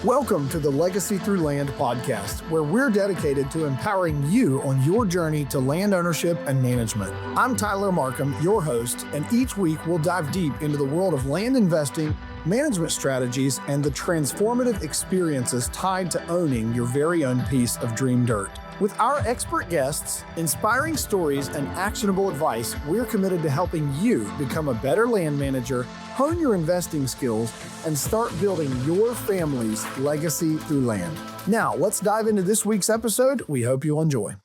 Welcome to the Legacy Through Land podcast, where we're dedicated to empowering you on your journey to land ownership and management. I'm Tyler Markham, your host, and each week we'll dive deep into the world of land investing, management strategies, and the transformative experiences tied to owning your very own piece of dream dirt. With our expert guests, inspiring stories, and actionable advice, we're committed to helping you become a better land manager, hone your investing skills, and start building your family's legacy through land. Now, let's dive into this week's episode. We hope you'll enjoy.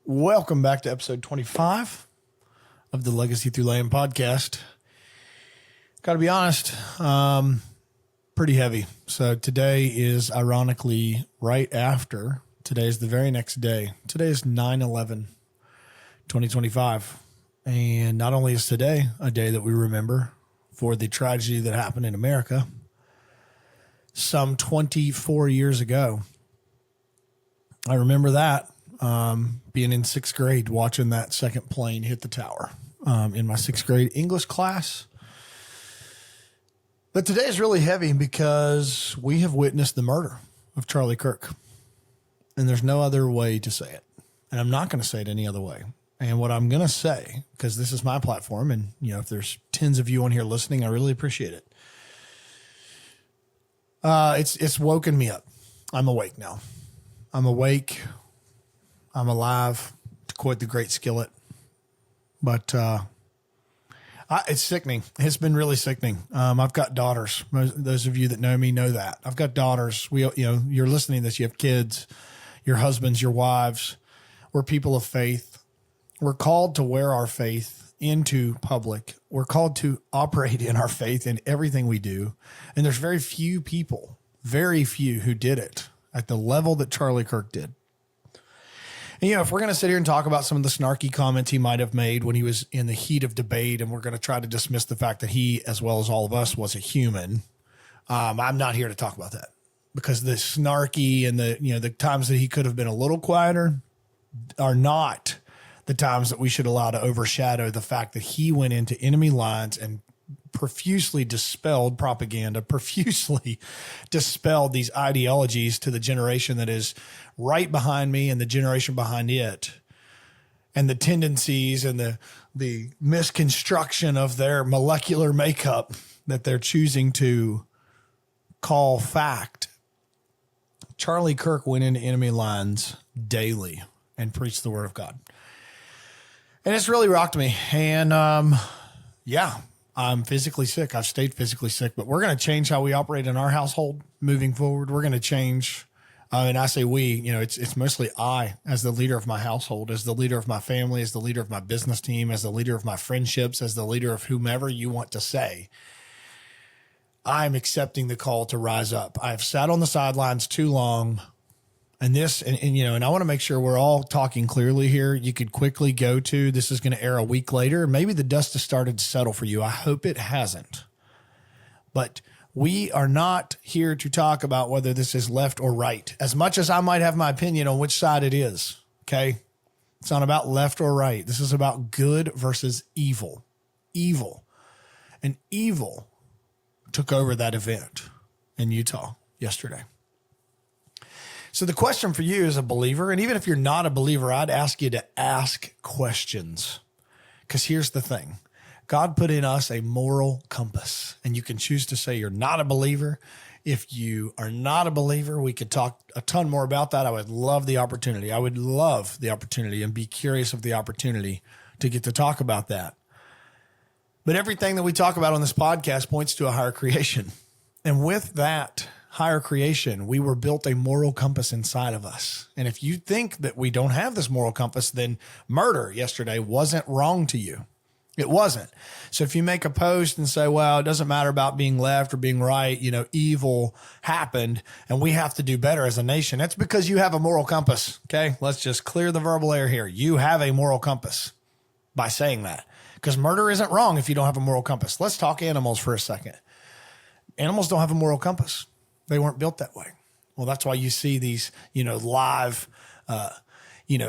Welcome back to episode 25 of the Legacy Through Land podcast. Got to be honest, pretty heavy. So today is ironically right after. Today is the very next day. Today is 9/11/2025. And not only is today a day that we remember for the tragedy that happened in America some 24 years ago. I remember that being in sixth grade, watching that second plane hit the tower in my sixth grade English class. But today is really heavy because we have witnessed the murder of Charlie Kirk. And there's no other way to say it. And I'm not going to say it any other way. And what I'm going to say, because this is my platform, and if there's tens of you on here listening, I really appreciate it. It's woken me up. I'm awake now. I'm awake. I'm alive, to quote the great Skillet. But it's sickening. It's been really sickening. I've got daughters. Those of you that know me know that. I've got daughters. You're listening to this. You have kids, your husbands, your wives. We're people of faith. We're called to wear our faith into public. We're called to operate in our faith in everything we do. And there's very few people, who did it at the level that Charlie Kirk did. And, if we're going to sit here and talk about some of the snarky comments he might have made when he was in the heat of debate, and we're going to try to dismiss the fact that he, as well as all of us, was a human, I'm not here to talk about that. Because the snarky and the times that he could have been a little quieter are not the times that we should allow to overshadow the fact that he went into enemy lines and profusely dispelled propaganda, profusely dispelled these ideologies to the generation that is right behind me and the generation behind it, and the tendencies and the misconstruction of their molecular makeup that they're choosing to call fact. Charlie Kirk went into enemy lines daily and preached the word of God. And it's really rocked me. And I'm physically sick. I've stayed physically sick, but we're going to change how we operate in our household moving forward. We're going to change. And I say we, it's mostly I, as the leader of my household, as the leader of my family, as the leader of my business team, as the leader of my friendships, as the leader of whomever you want to say. I'm accepting the call to rise up. I've sat on the sidelines too long. And I want to make sure we're all talking clearly here. You could quickly go to, this is going to air a week later. Maybe the dust has started to settle for you. I hope it hasn't. But we are not here to talk about whether this is left or right, as much as I might have my opinion on which side it is. Okay. It's not about left or right. This is about good versus evil. Evil. And evil took over that event in Utah yesterday. So the question for you as a believer, and even if you're not a believer, I'd ask you to ask questions. Because here's the thing. God put in us a moral compass, and you can choose to say you're not a believer. If you are not a believer, we could talk a ton more about that. I would love the opportunity. I would love the opportunity and be curious of the opportunity to get to talk about that. But everything that we talk about on this podcast points to a higher creation. And with that higher creation, we were built a moral compass inside of us. And if you think that we don't have this moral compass, then murder yesterday wasn't wrong to you. It wasn't. So if you make a post and say, well, it doesn't matter about being left or being right, evil happened and we have to do better as a nation, that's because you have a moral compass. Okay. Let's just clear the verbal air here. You have a moral compass by saying that, because murder isn't wrong if you don't have a moral compass. Let's talk animals for a second. Animals don't have a moral compass. They weren't built that way. Well, that's why you see these, live,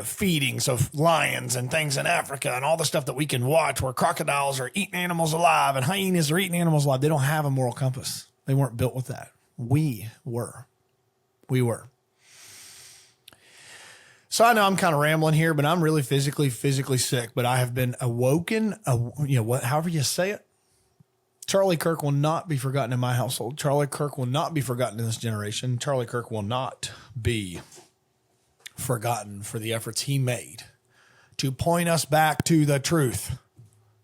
feedings of lions and things in Africa and all the stuff that we can watch where crocodiles are eating animals alive and hyenas are eating animals alive. They don't have a moral compass. They weren't built with that. We were. We were. So I know I'm kind of rambling here, but I'm really physically sick, but I have been awoken, however you say it. Charlie Kirk will not be forgotten in my household. Charlie Kirk will not be forgotten in this generation. Charlie Kirk will not be forgotten for the efforts he made to point us back to the truth,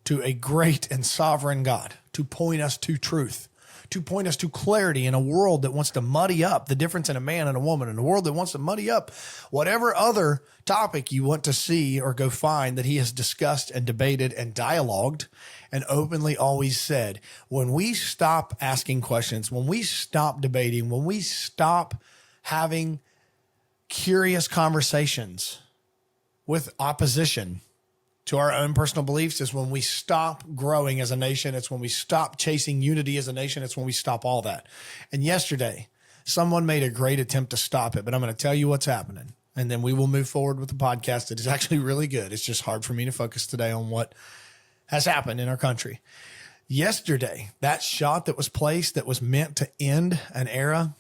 to a great and sovereign God, to point us to truth, to point us to clarity in a world that wants to muddy up the difference in a man and a woman, in a world that wants to muddy up whatever other topic you want to see or go find that he has discussed and debated and dialogued and openly always said. When we stop asking questions, when we stop debating, when we stop having curious conversations with opposition to our own personal beliefs, is when we stop growing as a nation. It's when we stop chasing unity as a nation. It's when we stop all that. And yesterday, someone made a great attempt to stop it, but I'm going to tell you what's happening. And then we will move forward with the podcast. It is actually really good. It's just hard for me to focus today on what has happened in our country. Yesterday, that shot that was placed that was meant to end an era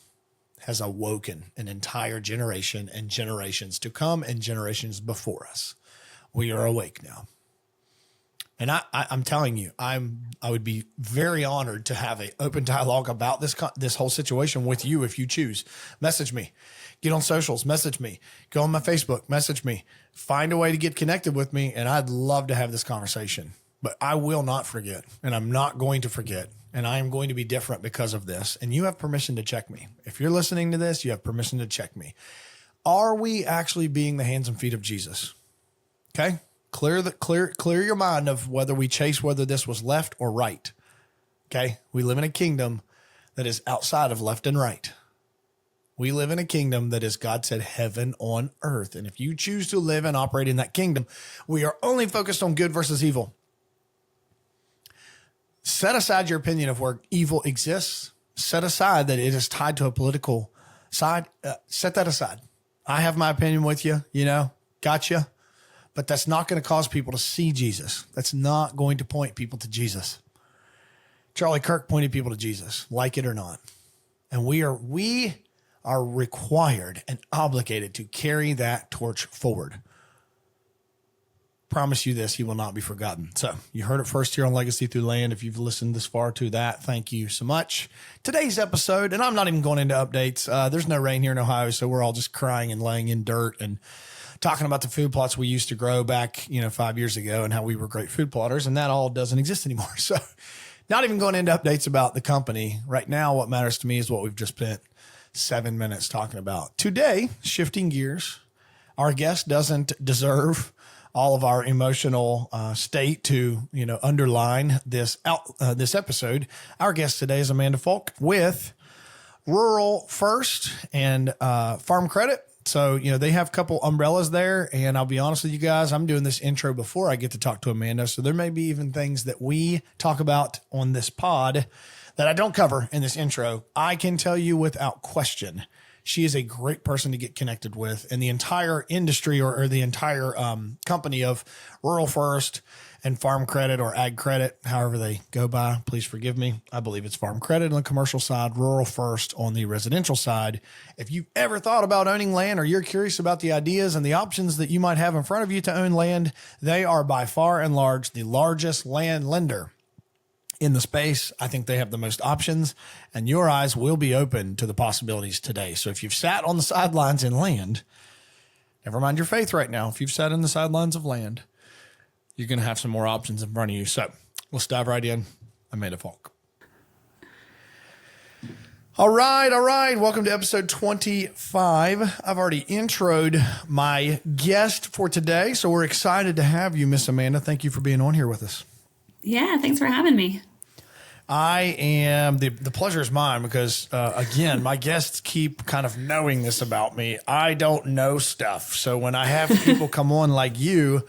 has awoken an entire generation and generations to come and generations before us. We are awake now. And I'm telling you, I would be very honored to have an open dialogue about this whole situation with you if you choose. Message me. Get on socials. Message me. Go on my Facebook. Message me. Find a way to get connected with me, and I'd love to have this conversation. But I will not forget, and I'm not going to forget, and I am going to be different because of this. And you have permission to check me. If you're listening to this, you have permission to check me. Are we actually being the hands and feet of Jesus? Okay. Clear your mind of whether this was left or right. Okay. We live in a kingdom that is outside of left and right. We live in a kingdom that is, God said, heaven on earth. And if you choose to live and operate in that kingdom, we are only focused on good versus evil. Set aside your opinion of where evil exists. Set aside that it is tied to a political side. Set that aside. I have my opinion with you, gotcha. But that's not going to cause people to see Jesus. That's not going to point people to Jesus. Charlie Kirk pointed people to Jesus, like it or not. And we are required and obligated to carry that torch forward. Promise you this, he will not be forgotten. So you heard it first here on Legacy Through Land. If you've listened this far to that, thank you so much. Today's episode, and I'm not even going into updates. There's no rain here in Ohio, so we're all just crying and laying in dirt and talking about the food plots we used to grow back, 5 years ago and how we were great food plotters, and that all doesn't exist anymore. So not even going into updates about the company. Right now, what matters to me is what we've just spent 7 minutes talking about. Today, shifting gears, our guest doesn't deserve all of our emotional state to, underline this episode. Our guest today is Amanda Faulk with Rural First and Farm Credit. So, they have a couple umbrellas there, and I'll be honest with you guys, I'm doing this intro before I get to talk to Amanda. So there may be even things that we talk about on this pod that I don't cover in this intro. I can tell you without question, she is a great person to get connected with, and the entire industry or the entire company of Rural First and Farm Credit or Ag Credit, however they go by, please forgive me. I believe it's Farm Credit on the commercial side, Rural First on the residential side. If you've ever thought about owning land or you're curious about the ideas and the options that you might have in front of you to own land, they are by far and large the largest land lender in the space. I think they have the most options, and your eyes will be open to the possibilities today. So if you've sat on the sidelines in land, never mind your faith right now. If you've sat on the sidelines of land, you're going to have some more options in front of you. So let's dive right in. Amanda Faulk. All right. Welcome to episode 25. I've already introed my guest for today, so we're excited to have you, Miss Amanda. Thank you for being on here with us. Yeah, thanks for having me. I am, the pleasure is mine because, again, my guests keep kind of knowing this about me. I don't know stuff. So when I have people come on like you,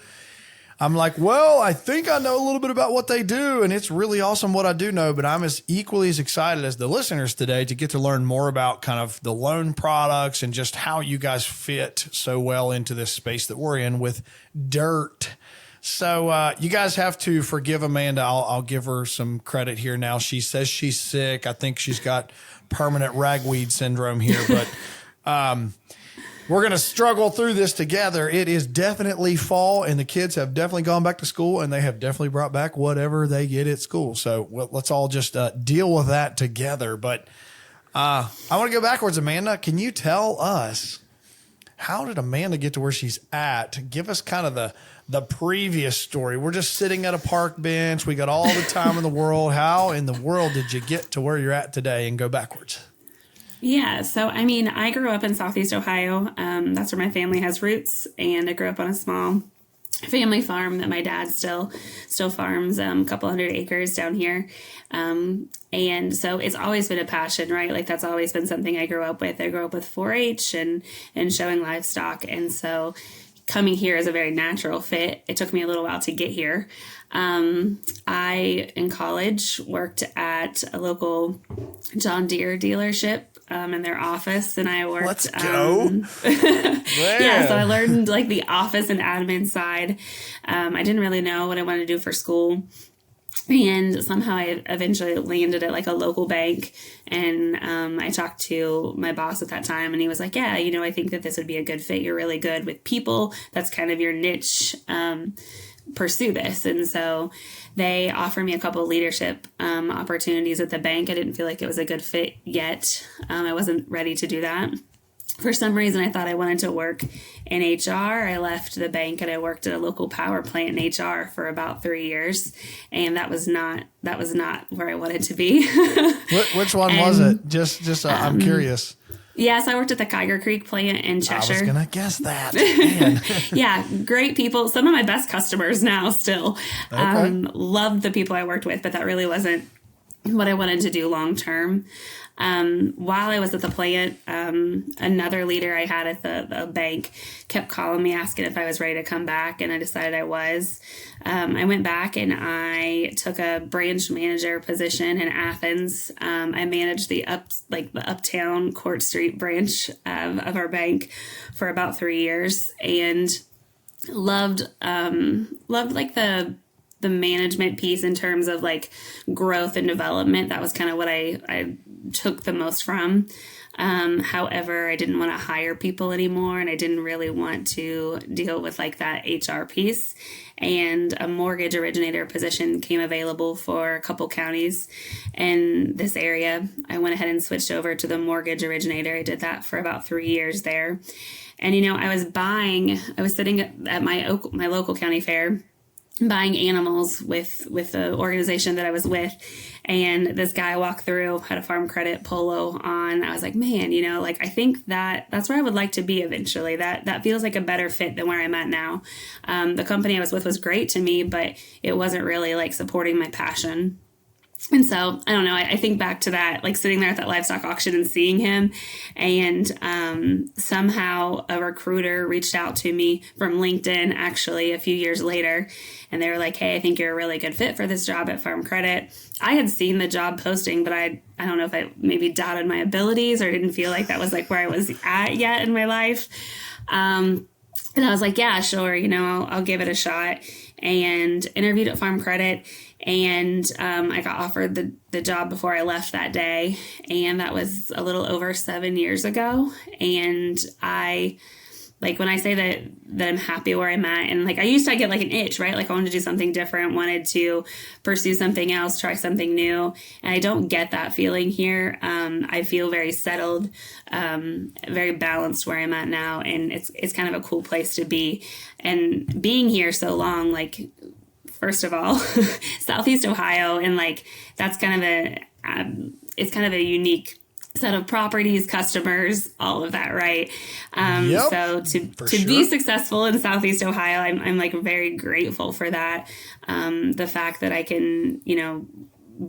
I'm like, well, I think I know a little bit about what they do, and it's really awesome what I do know, but I'm equally as excited as the listeners today to get to learn more about kind of the loan products and just how you guys fit so well into this space that we're in with dirt. So you guys have to forgive Amanda. I'll give her some credit here now. She says she's sick. I think she's got permanent ragweed syndrome here, but We're going to struggle through this together. It is definitely fall, and the kids have definitely gone back to school, and they have definitely brought back whatever they get at school. So let's all just deal with that together. But I want to go backwards. Amanda, can you tell us, how did Amanda get to where she's at? Give us kind of the previous story. We're just sitting at a park bench. We got all the time in the world. How in the world did you get to where you're at today and go backwards? Yeah. So, I mean, I grew up in Southeast Ohio. That's where my family has roots. And I grew up on a small family farm that my dad still farms, a couple hundred acres down here. And so it's always been a passion, right? Like that's always been something I grew up with. I grew up with 4-H and showing livestock. And so coming here is a very natural fit. It took me a little while to get here. I, in college, worked at a local John Deere dealership in their office, and I worked. Let's go. Yeah, so I learned like the office and admin side. I didn't really know what I wanted to do for school. And somehow I eventually landed at like a local bank, and I talked to my boss at that time, and he was like, yeah, I think that this would be a good fit. You're really good with people. That's kind of your niche. Pursue this. And so they offered me a couple of leadership opportunities at the bank. I didn't feel like it was a good fit yet. I wasn't ready to do that. For some reason, I thought I wanted to work in HR. I left the bank and I worked at a local power plant in HR for about 3 years, and that was not where I wanted to be. Which one was it? Just I'm curious. Yes, I worked at the Kyger Creek plant in Cheshire. I was gonna guess that. Man. Yeah, great people. Some of my best customers now still. Okay. Loved the people I worked with, but that really wasn't what I wanted to do long term. While I was at the plant, another leader I had at the bank kept calling me asking if I was ready to come back, and I decided I was. I went back and I took a branch manager position in Athens. I managed the uptown Court Street branch of our bank for about 3 years, and loved like the management piece in terms of like growth and development. That was kind of what I took the most from. However, I didn't want to hire people anymore, and I didn't really want to deal with like that HR piece. And a mortgage originator position came available for a couple counties in this area. I went ahead and switched over to the mortgage originator. I did that for about 3 years there. And, I was sitting at my local county fair buying animals with the organization that I was with. And this guy walked through, had a farm credit polo on. I was like, man, I think that's where I would like to be eventually. That feels like a better fit than where I'm at now. The company I was with was great to me, but it wasn't really like supporting my passion. And so, I don't know, I think back to that, like sitting there at that livestock auction and seeing him, and somehow a recruiter reached out to me from LinkedIn actually a few years later, and they were like, hey, I think you're a really good fit for this job at Farm Credit. I had seen the job posting, but I don't know if I maybe doubted my abilities or didn't feel like that was like where I was at yet in my life. And I was like, yeah, sure, I'll give it a shot, and interviewed at Farm Credit. And I got offered the job before I left that day. And that was a little over 7 years ago. And when I say that I'm happy where I'm at, and I used to get like an itch, right? Like I wanted to do something different, wanted to pursue something else, try something new. And I don't get that feeling here. I feel very settled, very balanced where I'm at now. And it's kind of a cool place to be. And being here so long, first of all, Southeast Ohio, and that's kind of it's kind of a unique set of properties, customers, all of that, right? Yep, so to be successful in Southeast Ohio, I'm very grateful for that. The fact that I can,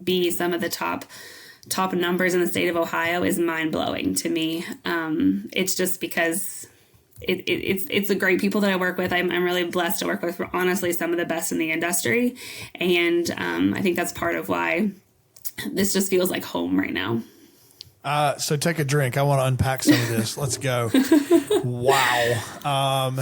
be some of the top numbers in the state of Ohio is mind blowing to me. It's just because it's the great people that I work with. I'm really blessed to work with, honestly, some of the best in the industry. And I think that's part of why this just feels like home right now. So take a drink. I want to unpack some of this. Let's go. Wow.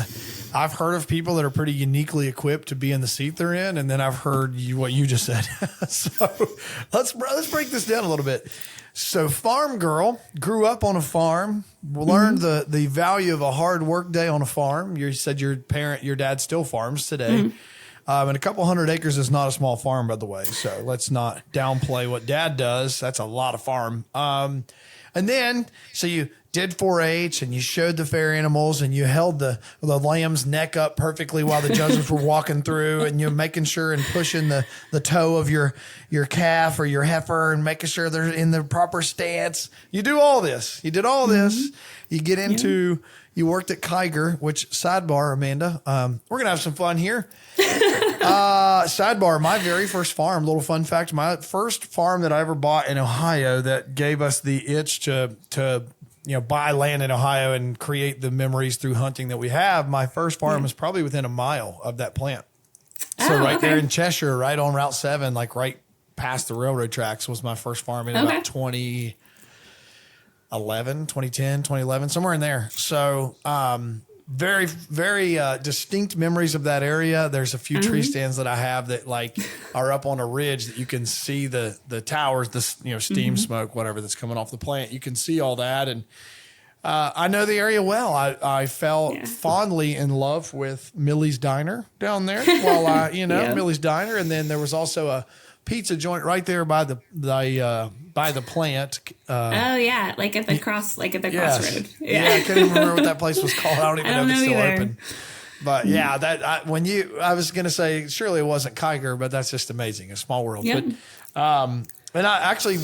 I've heard of people that are pretty uniquely equipped to be in the seat they're in. And then I've heard what you just said. So let's break this down a little bit. So farm girl, grew up on a farm, learned the value of a hard work day on a farm. You said your dad still farms today. And a couple 100 acres is not a small farm, by the way. So let's not downplay what dad does. That's a lot of farm. And then, so you did 4-H and you showed the fair animals and you held the lamb's neck up perfectly while the judges were walking through, and you're making sure and pushing the toe of your calf or your heifer and making sure they're in the proper stance. You do all this. You did all this. You get into, you worked at Kiger, which sidebar, Amanda, we're going to have some fun here. Sidebar, my very first farm, little fun fact, my first farm that I ever bought in Ohio that gave us the itch to buy land in Ohio and create the memories through hunting that we have. My first farm was probably within a mile of that plant. So there in Cheshire, right on Route 7, like right past the railroad tracks, was my first farm in about 2011, somewhere in there. So, very, very distinct memories of that area. There's a few tree stands that I have that like are up on a ridge that you can see the towers, the steam smoke, whatever that's coming off the plant. You can see all that, and I know the area well. I fell fondly in love with Millie's Diner down there. While Millie's Diner, and then there was also a pizza joint right there by the plant. Like at the crossroad. Yeah, I can't even remember what that place was called. I don't even know if it's still open. But I was going to say, surely it wasn't Kiger, but that's just amazing. A small world. Yep. But,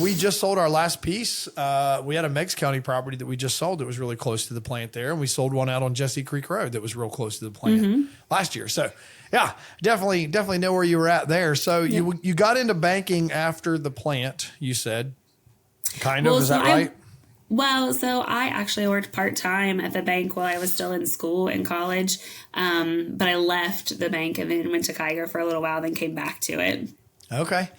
we just sold our last piece. We had a Meigs County property that we just sold that was really close to the plant there. And we sold one out on Jesse Creek Road that was real close to the plant last year. So yeah, definitely know where you were at there. So you got into banking after the plant, you said, is that right? So I actually worked part-time at the bank while I was still in school in college. But I left the bank and then went to Kiger for a little while, then came back to it. Okay.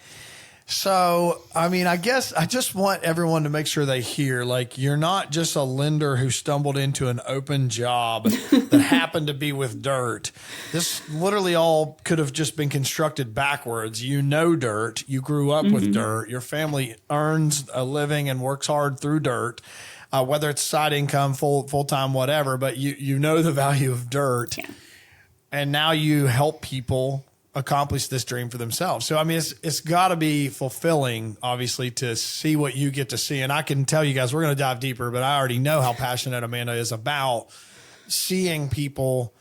So, I guess I just want everyone to make sure they hear, like, you're not just a lender who stumbled into an open job that happened to be with dirt. This literally all could have just been constructed backwards. You know dirt. You grew up with dirt. Your family earns a living and works hard through dirt, whether it's side income, full-time, whatever, but you know the value of dirt. Yeah. And now you help people accomplish this dream for themselves. So, it's got to be fulfilling, obviously, to see what you get to see. And I can tell you guys, we're going to dive deeper, but I already know how passionate Amanda is about seeing people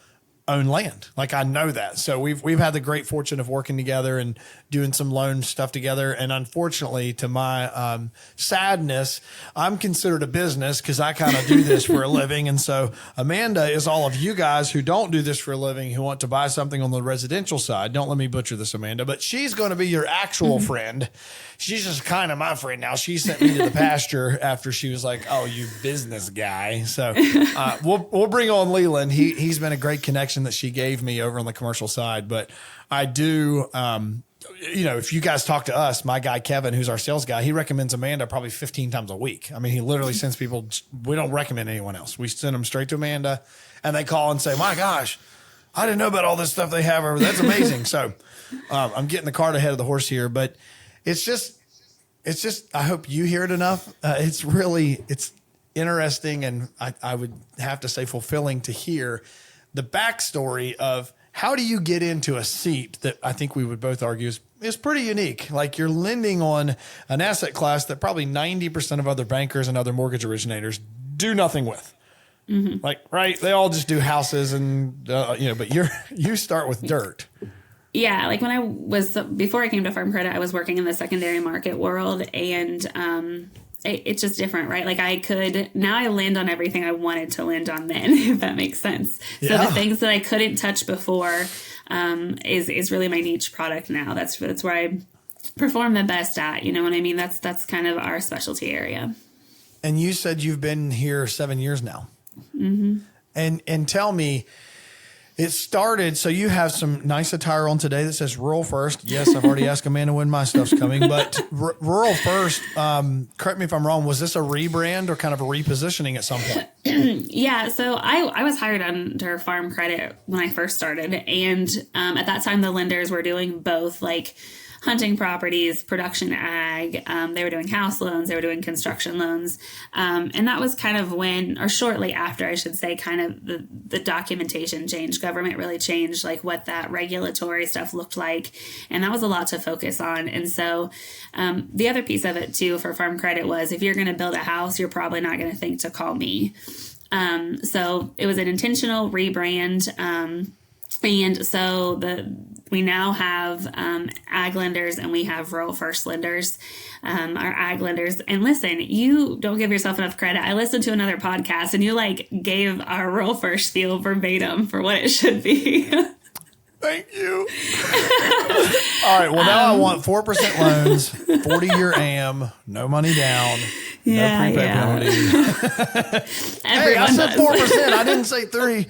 own land. Like, I know that. So we've had the great fortune of working together and doing some loan stuff together. And unfortunately, to my sadness, I'm considered a business because I kind of do this for a living. And so Amanda is all of you guys who don't do this for a living, who want to buy something on the residential side. Don't let me butcher this, Amanda, but she's going to be your actual friend. She's just kind of my friend now. She sent me to the pasture after she was like, "Oh, you business guy." So we'll bring on Leland. He's been a great connection that she gave me over on the commercial side. But I do, if you guys talk to us, my guy Kevin, who's our sales guy, he recommends Amanda probably 15 times a week. He literally sends people. We don't recommend anyone else. We send them straight to Amanda, and they call and say, "My gosh, I didn't know about all this stuff they have over. That's amazing." So I'm getting the cart ahead of the horse here, but it's just, I hope you hear it enough. It's interesting. And I would have to say fulfilling to hear the backstory of how do you get into a seat that I think we would both argue is pretty unique. Like, you're lending on an asset class that probably 90% of other bankers and other mortgage originators do nothing with. Like, right. They all just do houses and, but you start with dirt. Yeah, like before I came to Farm Credit, I was working in the secondary market world, and it's just different, right? Like, now I land on everything I wanted to land on then, if that makes sense. Yeah. So the things that I couldn't touch before is really my niche product now. That's where I perform the best at, you know what I mean? That's kind of our specialty area. And you said you've been here 7 years now. And tell me, it started, so you have some nice attire on today that says Rural First. Yes, I've already asked Amanda when my stuff's coming, but Rural First, correct me if I'm wrong, was this a rebrand or kind of a repositioning at some point? Yeah, so I was hired under Farm Credit when I first started, and at that time the lenders were doing both, like hunting properties, production ag. They were doing house loans. They were doing construction loans. And that was kind of when, or shortly after, I should say, kind of the documentation changed. Government really changed like what that regulatory stuff looked like. And that was a lot to focus on. And so the other piece of it too for farm credit was if you're going to build a house, you're probably not going to think to call me. So it was an intentional rebrand. And so we now have ag lenders and we have rural first lenders, our ag lenders. And listen, you don't give yourself enough credit. I listened to another podcast and you like gave our rural first feel verbatim for what it should be. Thank you. All right. Well, now I want 4% loans, 40-year AM, no money down, no prepay penalty. Hey, I said 4%. I didn't say 3%.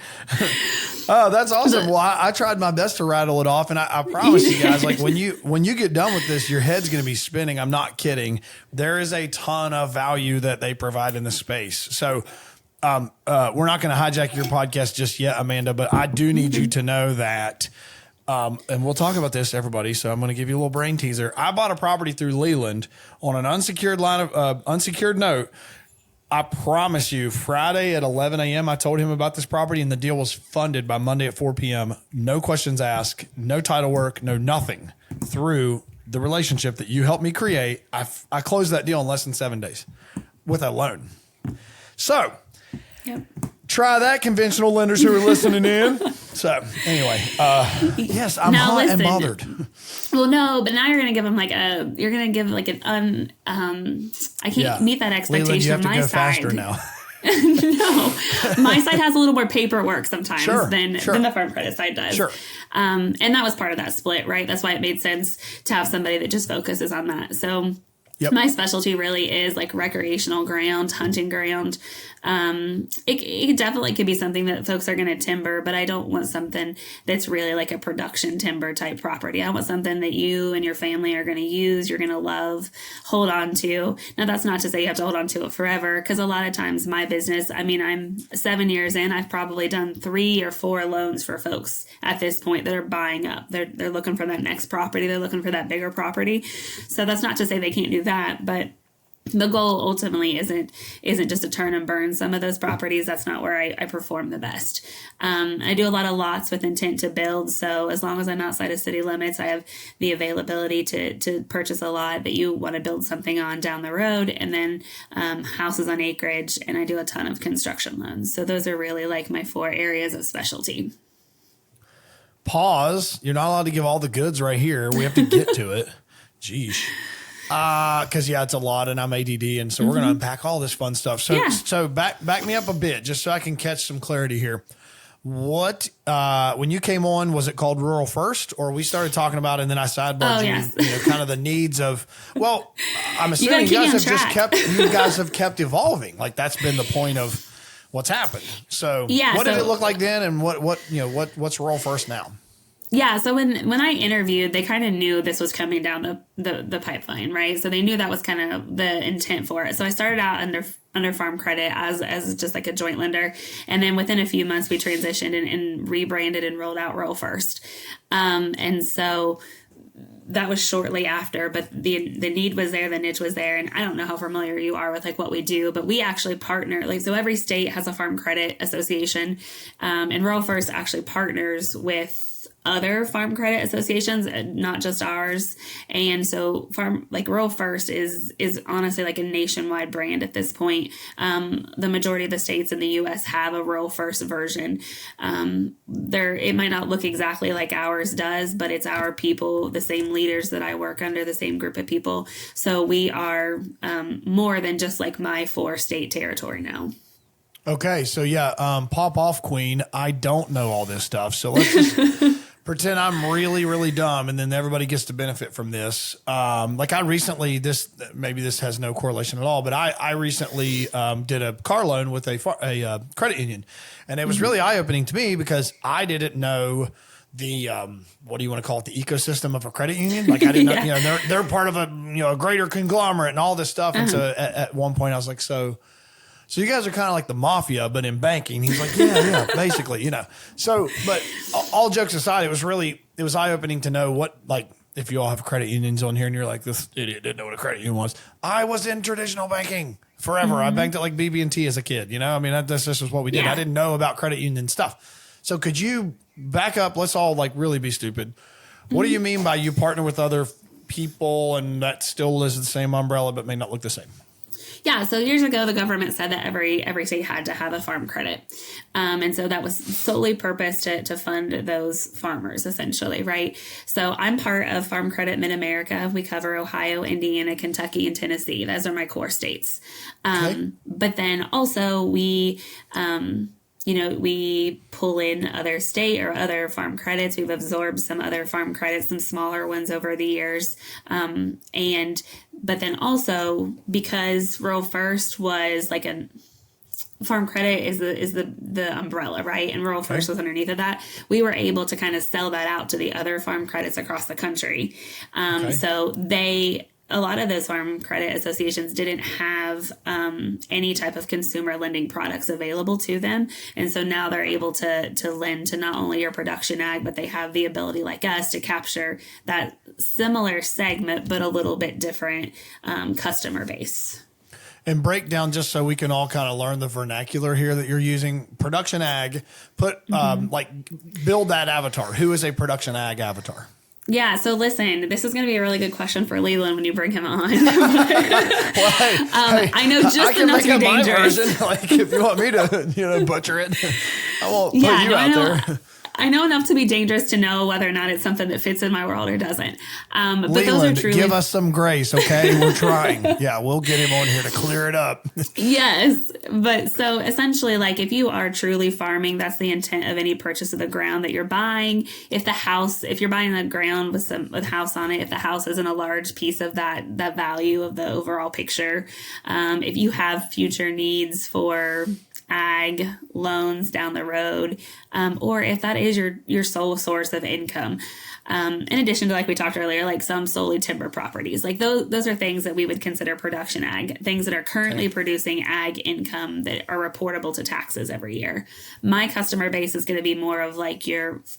Oh, that's awesome. Well, I tried my best to rattle it off, and I promise you guys, like when you get done with this, your head's going to be spinning. I'm not kidding. There is a ton of value that they provide in the space. So we're not going to hijack your podcast just yet, Amanda, but I do need you to know that, and we'll talk about this, everybody. So I'm going to give you a little brain teaser. I bought a property through Leland on an unsecured unsecured note. I promise you, Friday at 11 a.m., I told him about this property, and the deal was funded by Monday at 4 p.m. No questions asked, no title work, no nothing. Through the relationship that you helped me create, I closed that deal in less than 7 days with a loan. So try that, conventional lenders who are listening in. So anyway, yes, I'm now, hot and bothered. Well, no, but now you're going to give them I can't meet that expectation Leland, you have on to my go side. faster now. No, my side has a little more paperwork sometimes than the farm credit side does. Sure. And that was part of that split, right? That's why it made sense to have somebody that just focuses on that. So my specialty really is like recreational ground, hunting ground. It definitely could be something that folks are going to timber, but I don't want something that's really like a production timber type property. I want something that you and your family are going to use, you're going to love, hold on to. Now, that's not to say you have to hold on to it forever, because a lot of times my business, I mean, I'm 7 years in, I've probably done 3 or 4 loans for folks at this point that are buying up. They're looking for that next property. They're looking for that bigger property. So that's not to say they can't do that, but the goal ultimately isn't just to turn and burn some of those properties. That's not where I perform the best. I do a lot of lots with intent to build. So as long as I'm outside of city limits, I have the availability to purchase a lot that you want to build something on down the road, and then houses on acreage. And I do a ton of construction loans. So those are really like my 4 areas of specialty. Pause. You're not allowed to give all the goods right here. We have to get to it. Jeez. Because it's a lot, and I'm ADD, and so we're going to unpack all this fun stuff. So back me up a bit, just so I can catch some clarity here. What when you came on, was it called Rural First, or we started talking about it, and then I sidebarred you kind of the needs of? Well, I'm assuming you guys have kept evolving. Like that's been the point of what's happened. So what did it look like then, and what's Rural First now? Yeah, so when I interviewed, they kind of knew this was coming down the pipeline, right? So they knew that was kind of the intent for it. So I started out under farm credit as just like a joint lender, and then within a few months we transitioned and rebranded and rolled out Rural First. And so that was shortly after, but the need was there, the niche was there, and I don't know how familiar you are with like what we do, but we actually partner, so every state has a farm credit association, and Rural First actually partners with other farm credit associations, not just ours. And so Rural First is honestly like a nationwide brand at this point. The majority of the states in the U.S. have a Rural First version. It might not look exactly like ours does, but it's our people, the same leaders that I work under, the same group of people. So we are more than just like my 4-state territory now. Okay, so pop off, Queen. I don't know all this stuff, so let's just pretend I'm really, really dumb, and then everybody gets to benefit from this. I recently, maybe this has no correlation at all, but I recently did a car loan with a credit union, and it was really eye opening to me because I didn't know the what do you want to call it, the ecosystem of a credit union. Like I didn't know, they're part of a greater conglomerate and all this stuff. And so at one point I was like, so you guys are kind of like the mafia, but in banking. He's like, yeah, basically, So, but all jokes aside, it was eye-opening to know what, like, if you all have credit unions on here and you're like, this idiot didn't know what a credit union was. I was in traditional banking forever. I banked at like BB&T as a kid. You know, I mean, this is what we did. Yeah. I didn't know about credit union stuff. So could you back up? Let's all like really be stupid. What do you mean by you partner with other people and that still is the same umbrella but may not look the same? Yeah, so years ago, the government said that every state had to have a farm credit. And so that was solely purposed to fund those farmers, essentially, right? So I'm part of Farm Credit Mid-America. We cover Ohio, Indiana, Kentucky, and Tennessee. Those are my core states. Okay. But then also we pull in other state or other farm credits. We've absorbed some other farm credits, some smaller ones over the years. But then also because Rural First was like a farm credit is the umbrella, right? And Rural First was underneath of that. We were able to kind of sell that out to the other farm credits across the country. So a lot of those farm credit associations didn't have any type of consumer lending products available to them. And so now they're able to lend to not only your production ag, but they have the ability like us to capture that similar segment, but a little bit different customer base. And break down just so we can all kind of learn the vernacular here that you're using. Production ag, build that avatar. Who is a production ag avatar? Yeah, so listen, this is going to be a really good question for Leland when you bring him on. Well, I know just enough to be dangerous. Version, like if you want me to, butcher it, I won't put you out there. I know enough to be dangerous to know whether or not it's something that fits in my world or doesn't. But Leland, those are truly... give us some grace, okay? We're trying. Yeah, we'll get him on here to clear it up. Yes. But so essentially, like if you are truly farming, that's the intent of any purchase of the ground that you're buying. If you're buying the ground with a house on it, if the house isn't a large piece of that value of the overall picture, if you have future needs for ag loans down the road, or if that is your sole source of income. In addition to, like we talked earlier, like some solely timber properties, like those are things that we would consider production ag, things that are currently producing ag income that are reportable to taxes every year. My customer base is going to be more of like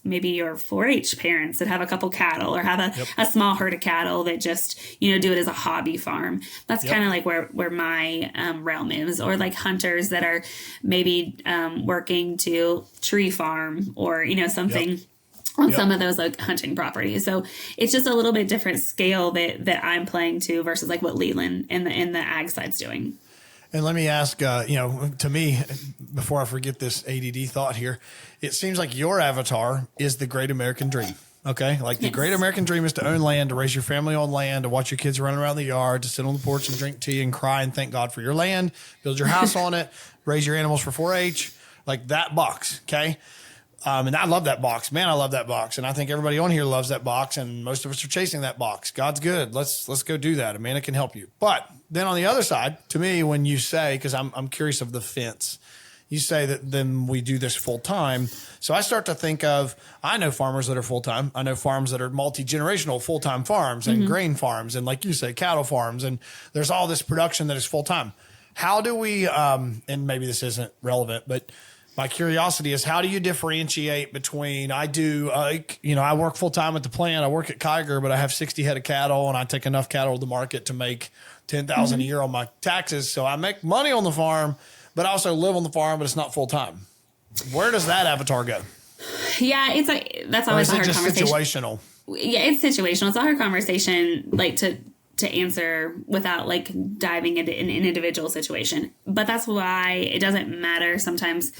maybe your 4-H parents that have a couple cattle or have a small herd of cattle that just, do it as a hobby farm. That's kind of like where my realm is, or like hunters that are maybe working to tree farm or, something. On some of those like hunting properties. So it's just a little bit different scale that I'm playing to versus like what Leland in the ag side's doing. And let me ask, to me, before I forget this ADD thought here, it seems like your avatar is the great American dream. Okay. Like the great American dream is to own land, to raise your family on land, to watch your kids run around the yard, to sit on the porch and drink tea and cry and thank God for your land, build your house on it, raise your animals for 4-H, like that box. Okay. And I love that box, man. I love that box. And I think everybody on here loves that box. And most of us are chasing that box. God's good. Let's go do that. Amanda can help you. But then on the other side, to me, when you say, cause I'm curious of the fence, you say that then we do this full time. So I start to think of, I know farmers that are full time. I know farms that are multi-generational full-time farms and grain farms. And like you say, cattle farms. And there's all this production that is full time. How do we, and maybe this isn't relevant, but my curiosity is, how do you differentiate between I work full time at the plant, I work at Kiger, but I have 60 head of cattle and I take enough cattle to the market to make $10,000 a year on my taxes. So I make money on the farm, but I also live on the farm, but it's not full time. Where does that avatar go? Yeah, that's always a hard conversation. Situational? Yeah, it's situational. It's a hard conversation, like to answer without like diving into an individual situation. But that's why it doesn't matter sometimes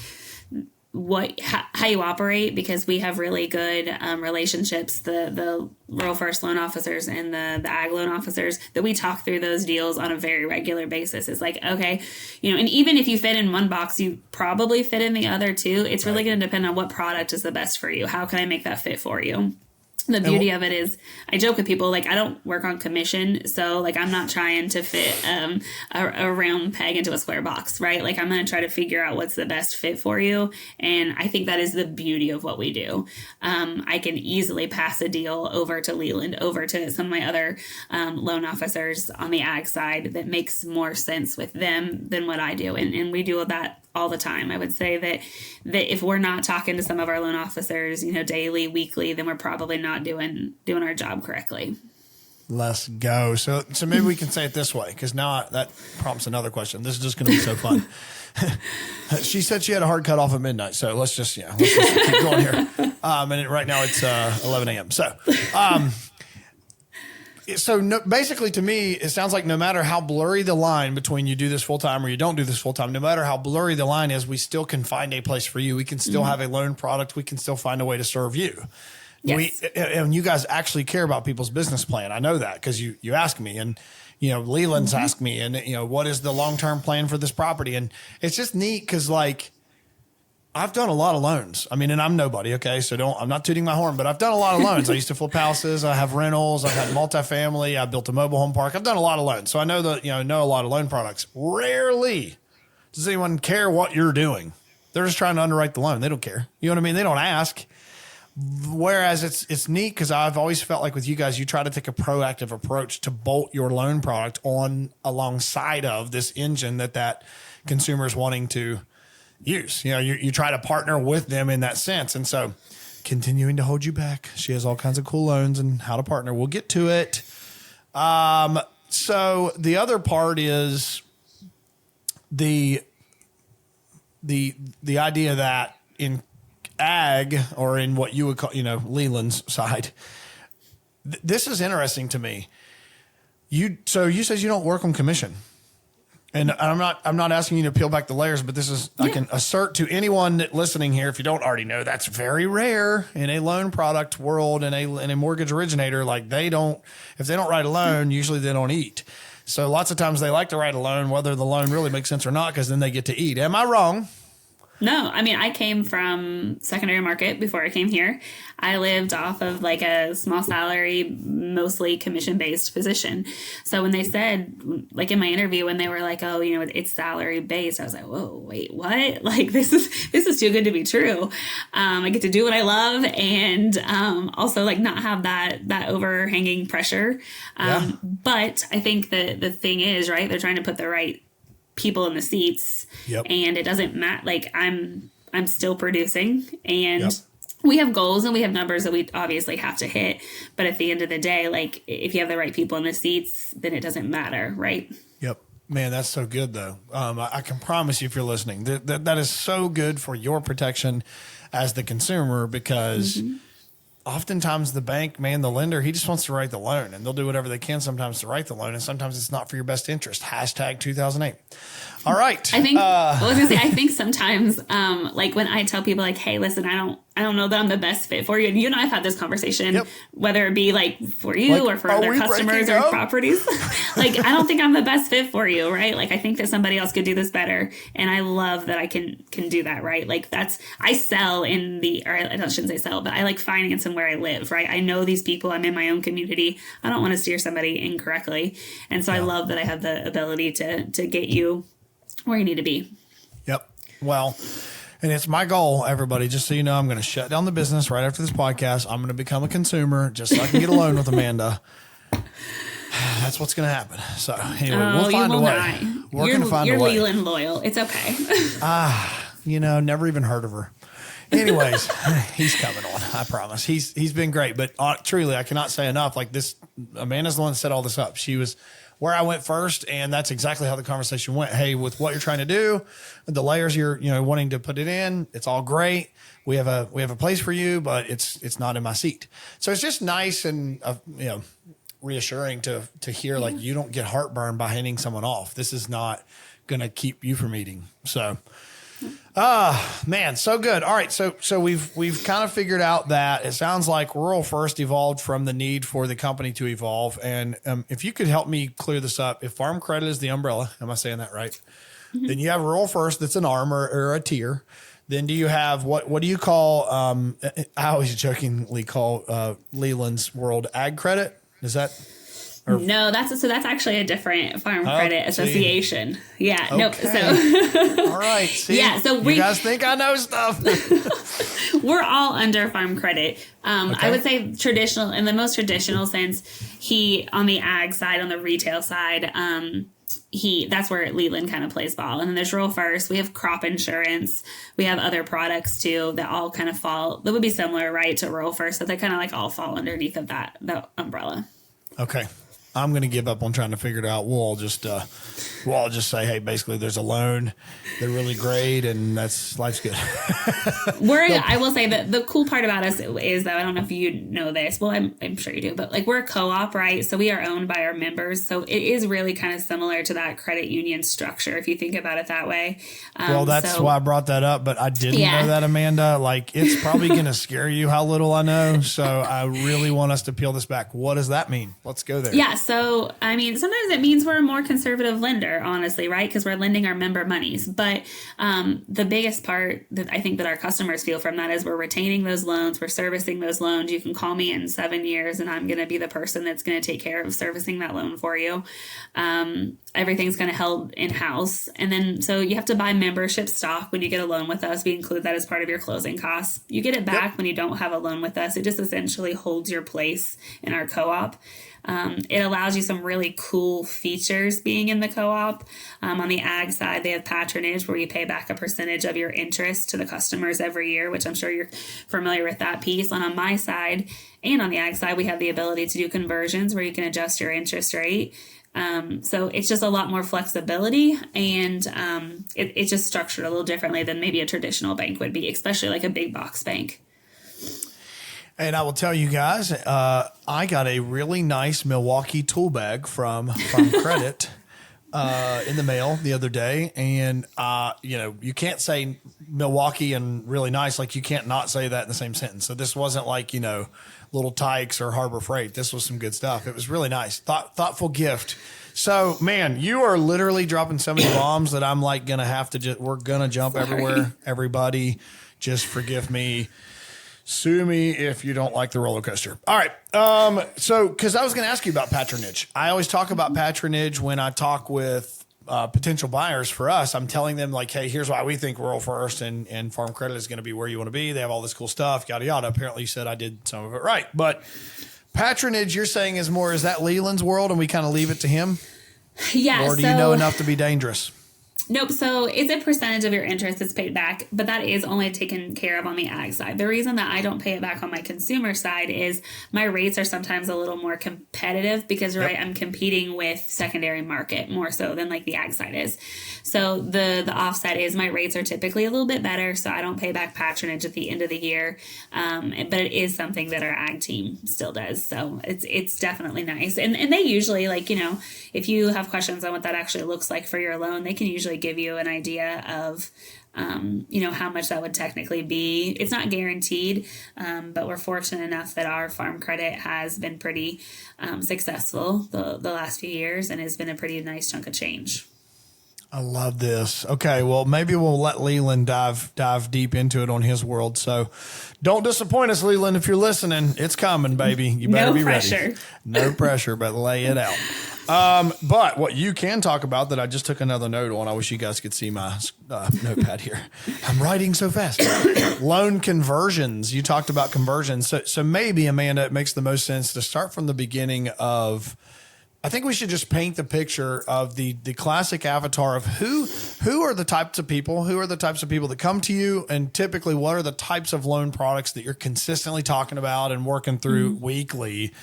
how you operate, because we have really good relationships, the Rural First loan officers and the ag loan officers, that we talk through those deals on a very regular basis. It's like, okay, and even if you fit in one box, you probably fit in the other too. It's really going to depend on what product is the best for you. How can I make that fit for you? The beauty of it is, I joke with people, like, I don't work on commission. So, like, I'm not trying to fit a round peg into a square box, right? Like, I'm going to try to figure out what's the best fit for you. And I think that is the beauty of what we do. I can easily pass a deal over to Leland, over to some of my other loan officers on the ag side that makes more sense with them than what I do. And we do that all the time. I would say that if we're not talking to some of our loan officers, daily, weekly, then we're probably not not doing our job correctly. Let's go. So maybe we can say it this way, because now that prompts another question. This is just going to be so fun. She said she had a hard cut off at midnight. So let's just keep going here. Right now it's 11 a.m. So basically to me, it sounds like no matter how blurry the line between you do this full time or you don't do this full time, no matter how blurry the line is, we still can find a place for you. We can still have a loan product. We can still find a way to serve you. Yes. And you guys actually care about people's business plan. I know that because you ask me, and Leland's asked me, and what is the long-term plan for this property? And it's just neat because I've done a lot of loans. I mean, and I'm nobody. Okay. So I'm not tooting my horn, but I've done a lot of loans. I used to flip houses. I have rentals. I've had multifamily. I built a mobile home park. I've done a lot of loans. So I know know a lot of loan products. Rarely does anyone care what you're doing. They're just trying to underwrite the loan. They don't care. You know what I mean? They don't ask. Whereas it's neat because I've always felt like with you guys, you try to take a proactive approach to bolt your loan product on alongside of this engine that consumer is wanting to use. You try to partner with them in that sense. And so continuing to hold you back. She has all kinds of cool loans and how to partner. We'll get to it. So the other part is the idea that in ag, or in what you would call, Leland's side. This is interesting to me. So you said you don't work on commission, and I'm not asking you to peel back the layers, but this is, I can assert to anyone listening here, if you don't already know, that's very rare in a loan product world, in a mortgage originator. Like if they don't write a loan, usually they don't eat. So lots of times they like to write a loan, whether the loan really makes sense or not, because then they get to eat. Am I wrong? No, I mean, I came from secondary market before I came here. I lived off of a small salary, mostly commission-based position. So when they said, in my interview, when they were like, oh, it's salary-based, I was like, whoa, wait, what? This is too good to be true. I get to do what I love, and also not have that overhanging pressure. But I think the thing is, right, they're trying to put the right people in the seats. Yep. And it doesn't matter. I'm still producing, and we have goals and we have numbers that we obviously have to hit. But at the end of the day, if you have the right people in the seats, then it doesn't matter. Right. Yep. Man, that's so good though. I can promise you, if you're listening, that is so good for your protection as the consumer, because oftentimes the bank, the lender, he just wants to write the loan, and they'll do whatever they can sometimes to write the loan. And sometimes it's not for your best interest. # 2008. All right. I think, I think sometimes, when I tell people hey, listen, I don't know that I'm the best fit for you. And you and I have had this conversation, whether it be for you or for other customers or properties. I don't think I'm the best fit for you. Right. I think that somebody else could do this better. And I love that I can do that. Right. I sell I shouldn't say sell, but I like finance in where I live. Right. I know these people. I'm in my own community. I don't want to steer somebody incorrectly. And so I love that I have the ability to get you where you need to be. Yep. Well, and it's my goal, everybody, just so you know, I'm going to shut down the business right after this podcast. I'm going to become a consumer just so I can get a loan with Amanda. That's what's going to happen. So anyway, we'll find a way. We're going to find a way. You're Leland loyal. It's okay. Never even heard of her. Anyways, he's coming on. I promise. He's been great, but truly, I cannot say enough. This, Amanda's the one that set all this up. She was where I went first, and that's exactly how the conversation went. Hey, with what you're trying to do, the layers you're wanting to put it in, it's all great. We have a place for you, but it's not in my seat. So it's just nice and reassuring to hear you don't get heartburn by handing someone off. This is not going to keep you from eating. So. Man, so good. All right. So we've kind of figured out that it sounds like Rural First evolved from the need for the company to evolve. And if you could help me clear this up, if Farm Credit is the umbrella, am I saying that right? Mm-hmm. Then you have Rural First, that's an arm or a tier. Then do you have what do you call, I always jokingly call Leland's World Ag Credit? Is that? No, that's actually a different Farm Credit Association. Yeah, okay. Nope. So, all right. See, so you guys think I know stuff. We're all under Farm Credit. I would say traditional, in the most traditional sense. He on the ag side, on the retail side, that's where Leland kind of plays ball. And then there's Rural First. We have crop insurance. We have other products too that all kind of that would be similar, right, to Rural First. So they kind of like all fall underneath of that umbrella. Okay. I'm going to give up on trying to figure it out. We'll all just say, hey, basically there's a loan. They're really great, and life's good. I will say that the cool part about us is, though, I don't know if you know this. Well, I'm sure you do, but like we're a co-op, right? So we are owned by our members. So it is really kind of similar to that credit union structure, if you think about it that way. Well, that's why I brought that up, but I didn't know that, Amanda. Like, it's probably going to scare you how little I know. So I really want us to peel this back. What does that mean? Let's go there. Yeah. So, I mean, sometimes it means we're a more conservative lender, honestly, right? Because we're lending our member monies. But the biggest part that I think that our customers feel from that is we're retaining those loans. We're servicing those loans. You can call me in 7 years and I'm going to be the person that's going to take care of servicing that loan for you. Everything's going to held in-house. And then, so you have to buy membership stock when you get a loan with us. We include that as part of your closing costs. You get it back when you don't have a loan with us. It just essentially holds your place in our co-op. It allows you some really cool features being in the co-op. On the ag side, they have patronage where you pay back a percentage of your interest to the customers every year, which I'm sure you're familiar with that piece. And on my side and on the ag side, we have the ability to do conversions where you can adjust your interest rate. So it's just a lot more flexibility, and it's just structured a little differently than maybe a traditional bank would be, especially like a big box bank. And I will tell you guys, I got a really nice Milwaukee tool bag from Credit in the mail the other day. And, you can't say Milwaukee and really nice. Like, you can't not say that in the same sentence. So this wasn't like, Little Tykes or Harbor Freight. This was some good stuff. It was really nice. Thoughtful gift. So, man, you are literally dropping so many bombs that I'm like going to have to we're going to jump everywhere. Everybody, just forgive me. Sue me if you don't like the roller coaster. All right. So, because I was going to ask you about patronage. I always talk about patronage when I talk with potential buyers for us. I'm telling them, like, hey, here's why we think Rural First and Farm Credit is going to be where you want to be. They have all this cool stuff, yada, yada. Apparently you said I did some of it right. But patronage, you're saying is that Leland's world and we kind of leave it to him? Yeah. Or do you know enough to be dangerous? Nope. So it's a percentage of your interest that's paid back, but that is only taken care of on the ag side. The reason that I don't pay it back on my consumer side is my rates are sometimes a little more competitive because, right, I'm competing with secondary market more so than like the ag side is. So the offset is my rates are typically a little bit better, so I don't pay back patronage at the end of the year. But it is something that our ag team still does. So it's definitely nice. And they usually, like, if you have questions on what that actually looks like for your loan, they can usually give you an idea of, how much that would technically be. It's not guaranteed, but we're fortunate enough that our farm credit has been pretty successful the last few years and has been a pretty nice chunk of change. I love this. Okay, well, maybe we'll let Leland dive deep into it on his world. So don't disappoint us, Leland. If you're listening, it's coming, baby. You better be ready. No pressure, but lay it out. But what you can talk about that I just took another note on, I wish you guys could see my notepad here. I'm writing so fast. Loan conversions. You talked about conversions. So maybe, Amanda, it makes the most sense to start from the beginning of, I think we should just paint the picture of the classic avatar of who are the types of people that come to you, and typically what are the types of loan products that you're consistently talking about and working through weekly.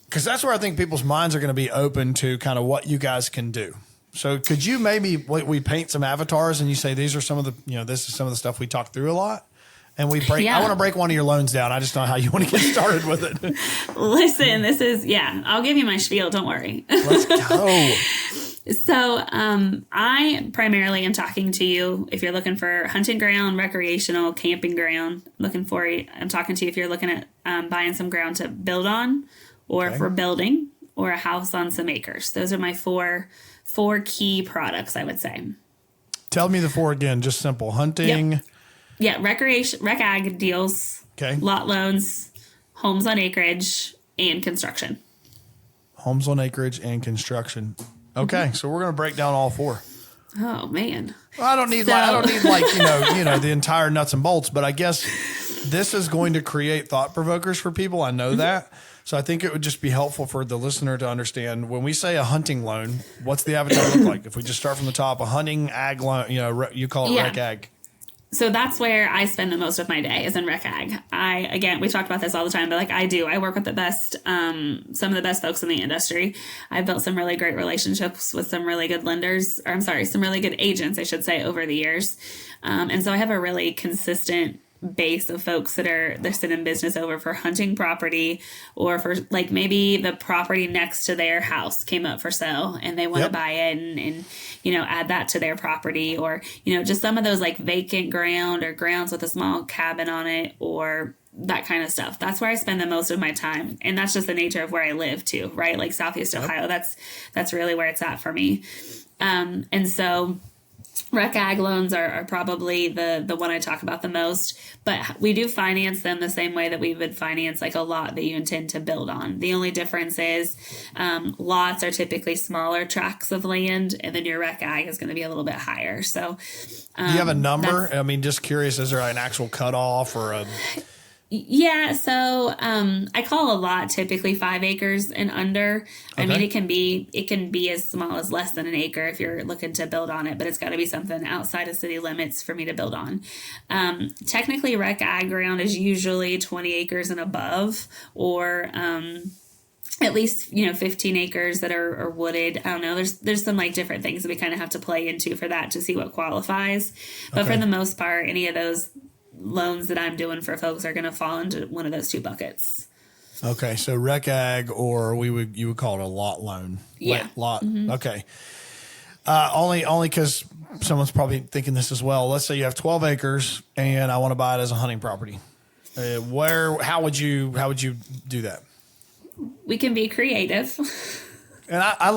Because that's where I think people's minds are going to be open to kind of what you guys can do. So could you maybe, we paint some avatars and you say, these are some of the, this is some of the stuff we talk through a lot, and we break, I want to break one of your loans down. I just don't know how you want to get started with it. Listen, this is, I'll give you my spiel. Don't worry. Let's go. So I primarily am talking to you if you're looking for hunting ground, recreational, camping ground. I'm talking to you if you're looking at buying some ground to build on, or for building, or a house on some acres. Those are my four key products, I would say. Tell me the four again, just simple. Hunting. Yep. Yeah, rec ag deals, lot loans, homes on acreage, and construction. Homes on acreage and construction. Okay, so we're going to break down all four. Oh man. Well, I don't need the entire nuts and bolts, but I guess this is going to create thought provokers for people. I know that. So I think it would just be helpful for the listener to understand when we say a hunting loan, what's the avatar look like? If we just start from the top, a hunting ag loan, you call it rec ag. So that's where I spend the most of my day is in rec ag. Again, we talk about this all the time, but I work with the best, some of the best folks in the industry. I've built some really great relationships with some really good some really good agents, I should say, over the years. And so I have a really consistent base of folks they're sending business over for hunting property, or for like maybe the property next to their house came up for sale and they want to buy it and add that to their property, or just some of those like vacant ground or grounds with a small cabin on it, or that kind of stuff. That's where I spend the most of my time, and that's just the nature of where I live too, right? Like Southeast Ohio, that's really where it's at for me. And so rec ag loans are probably the one I talk about the most, but we do finance them the same way that we would finance like a lot that you intend to build on. The only difference is lots are typically smaller tracts of land, and then your rec ag is going to be a little bit higher. So do you have a number? I mean, just curious, is there an actual cutoff or a... Yeah, so I call a lot typically 5 acres and under. Okay. I mean, it can be as small as less than an acre if you're looking to build on it, but it's got to be something outside of city limits for me to build on. Technically, rec ag ground is usually 20 acres and above, or at least 15 acres that are wooded. I don't know. There's some like different things that we kind of have to play into for that to see what qualifies. But for the most part, any of those loans that I'm doing for folks are going to fall into one of those 2 buckets. Okay. So rec ag, or you would call it a lot loan. Yeah. Lot. Mm-hmm. Okay. Only because someone's probably thinking this as well. Let's say you have 12 acres and I want to buy it as a hunting property. How would you do that? We can be creative. And I'm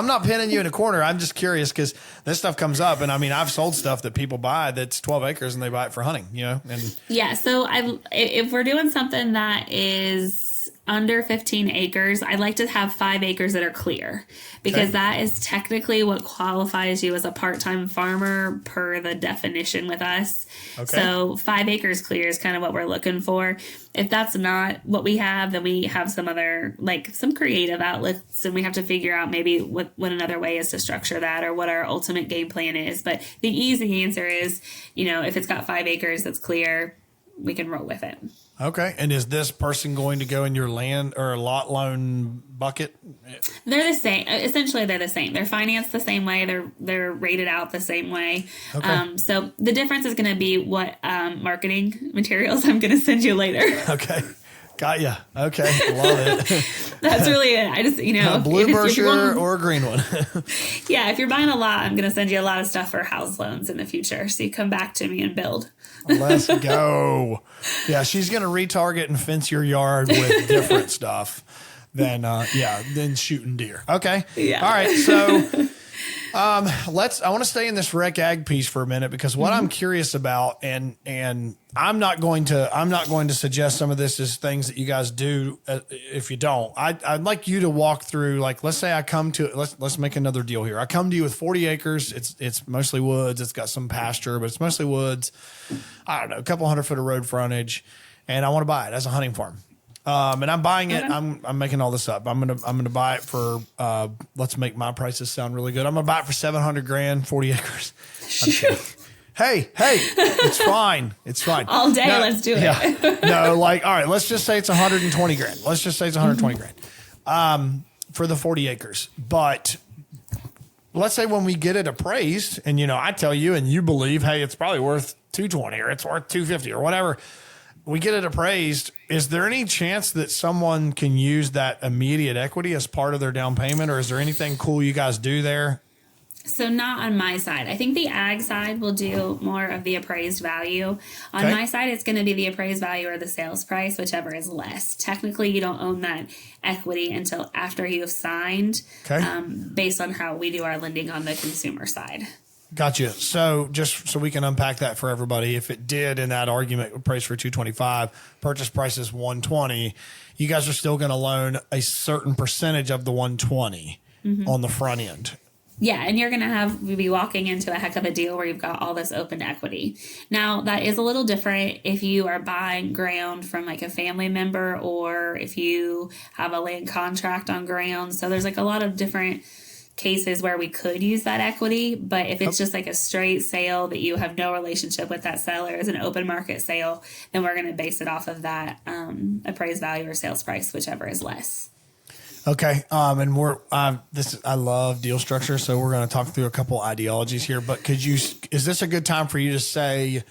not pinning you in a corner. I'm just curious because this stuff comes up, and I mean, I've sold stuff that people buy that's 12 acres and they buy it for hunting, and yeah. So if we're doing something that is under 15 acres, I'd like to have 5 acres that are clear, because that is technically what qualifies you as a part-time farmer per the definition with us. Okay. So 5 acres clear is kind of what we're looking for. If that's not what we have, then we have some other, like some creative outlets, and we have to figure out maybe what another way is to structure that, or what our ultimate game plan is. But the easy answer is, if it's got 5 acres that's clear, we can roll with it. Okay. And is this person going to go in your land or a lot loan bucket? They're the same. Essentially, they're the same. They're financed the same way. They're rated out the same way. Okay. So the difference is going to be what marketing materials I'm going to send you later. Okay. Got ya. Okay. Love it. That's really it. I just, a blue brochure or a green one. Yeah. If you're buying a lot, I'm going to send you a lot of stuff for house loans in the future. So you come back to me and build. Let's go. Yeah. She's going to retarget and fence your yard with different stuff than shooting deer. Okay. Yeah. All right. So, I want to stay in this rec ag piece for a minute, because what I'm curious about, and I'm not going to suggest some of this is things that you guys do. If you don't, I'd like you to walk through, like, let's say I come to, let's make another deal here. I come to you with 40 acres. It's mostly woods. It's got some pasture, but it's mostly woods. I don't know, a couple 100 foot of road frontage, and I want to buy it as a hunting farm. And I'm buying it. I'm making all this up. I'm gonna buy it for. Let's make my prices sound really good. I'm gonna buy it for $700,000, 40 acres. Hey, it's fine. It's fine. All day, let's do it. Yeah. No, like, all right. Let's just say it's $120,000. Let's just say it's $120,000 for the 40 acres. But let's say when we get it appraised, and I tell you, and you believe, hey, it's probably worth $220,000 or it's worth $250,000 or whatever. We get it appraised. Is there any chance that someone can use that immediate equity as part of their down payment, or is there anything cool you guys do there? So not on my side. I think the ag side will do more of the appraised value. On my side, it's going to be the appraised value or the sales price, whichever is less. Technically, you don't own that equity until after you've signed, based on how we do our lending on the consumer side. Gotcha. So just so we can unpack that for everybody, if it did in that argument price for $225, purchase price is $120, you guys are still going to loan a certain percentage of the $120 on the front end. Yeah, and you're going to be walking into a heck of a deal where you've got all this open equity. Now, that is a little different if you are buying ground from like a family member or if you have a land contract on ground. So there's like a lot of different cases where we could use that equity, but if it's just like a straight sale that you have no relationship with that seller, as an open market sale, then we're going to base it off of that appraised value or sales price, whichever is less. Okay. And I love deal structure. So we're going to talk through a couple ideologies here, but is this a good time for you to say,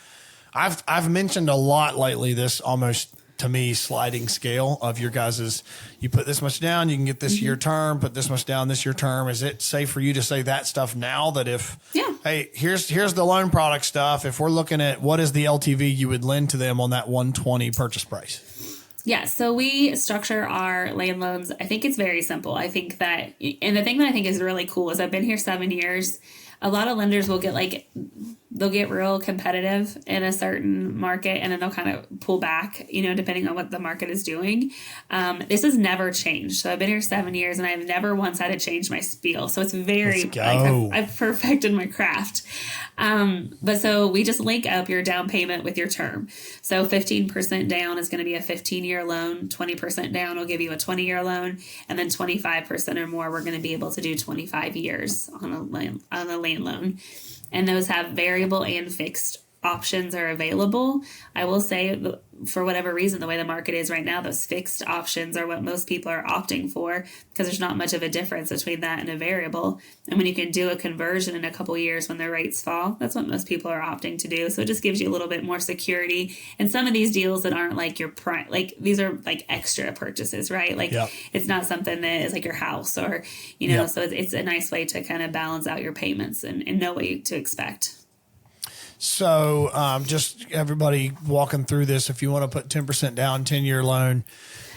I've mentioned a lot lately, this almost to me sliding scale of your guys's, you put this much down, you can get this year term, put this much down this year term. Is it safe for you to say that stuff now, that hey, here's the loan product stuff. If we're looking at what is the LTV you would lend to them on that 120 purchase price? Yeah, so we structure our land loans. I think it's very simple. I think that, and the thing that I think is really cool is I've been here 7 years. A lot of lenders will they'll get real competitive in a certain market and then they'll kind of pull back, depending on what the market is doing. This has never changed. So I've been here 7 years and I've never once had to change my spiel. So it's very, I've perfected my craft. But so we just link up your down payment with your term. So 15% down is going to be a 15-year loan. 20% down will give you a 20-year loan. And then 25% or more, we're going to be able to do 25 years on a land loan. And those have variable and fixed options are available. I will say, for whatever reason, the way the market is right now, those fixed options are what most people are opting for because there's not much of a difference between that and a variable. And when you can do a conversion in a couple of years when the rates fall, that's what most people are opting to do. So it just gives you a little bit more security. And some of these deals that aren't like your prime, like these are like extra purchases, right? Like It's not something that is like your house or, so it's a nice way to kind of balance out your payments and know what to expect. So just everybody walking through this, if you want to put 10% down, 10-year loan,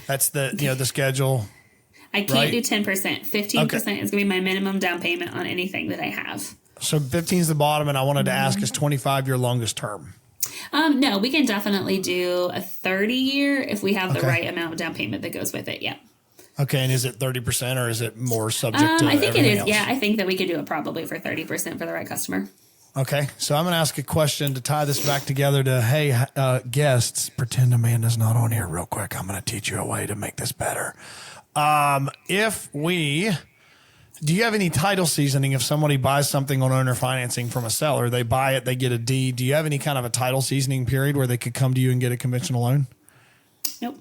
that's the schedule. I can't do 10%. 15% is going to be my minimum down payment on anything that I have. So 15 is the bottom, and I wanted to ask, is 25 your longest term? No, we can definitely do a 30-year if we have the right amount of down payment that goes with it. Yeah. Okay, and is it 30% or is it more subject to I think it is. Else? Yeah, I think that we could do it probably for 30% for the right customer. Okay, so I'm going to ask a question to tie this back together to, hey, guests, pretend Amanda's not on here real quick. I'm going to teach you a way to make this better. Do you have any title seasoning if somebody buys something on owner financing from a seller, they buy it, they get a deed? Do you have any kind of a title seasoning period where they could come to you and get a conventional loan? Nope.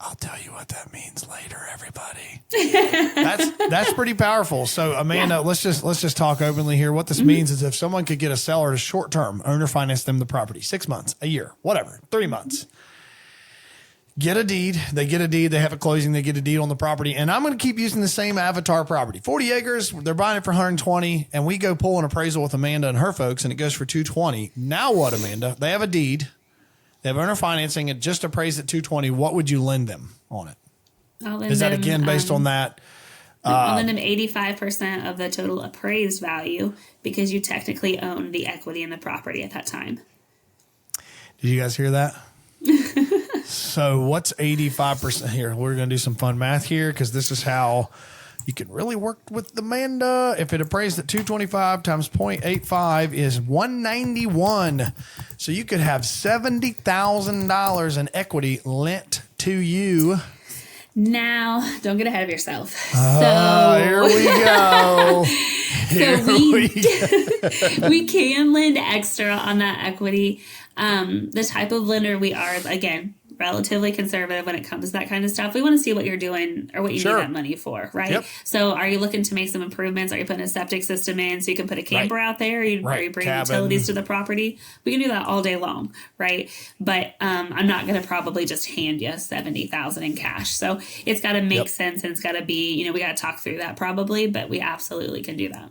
I'll tell you what that means later, everybody. That's pretty powerful. So Amanda, let's just talk openly here. What this means is if someone could get a seller to short term owner finance them the property, 6 months, a year, whatever, 3 months, get a deed, they have a closing, they get a deed on the property. And I'm going to keep using the same avatar property, 40 acres. They're buying it for 120 and we go pull an appraisal with Amanda and her folks and it goes for 220. Now what, Amanda? They have a deed. They have owner financing. It just appraised at 220. What would you lend them on it? Is that again based on that? I'll lend them 85% of the total appraised value because you technically own the equity in the property at that time. Did you guys hear that? So what's 85% here? We're going to do some fun math here because this is how you can really work with Amanda. If it appraised at 225 times 0.85 is 191. So you could have $70,000 in equity lent to you. Now, don't get ahead of yourself. Here we go. We can lend extra on that equity. The type of lender we are, again, relatively conservative when it comes to that kind of stuff. We want to see what you're doing or what you need that money for, right? Yep. So are you looking to make some improvements? Are you putting a septic system in so you can put a camper out there? Are you bringing utilities to the property? We can do that all day long, right? But I'm not going to probably just hand you $70,000 in cash. So it's got to make sense and it's got to be, we got to talk through that probably, but we absolutely can do that.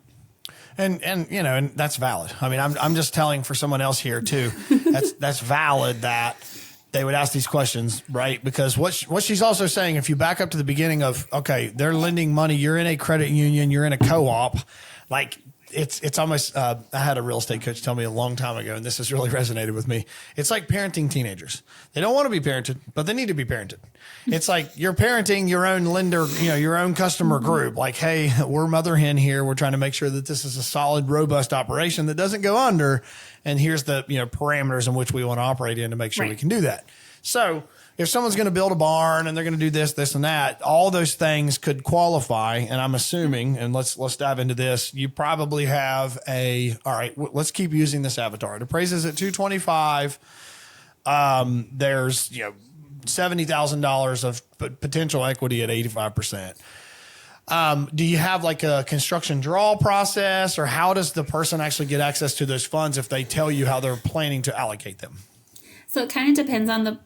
And that's valid. I mean, I'm just telling for someone else here too. That's valid that they would ask these questions, right? Because what she's also saying, if you back up to the beginning of, okay, they're lending money, you're in a credit union, you're in a co-op, like it's almost, I had a real estate coach tell me a long time ago, and this has really resonated with me. It's like parenting teenagers. They don't want to be parented, but they need to be parented. It's like you're parenting your own lender, your own customer group. Like, hey, we're mother hen here. We're trying to make sure that this is a solid, robust operation that doesn't go under. And here's the, parameters in which we want to operate in to make sure we can do that. So if someone's going to build a barn and they're going to do this, this, and that, all those things could qualify. And I'm assuming, and let's dive into this. You probably have all right, let's keep using this avatar. It appraises at 225. There's, $70,000 of potential equity at 85%. Do you have like a construction draw process, or how does the person actually get access to those funds if they tell you how they're planning to allocate them? So it kind of depends on the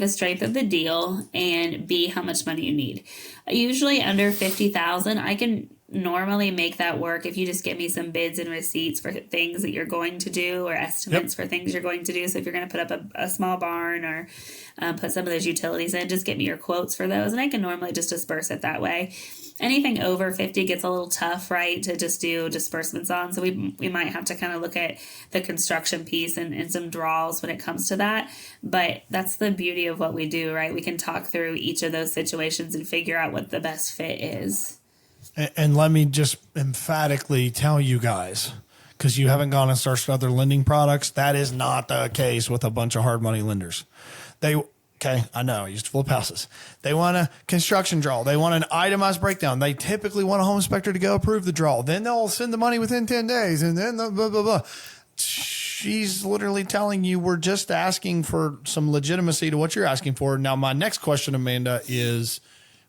strength of the deal, and B, how much money you need. Usually under $50,000, I can normally make that work if you just give me some bids and receipts for things that you're going to do, or estimates for things you're going to do. So if you're going to put up a small barn or put some of those utilities in, just get me your quotes for those, and I can normally just disperse it that way. Anything over 50 gets a little tough, right, to just do disbursements on. So we might have to kind of look at the construction piece and some draws when it comes to that. But that's the beauty of what we do, right? We can talk through each of those situations and figure out what the best fit is. And let me just emphatically tell you guys, because you haven't gone and searched other lending products, that is not the case with a bunch of hard money lenders. Okay, I know, I used to flip houses. They want a construction draw. They want an itemized breakdown. They typically want a home inspector to go approve the draw. Then they'll send the money within 10 days, and then blah, blah, blah. She's literally telling you we're just asking for some legitimacy to what you're asking for. Now, my next question, Amanda, is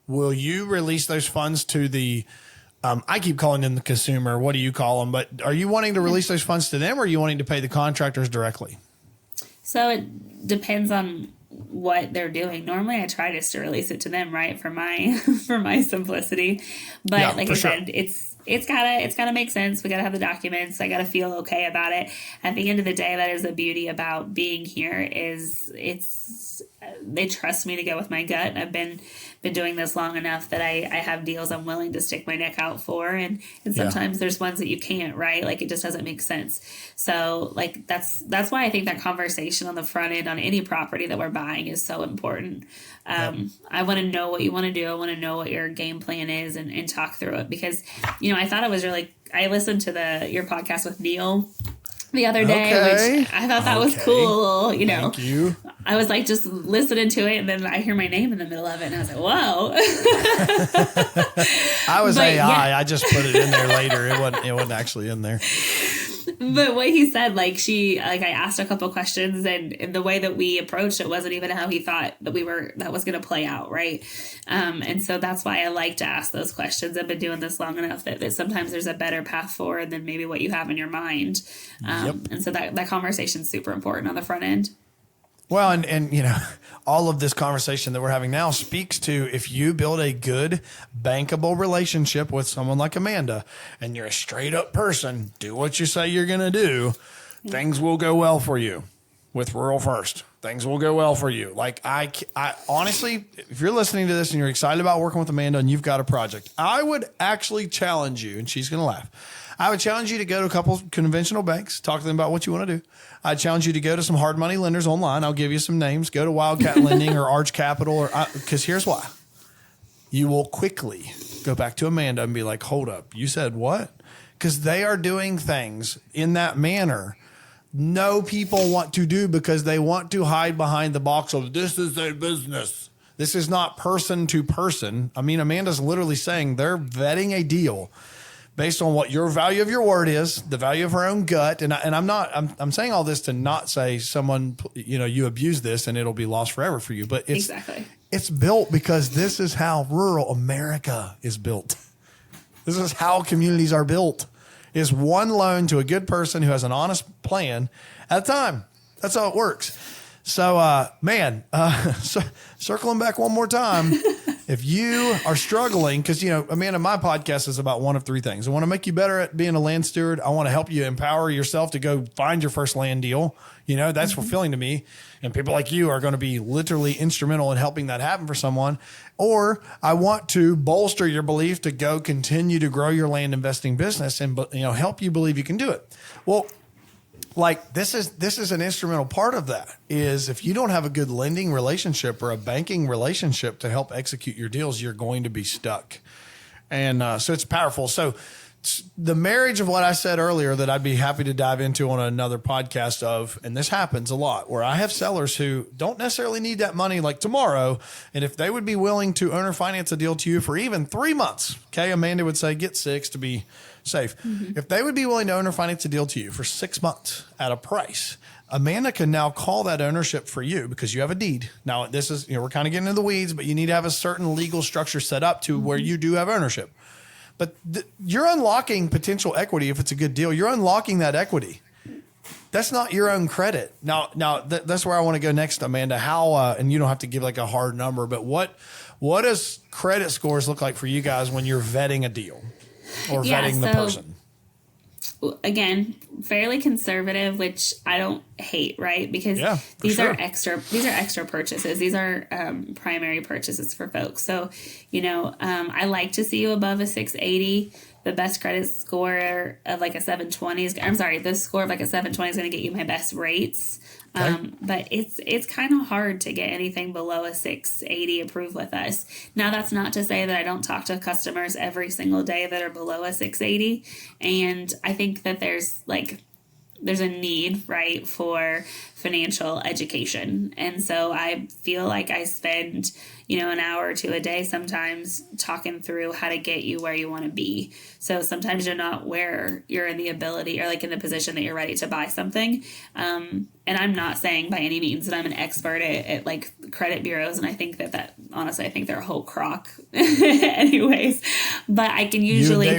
will you release those funds to the I keep calling them the consumer. What do you call them? But are you wanting to release those funds to them, or are you wanting to pay the contractors directly? So it depends on what they're doing. Normally I try just to release it to them, right, for my for my simplicity. But yeah, like I said, it's gotta make sense. We gotta have the documents. I gotta feel okay about it. At the end of the day, that is the beauty about being here, is they trust me to go with my gut. I've been doing this long enough that I have deals I'm willing to stick my neck out for, and sometimes there's ones that you can't, right? Like it just doesn't make sense. So like that's why I think that conversation on the front end on any property that we're buying is so important. I want to know what you want to do. I want to know what your game plan is, and talk through it, because I thought it was really, I listened to your podcast with Neil the other day, which I thought that was cool. Thank you. I was like just listening to it, and then I hear my name in the middle of it, and I was like, whoa. I was AI. Yeah. I just put it in there later. It wasn't actually in there. But what he said, I asked a couple questions, and the way that we approached it wasn't even how he thought that was going to play out, right? And so that's why I like to ask those questions. I've been doing this long enough that sometimes there's a better path forward than maybe what you have in your mind. And so that conversation is super important on the front end. Well, and all of this conversation that we're having now speaks to, if you build a good bankable relationship with someone like Amanda, and you're a straight up person, do what you say you're going to do, things will go well for you. With Rural First, things will go well for you. Like I honestly, if you're listening to this and you're excited about working with Amanda and you've got a project, I would actually challenge you, and she's going to laugh, I would challenge you to go to a couple conventional banks, talk to them about what you want to do. I'd challenge you to go to some hard money lenders online. I'll give you some names. Go to Wildcat Lending or Arch Capital, because here's why. You will quickly go back to Amanda and be like, hold up, you said what? Because they are doing things in that manner no people want to do, because they want to hide behind the box of this is a business. This is not person to person. I mean, Amanda's literally saying they're vetting a deal based on what your value of your word is, the value of her own gut. And I'm saying all this to not say someone, you abuse this and it'll be lost forever for you. But it's built because this is how rural America is built. This is how communities are built, is one loan to a good person who has an honest plan at a time. That's how it works. So, circling back one more time, If you are struggling, because, Amanda, my podcast is about one of three things. I want to make you better at being a land steward. I want to help you empower yourself to go find your first land deal. That's fulfilling to me. And people like you are going to be literally instrumental in helping that happen for someone. Or I want to bolster your belief to go continue to grow your land investing business and, help you believe you can do it. Well, this is an instrumental part of that is if you don't have a good lending relationship or a banking relationship to help execute your deals, you're going to be stuck. And so it's powerful. So the marriage of what I said earlier that I'd be happy to dive into on another podcast of, and this happens a lot, where I have sellers who don't necessarily need that money like tomorrow. And if they would be willing to owner finance a deal to you for even 3 months, okay, Amanda would say get 6 to be safe. Mm-hmm. If they would be willing to owner finance a deal to you for 6 months at a price, Amanda can now call that ownership for you because you have a deed. Now, this is, we're kind of getting into the weeds, but you need to have a certain legal structure set up to where you do have ownership. But you're unlocking potential equity if it's a good deal. You're unlocking that equity. That's not your own credit. Now that's where I want to go next, Amanda. How and you don't have to give like a hard number, but what does credit scores look like for you guys when you're vetting a deal or vetting the person? Again, fairly conservative, which I don't hate, right? Because these are extra purchases. These are primary purchases for folks. So, I like to see you above a 680. The best credit score of like a 720 the score of like a 720 is going to get you my best rates. Okay. But it's kind of hard to get anything below a 680 approved with us. Now, that's not to say that I don't talk to customers every single day that are below a 680. And I think that there's a need, right, for financial education. And so I feel like I spend, an hour or two a day sometimes talking through how to get you where you want to be. So sometimes you're not where you're in the ability or in the position that you're ready to buy something. And I'm not saying by any means that I'm an expert at credit bureaus. And I think that honestly, I think they're a whole crock anyways, but I can usually I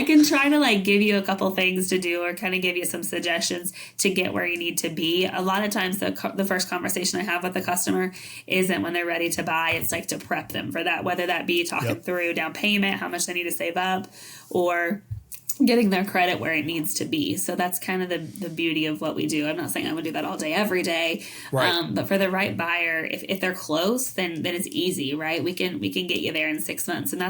can try to give you a couple things to do or kind of give you some suggestions to get where you need to be. A lot of times the first conversation I have with the customer isn't when they're ready to buy. It's to prep them for that, whether that be talking through down payment, how much they need to save up, or getting their credit where it needs to be. So that's kind of the beauty of what we do. I'm not saying I would do that all day, every day. Right. But for the right buyer, if they're close, then it's easy, right? We can get you there in 6 months. And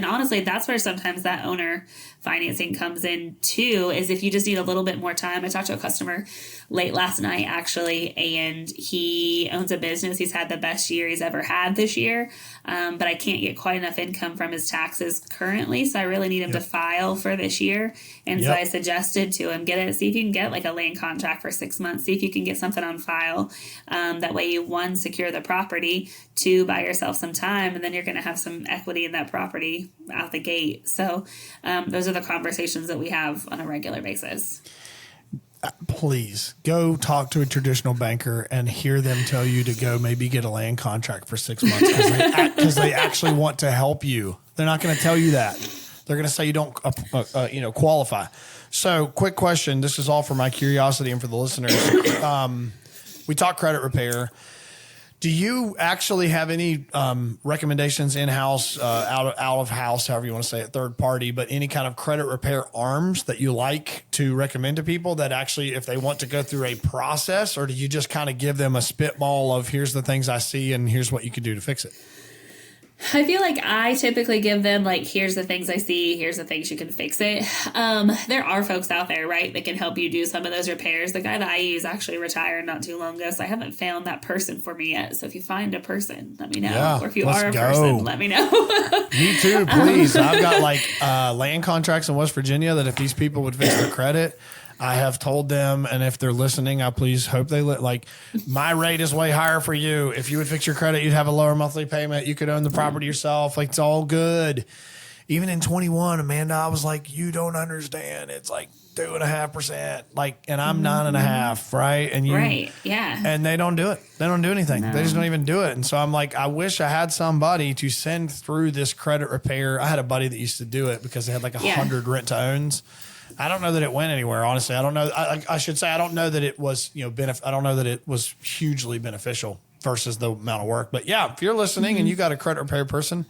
honestly, that's where sometimes that owner financing comes in too, is if you just need a little bit more time. I talked to a customer late last night, actually, and he owns a business. He's had the best year he's ever had this year. But I can't get quite enough income from his taxes currently. So I really need him to file for this year. And so I suggested to him, see if you can get a land contract for 6 months, see if you can get something on file. That way you, 1, secure the property, 2, buy yourself some time, and then you're going to have some equity in that property out the gate. So those are the conversations that we have on a regular basis. Please go talk to a traditional banker and hear them tell you to go maybe get a land contract for 6 months because they actually want to help you. They're not going to tell you that. They're going to say you don't, qualify. So, quick question. This is all for my curiosity and for the listeners. We talk credit repair. Do you actually have any recommendations in-house, out of house, however you want to say it, third party, but any kind of credit repair arms that you like to recommend to people that actually, if they want to go through a process, or do you just kind of give them a spitball of here's the things I see and here's what you can do to fix it? I feel like I typically give them here's the things I see, here's the things you can fix it. There are folks out there, right, that can help you do some of those repairs. The guy that I use actually retired not too long ago, so I haven't found that person for me yet. So if you find a person, let me know. Yeah, or if you are a person, let me know. Me too, please. I've got land contracts in West Virginia that if these people would fix their credit, I have told them, and if they're listening, I please hope they my rate is way higher for you. If you would fix your credit, you'd have a lower monthly payment. You could own the property yourself. It's all good. Even in 21, Amanda, I was like, you don't understand. It's 2.5%. And I'm 9.5%, right? And you, right, yeah. And they don't do it. They don't do anything. No. They just don't even do it. And so I'm I wish I had somebody to send through this credit repair. I had a buddy that used to do it because they had 100 rent to owns. I don't know that it went anywhere, honestly. I don't know. I should say I don't know that it was, I don't know that it was hugely beneficial. versus the amount of work. But yeah, if you're listening and you got a credit repair person,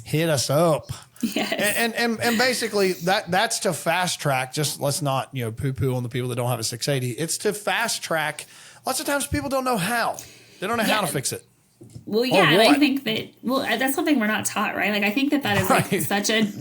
hit us up. Yes. And basically that's to fast track. Just let's not, poo poo on the people that don't have a 680. It's to fast track. Lots of times people don't know how. They don't know how to fix it. Well, yeah, and I think that, that's something we're not taught, right? Like, I think that is like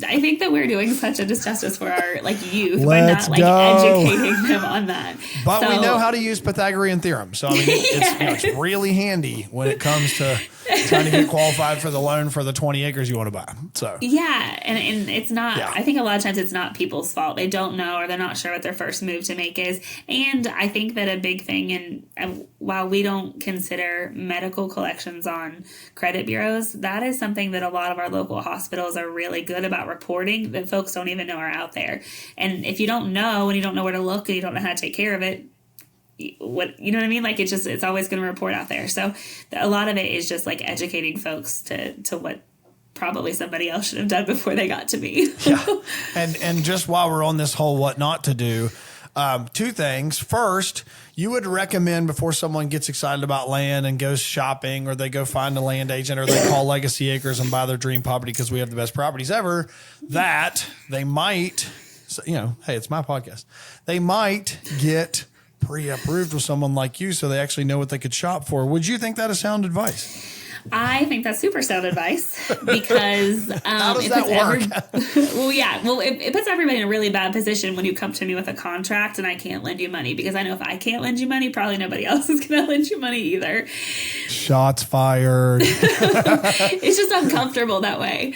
I think that we're doing such a disjustice for our youth by not educating them on that. But we know how to use Pythagorean theorem. So, I mean, it's really handy when it comes to trying to get qualified for the loan for the 20 acres you want to buy. So, yeah. And it's not, I think a lot of times it's not people's fault. They don't know, or they're not sure what their first move to make is. And I think that a big thing, and while we don't consider medical collections on credit bureaus, that is something that a lot of our local hospitals are really good about reporting that folks don't even know are out there. And if you don't know, and you don't know where to look, and you don't know how to take care of it, you know what I mean? Like, it's always going to report out there. So a lot of it is just like educating folks to what probably somebody else should have done before they got to me. Yeah. And just while we're on this whole what not to do, two things. First, you would recommend before someone gets excited about land and goes shopping, or they go find a land agent, or they call Legacy Acres and buy their dream property because we have the best properties ever, that they might, hey, it's my podcast. They might get pre-approved with someone like you so they actually know what they could shop for. Would you think that is sound advice? I think that's super sound advice because how does that work? It puts everybody in a really bad position when you come to me with a contract and I can't lend you money, because I know if I can't lend you money, probably nobody else is going to lend you money either. Shots fired. It's just uncomfortable that way.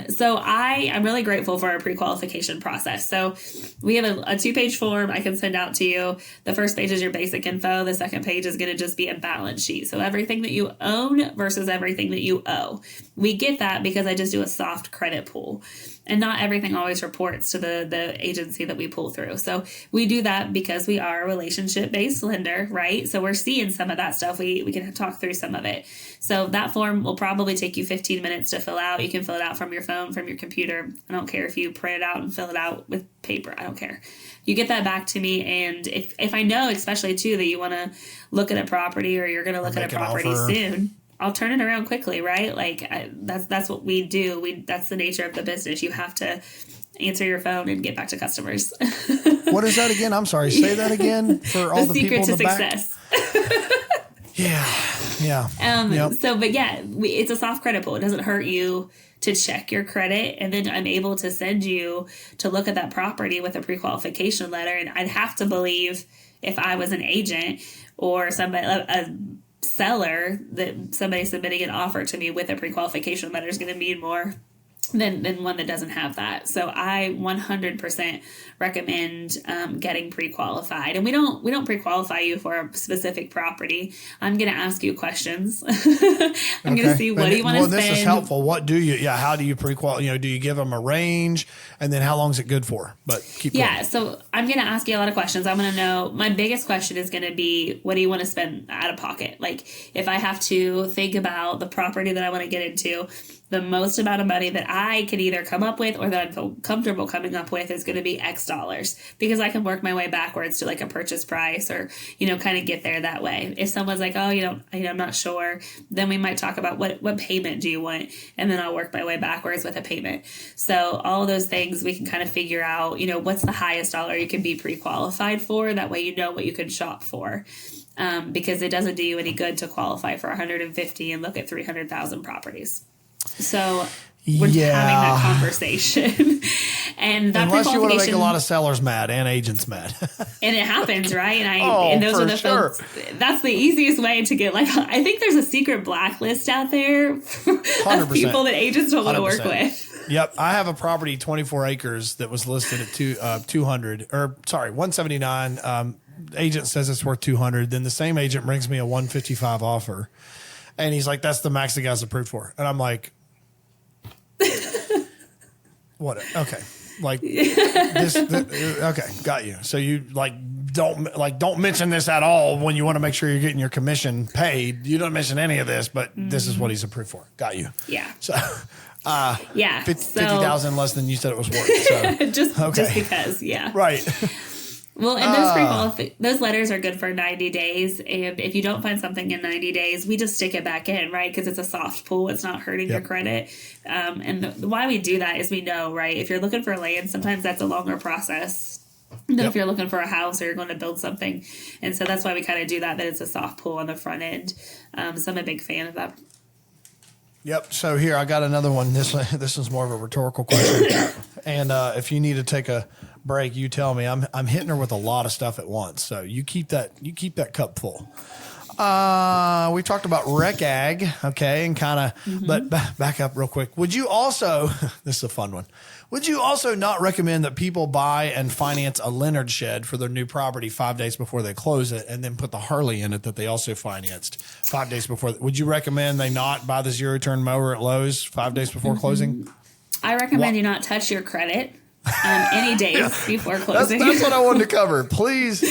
So I'm really grateful for our pre-qualification process. So we have a 2-page form I can send out to you. The first page is your basic info. The second page is going to just be a balance sheet. So everything that you own versus everything that you owe. We get that because I just do a soft credit pool, and not everything always reports to the agency that we pull through. So we do that because we are a relationship-based lender, right? So we're seeing some of that stuff. We can talk through some of it. So that form will probably take you 15 minutes to fill out. You can fill it out from your phone, from your computer. I don't care if you print it out and fill it out with paper. I don't care. You get that back to me, and if I know, especially too, that you want to look at a property, or you're going to look at a property soon, I'll turn it around quickly, right? Like, that's what we do. That's the nature of the business. You have to answer your phone and get back to customers. What is that again? I'm sorry. Say that again for all the people in the back. The secret to success. Yeah. Yep. So, but yeah, it's a soft credit pool. It doesn't hurt you to check your credit, and then I'm able to send you to look at that property with a pre-qualification letter. And I'd have to believe, if I was an agent or somebody, a seller, that somebody submitting an offer to me with a pre-qualification letter is going to mean more than one that doesn't have that. So I 100% recommend getting pre-qualified. And we don't pre-qualify you for a specific property. I'm going to ask you questions. I'm going to see, what do you want to spend? Well, this is helpful. What do you, how do you pre-qualify? Do you give them a range, and then how long is it good for? But keep going. Yeah, so I'm going to ask you a lot of questions. I'm going to know, my biggest question is going to be, what do you want to spend out of pocket? Like, if I have to think about the property that I want to get into, the most amount of money that I can either come up with or that I feel comfortable coming up with is going to be X dollars, because I can work my way backwards to like a purchase price, or, kind of get there that way. If someone's like, oh, I'm not sure, then we might talk about what payment do you want? And then I'll work my way backwards with a payment. So all of those things we can kind of figure out, what's the highest dollar you can be pre-qualified for. That way, you know what you can shop for. Because it doesn't do you any good to qualify for 150 and look at 300,000 properties. So we're having that conversation. And that unless you want to make a lot of sellers mad and agents mad. And it happens, right? And those are the folks. That's the easiest way to get, I think there's a secret blacklist out there of people that agents don't want to work with. Yep. I have a property, 24 acres, that was listed at 179. Agent says it's worth 200. Then the same agent brings me a 155 offer. And he's like, that's the max the guy's approved for. And I'm like, what? Okay. Okay, got you. So you don't mention this at all when you want to make sure you're getting your commission paid. You don't mention any of this, but this is what he's approved for. Got you. Yeah. So, 50,000 less than you said it was worth. So. just because, yeah. Right. Well, and those letters are good for 90 days. And if you don't find something in 90 days, we just stick it back in, right? Because it's a soft pull. It's not hurting your credit. Why we do that is we know, right? If you're looking for land, sometimes that's a longer process than if you're looking for a house or you're going to build something. And so that's why we kind of do that it's a soft pull on the front end. So I'm a big fan of that. Yep. So here, I got another one. This is more of a rhetorical question. And if you need to take a break, you tell me. I'm hitting her with a lot of stuff at once. So you keep that cup full. We talked about rec ag, okay, and kind of, but back up real quick. Would you also, this is a fun one. Would you also not recommend that people buy and finance a Leonard shed for their new property 5 days before they close it, and then put the Harley in it that they also financed 5 days before? Would you recommend they not buy the zero turn mower at Lowe's 5 days before closing? I recommend you not touch your credit any days before closing. That's what I wanted to cover. Please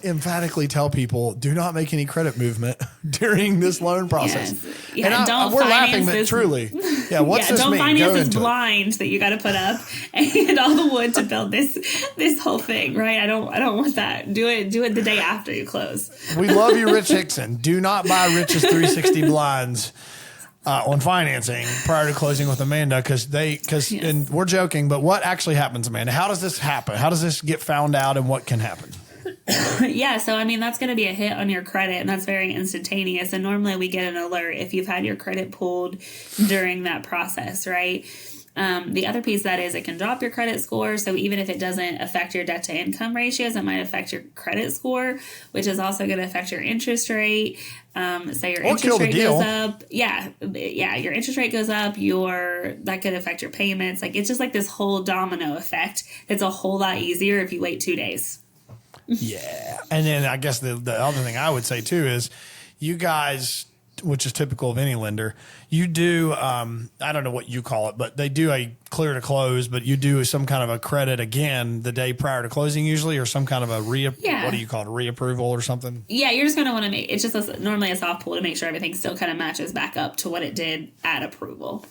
emphatically tell people, do not make any credit movement during this loan process. Yes. Yeah, and we're laughing, but truly, what's this don't mean? finance Go this into blind that you got to put up and all the wood to build this whole thing, right? I don't want that. Do it the day after you close. We love you, Rich Hickson. Do not buy Rich's 360 blinds on financing prior to closing with Amanda, and we're joking, but what actually happens, Amanda? How does this happen? How does this get found out, and what can happen? Yeah, so I mean, that's going to be a hit on your credit, and that's very instantaneous. And normally we get an alert if you've had your credit pulled during that process, right? The other piece of that is it can drop your credit score. So even if it doesn't affect your debt to income ratios, it might affect your credit score, which is also going to affect your interest rate. So your interest rate goes up. Yeah, your interest rate goes up. That could affect your payments. Like, it's just like this whole domino effect. It's a whole lot easier if you wait 2 days. Yeah. And then I guess the other thing I would say too is you guys, which is typical of any lender, you do, I don't know what you call it, but they do a clear to close, but you do some kind of a credit again the day prior to closing usually, or some kind of a what do you call it, reapproval or something? Yeah, you're just going to want to make, it's just normally a soft pull to make sure everything still kind of matches back up to what it did at approval.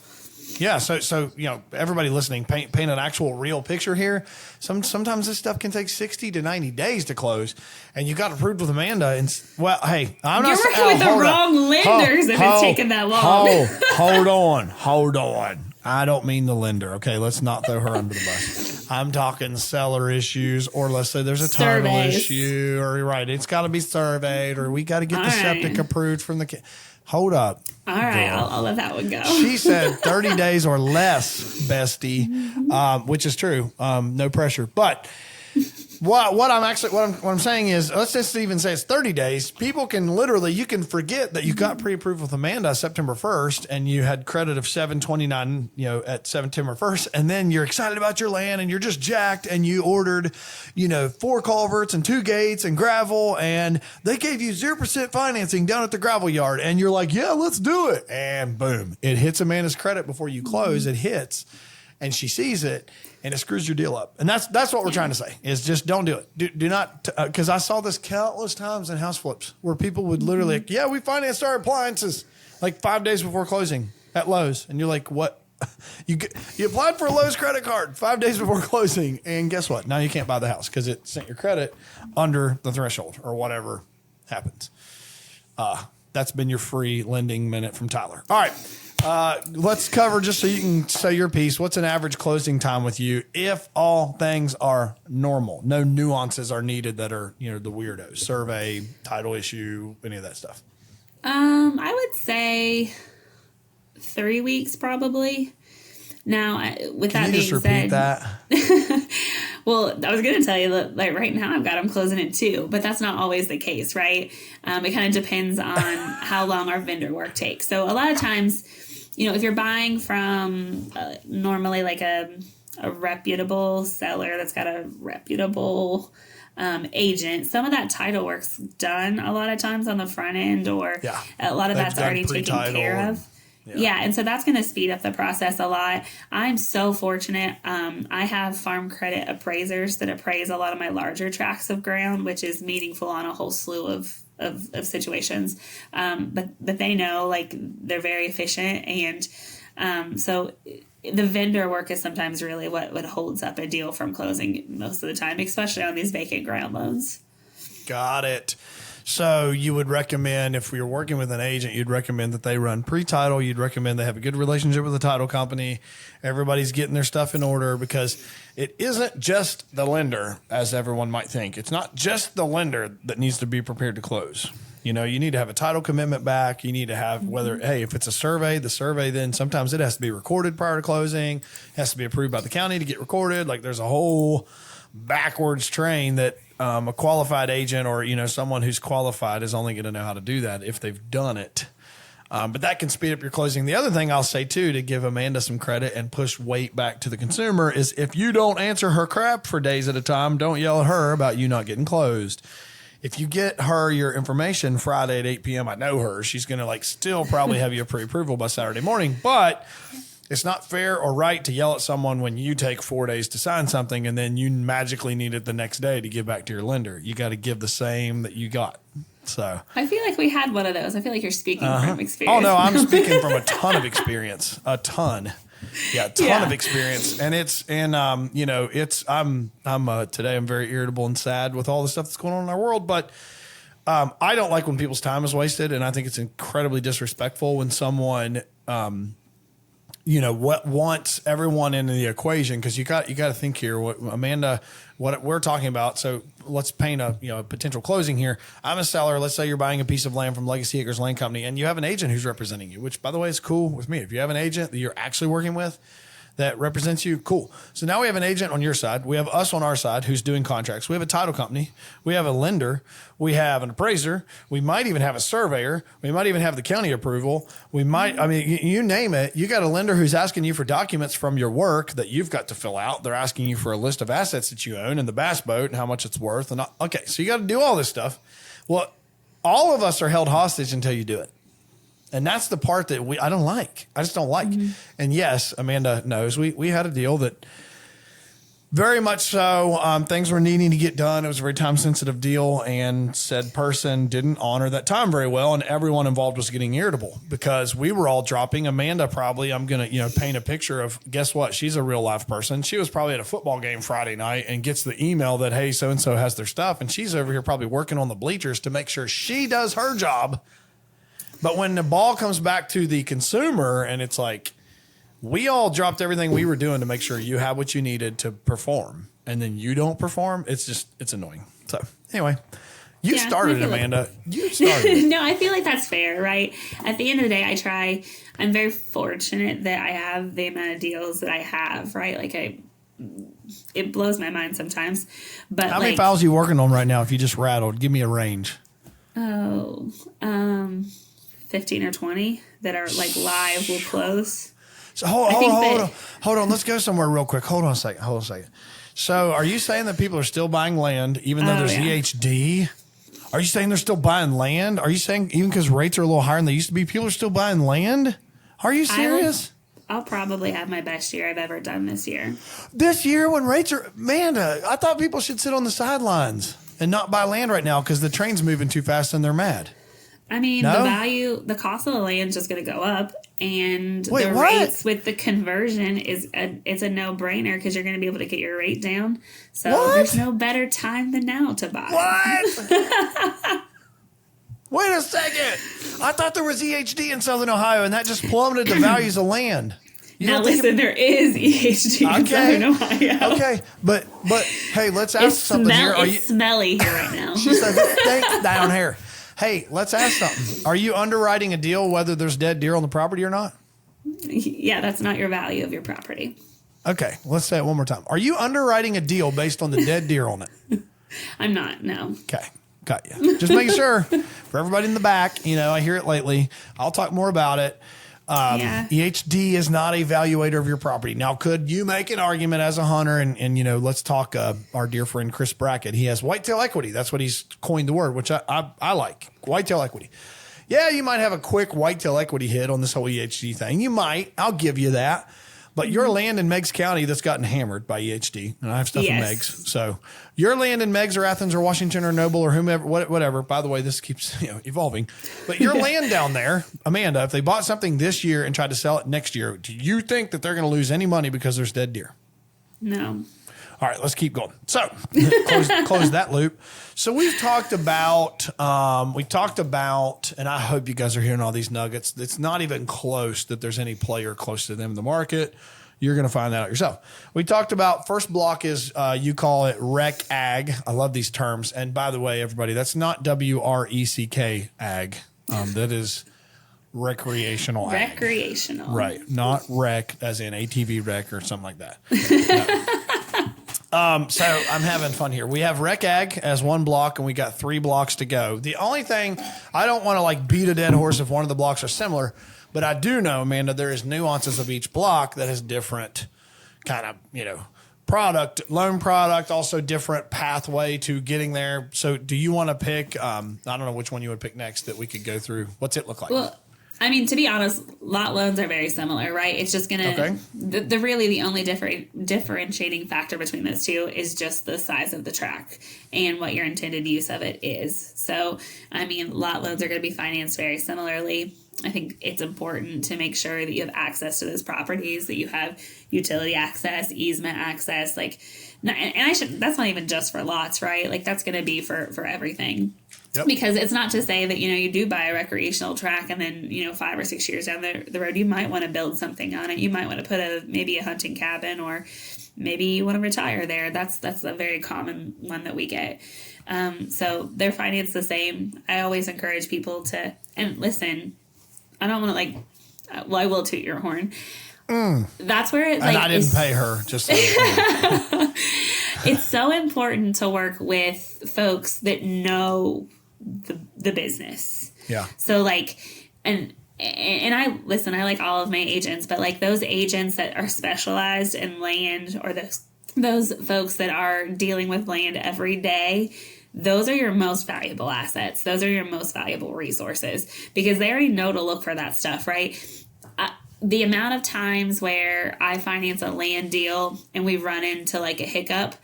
Yeah, so everybody listening, paint an actual real picture here. Sometimes this stuff can take 60 to 90 days to close, and you got approved with Amanda. And hey, I'm not working with the wrong lenders if it's taking that long. Hold on. I don't mean the lender. Okay, let's not throw her under the bus. I'm talking seller issues, or let's say there's a title issue, or right, it's got to be surveyed, or we got to get the septic approved from the. Hold up. All right, I'll let that one go. She said 30 days or less, bestie, which is true. No pressure. But what I'm saying is, let's just even say it's 30 days. People can you can forget that you got pre-approved with Amanda September 1st, and you had credit of 729, at September 1st, and then you're excited about your land and you're just jacked, and you ordered, 4 culverts and 2 gates and gravel, and they gave you 0% financing down at the gravel yard, and you're like, yeah, let's do it. And boom, it hits Amanda's credit before you close. It hits, and she sees it, and it screws your deal up. And that's what we're trying to say, is just don't do it. Do not, because I saw this countless times in house flips where people would literally, we financed our appliances like 5 days before closing at Lowe's. And you're like, what? You applied for a Lowe's credit card 5 days before closing. And guess what? Now you can't buy the house because it sent your credit under the threshold or whatever happens. That's been your free lending minute from Tyler. All right. Let's cover, just so you can say your piece, what's an average closing time with you if all things are normal? No nuances are needed that are, the weirdos, survey, title issue, any of that stuff. I would say 3 weeks probably. Now, with that being said, repeat that? Well, I was going to tell you that, like, right now I've got them closing in 2, but that's not always the case, right? It kind of depends on how long our vendor work takes. So a lot of times, if you're buying from normally like a reputable seller that's got a reputable agent, some of that title work's done a lot of times on the front end, or a lot of that's already taken care of. Yeah, and so that's going to speed up the process a lot. I'm so fortunate. I have farm credit appraisers that appraise a lot of my larger tracts of ground, which is meaningful on a whole slew of situations. But they know, like, they're very efficient. And so the vendor work is sometimes really what holds up a deal from closing most of the time, especially on these vacant ground loans. Got it. So you would recommend, if you're working with an agent, you'd recommend that they run pre-title. You'd recommend they have a good relationship with the title company. Everybody's getting their stuff in order, because it isn't just the lender, as everyone might think. It's not just the lender that needs to be prepared to close. You know, you need to have a title commitment back. You need to have if it's a survey, the survey, then sometimes it has to be recorded prior to closing. It has to be approved by the county to get recorded. Like, there's a whole backwards train that a qualified agent, or, you know, someone who's qualified is only going to know how to do that if they've done it. But that can speed up your closing. The other thing I'll say, too, to give Amanda some credit and push weight back to the consumer, is if you don't answer her crap for days at a time, don't yell at her about you not getting closed. If you get her your information Friday at 8 p.m., I know her. She's going to still probably have you a pre-approval by Saturday morning. But it's not fair or right to yell at someone when you take 4 days to sign something and then you magically need it the next day to give back to your lender. You got to give the same that you got. So I feel like we had one of those. I feel like you're speaking from experience. Oh, no, I'm speaking from a ton of experience. A ton. Yeah, a ton of experience. And today I'm very irritable and sad with all the stuff that's going on in our world. But I don't like when people's time is wasted. And I think it's incredibly disrespectful when someone, what wants everyone in the equation, because you got to think here, what we're talking about. So let's paint a potential closing here. I'm a seller. Let's say you're buying a piece of land from Legacy Acres Land Company, and you have an agent who's representing you, which, by the way, is cool with me. If you have an agent that you're actually working with that represents you, cool. So now we have an agent on your side. We have us on our side who's doing contracts. We have a title company. We have a lender. We have an appraiser. We might even have a surveyor. We might even have the county approval. We might, you name it. You got a lender who's asking you for documents from your work that you've got to fill out. They're asking you for a list of assets that you own and the bass boat and how much it's worth. Okay, so you got to do all this stuff. Well, all of us are held hostage until you do it. And that's the part that I don't like. I just don't like. Mm-hmm. And yes, Amanda knows we had a deal that very much so things were needing to get done. It was a very time sensitive deal, and said person didn't honor that time very well. And everyone involved was getting irritable because we were all dropping. Amanda probably, I'm going to paint a picture of, guess what? She's a real life person. She was probably at a football game Friday night and gets the email that, hey, so-and-so has their stuff. And she's over here probably working on the bleachers to make sure she does her job. But when the ball comes back to the consumer and it's like, we all dropped everything we were doing to make sure you have what you needed to perform, and then you don't perform, it's annoying. So anyway, you started it, Amanda. You started. No, I feel like that's fair, right? At the end of the day, I'm very fortunate that I have the amount of deals that I have, right? Like it blows my mind sometimes. But how many files are you working on right now? If you just rattled, give me a range. 15 or 20 that are live will close. So hold on. Let's go somewhere real quick. Hold on a second. So are you saying that people are still buying land even though there's EHD? Are you saying they're still buying land? Are you saying even because rates are a little higher than they used to be, people are still buying land? Are you serious? I'll probably have my best year I've ever done this year. This year when rates are, Amanda, I thought people should sit on the sidelines and not buy land right now because the train's moving too fast and they're mad. The cost of the land is just going to go up, and rates with the conversion it's a no-brainer because you're going to be able to get your rate down. So there's no better time than now to buy. What? Wait a second. I thought there was EHD in Southern Ohio, and that just plummeted the values of land. There is EHD in Southern Ohio. Okay, but hey, let's ask something here. It's smelly here right now. She says it stinks down here. Hey, let's ask something. Are you underwriting a deal whether there's dead deer on the property or not? Yeah, that's not your value of your property. Okay, let's say it one more time. Are you underwriting a deal based on the dead deer on it? I'm not, no. Okay, got you. Just making sure for everybody in the back, I hear it lately. I'll talk more about it. EHD is not a valuator of your property. Now, could you make an argument as a hunter and let's talk our dear friend Chris Brackett. He has whitetail equity. That's what he's coined the word, which I like. Whitetail equity. Yeah, you might have a quick whitetail equity hit on this whole EHD thing. You might. I'll give you that. But your land in Meigs County that's gotten hammered by EHD, and I have stuff in Meigs. So your land in Meigs or Athens or Washington or Noble or whomever, whatever. By the way, this keeps evolving. But your land down there, Amanda, if they bought something this year and tried to sell it next year, do you think that they're going to lose any money because there's dead deer? No. All right, let's keep going. So close that loop. So we've talked about, and I hope you guys are hearing all these nuggets. It's not even close that there's any player close to them in the market. You're going to find that out yourself. We talked about first block is, you call it rec ag. I love these terms. And by the way, everybody, that's not WRECK ag. That is recreational ag. Recreational. Right. Not rec as in ATV wreck or something like that. No. So I'm having fun here. We have rec ag as one block and we got 3 blocks to go. The only thing, I don't want to like beat a dead horse if one of the blocks are similar, but I do know, Amanda, there is nuances of each block that has different kind of, loan product, also different pathway to getting there. So do you want to pick, I don't know which one you would pick next that we could go through. What's it look like? Well, I mean, to be honest, lot loans are very similar, right? It's just going to, the only differentiating factor between those two is just the size of the track and what your intended use of it is. So, I mean, lot loans are going to be financed very similarly. I think it's important to make sure that you have access to those properties, that you have utility access, easement access, that's not even just for lots, right? Like that's going to be for everything. Yep. Because it's not to say that, you do buy a recreational track and then, 5 or 6 years down the road, you might want to build something on it. You might want to put maybe a hunting cabin, or maybe you want to retire there. That's a very common one that we get. So they're financed the same. I always encourage people to, and listen, I don't want to I will toot your horn. That's where it and I didn't pay her, just so it's so important to work with folks that know the business. Yeah. So and I like all of my agents, but those agents that are specialized in land, or those folks that are dealing with land every day, those are your most valuable assets. Those are your most valuable resources, because they already know to look for that stuff, right? The amount of times where I finance a land deal and we run into a hiccup,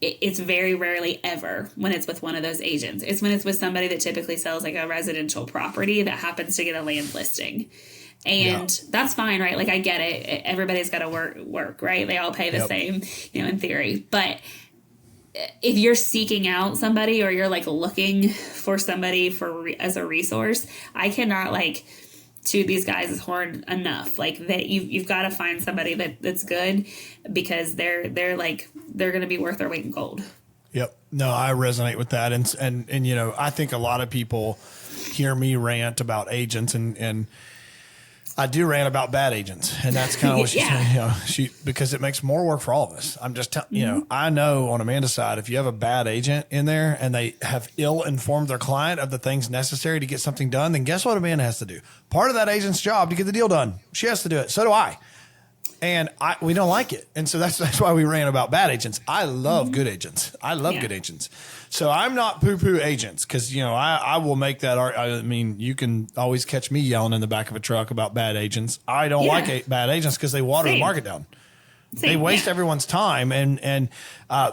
it's very rarely ever when it's with one of those agents. It's when it's with somebody that typically sells a residential property that happens to get a land listing. And that's fine, right? I get it. Everybody's got to work, right? They all pay the same, in theory. But if you're seeking out somebody, or you're looking for somebody as a resource, I cannot toot these guys' horn enough. That you've got to find somebody that's good, because they're going to be worth their weight in gold. Yep. No, I resonate with that. And I think a lot of people hear me rant about agents, and I do rant about bad agents, and that's kind of what she's saying. Because it makes more work for all of us. I'm just telling I know on Amanda's side, if you have a bad agent in there and they have ill-informed their client of the things necessary to get something done, then guess what Amanda has to do? Part of that agent's job to get the deal done. She has to do it. So do I. And we don't like it. And so that's why we rant about bad agents. I love good agents. I love good agents. So I'm not poo-poo agents, because, I will make that. I mean, you can always catch me yelling in the back of a truck about bad agents. I don't like bad agents because they water the market down. They waste everyone's time. And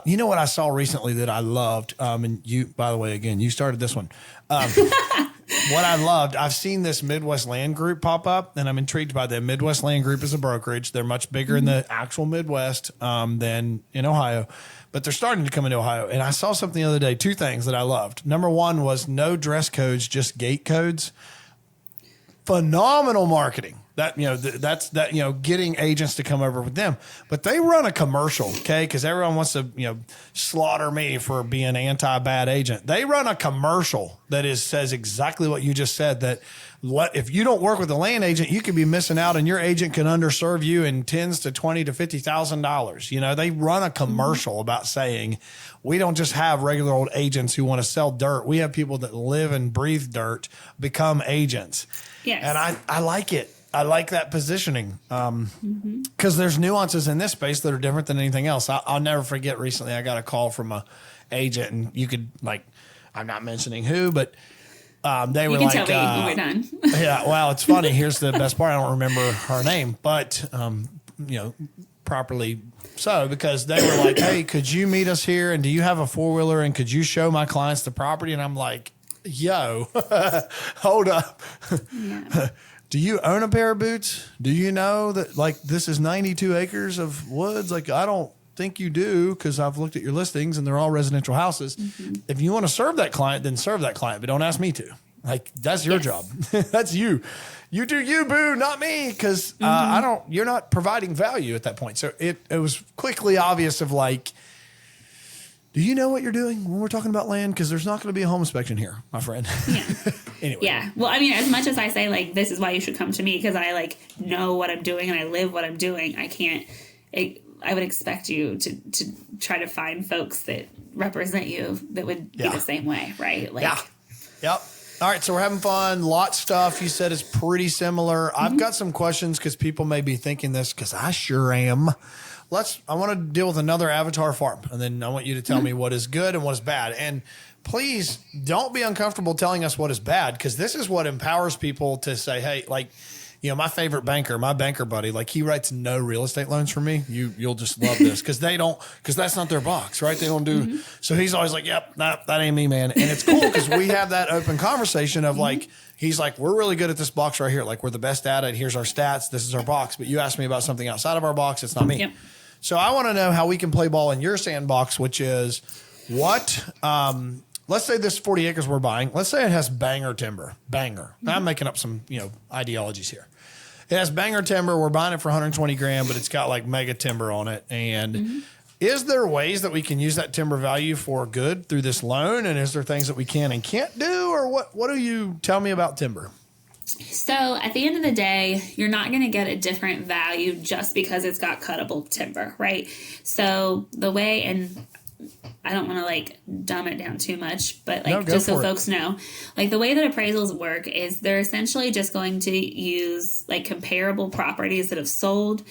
you know what I saw recently that I loved? And you, by the way, again, you started this one. What I loved, I've seen this Midwest Land Group pop up, and I'm intrigued by them. Midwest Land Group is a brokerage. They're much bigger in the actual Midwest than in Ohio, but they're starting to come into Ohio. And I saw something the other day, 2 things that I loved. Number 1 was no dress codes, just gate codes. Phenomenal marketing. That, getting agents to come over with them. But they run a commercial, okay? Because everyone wants to, slaughter me for being anti-bad agent. They run a commercial that says exactly what you just said, that if you don't work with a land agent, you could be missing out, and your agent can underserve you in $10,000 to $20,000 to $50,000. They run a commercial about saying, we don't just have regular old agents who want to sell dirt. We have people that live and breathe dirt become agents. Yes. And I like it. I like that positioning, because there's nuances in this space that are different than anything else. I'll never forget, recently I got a call from a agent, and you could, I'm not mentioning who, but they were like, you can tell me when we're done. Yeah, well, it's funny. Here's the best part. I don't remember her name, but properly so, because they were like, hey, could you meet us here? And do you have a 4-wheeler? And could you show my clients the property? And I'm like, yo, hold up. Yeah. Do you own a pair of boots? Do you know that like this is 92 acres of woods? Like, I don't think you do, because I've looked at your listings and they're all residential houses. Mm-hmm. If you want to serve that client, then serve that client, but don't ask me to. Like, that's your job. That's you. You do you, boo, not me, because you're not providing value at that point. So it was quickly obvious of like, do you know what you're doing when we're talking about land? Because there's not going to be a home inspection here, my friend. Yeah. Anyway. Yeah. Well, I mean, as much as I say, like, this is why you should come to me, because I, like, know what I'm doing and I live what I'm doing, I would expect you to try to find folks that represent you that would be the same way, right? Like, Yep. All right, so we're having fun. Lot stuff you said is pretty similar. I've got some questions because people may be thinking this, because I sure am. I want to deal with another avatar farm, and then I want you to tell me what is good and what is bad. And please don't be uncomfortable telling us what is bad, because this is what empowers people to say, hey, like, my favorite banker, my banker buddy, like, he writes no real estate loans for me. You'll just love this, because that's not their box, right? They don't do. So he's always like, yep, that ain't me, man. And it's cool because we have that open conversation of like, he's like, we're really good at this box right here. Like, we're the best at it. Here's our stats. This is our box. But you asked me about something outside of our box. It's not me. Yep. So I want to know how we can play ball in your sandbox, which is what, let's say this 40 acres we're buying, let's say it has banger timber, banger. Now I'm making up some, ideologies here. It has banger timber. We're buying it for 120 grand, but it's got like mega timber on it. And is there ways that we can use that timber value for good through this loan? And is there things that we can and can't do? Or what do you tell me about timber? So at the end of the day, you're not going to get a different value just because it's got cuttable timber, right? So the way, and I don't want to like dumb it down too much, but like just so folks know, like the way that appraisals work is they're essentially just going to use like comparable properties that have sold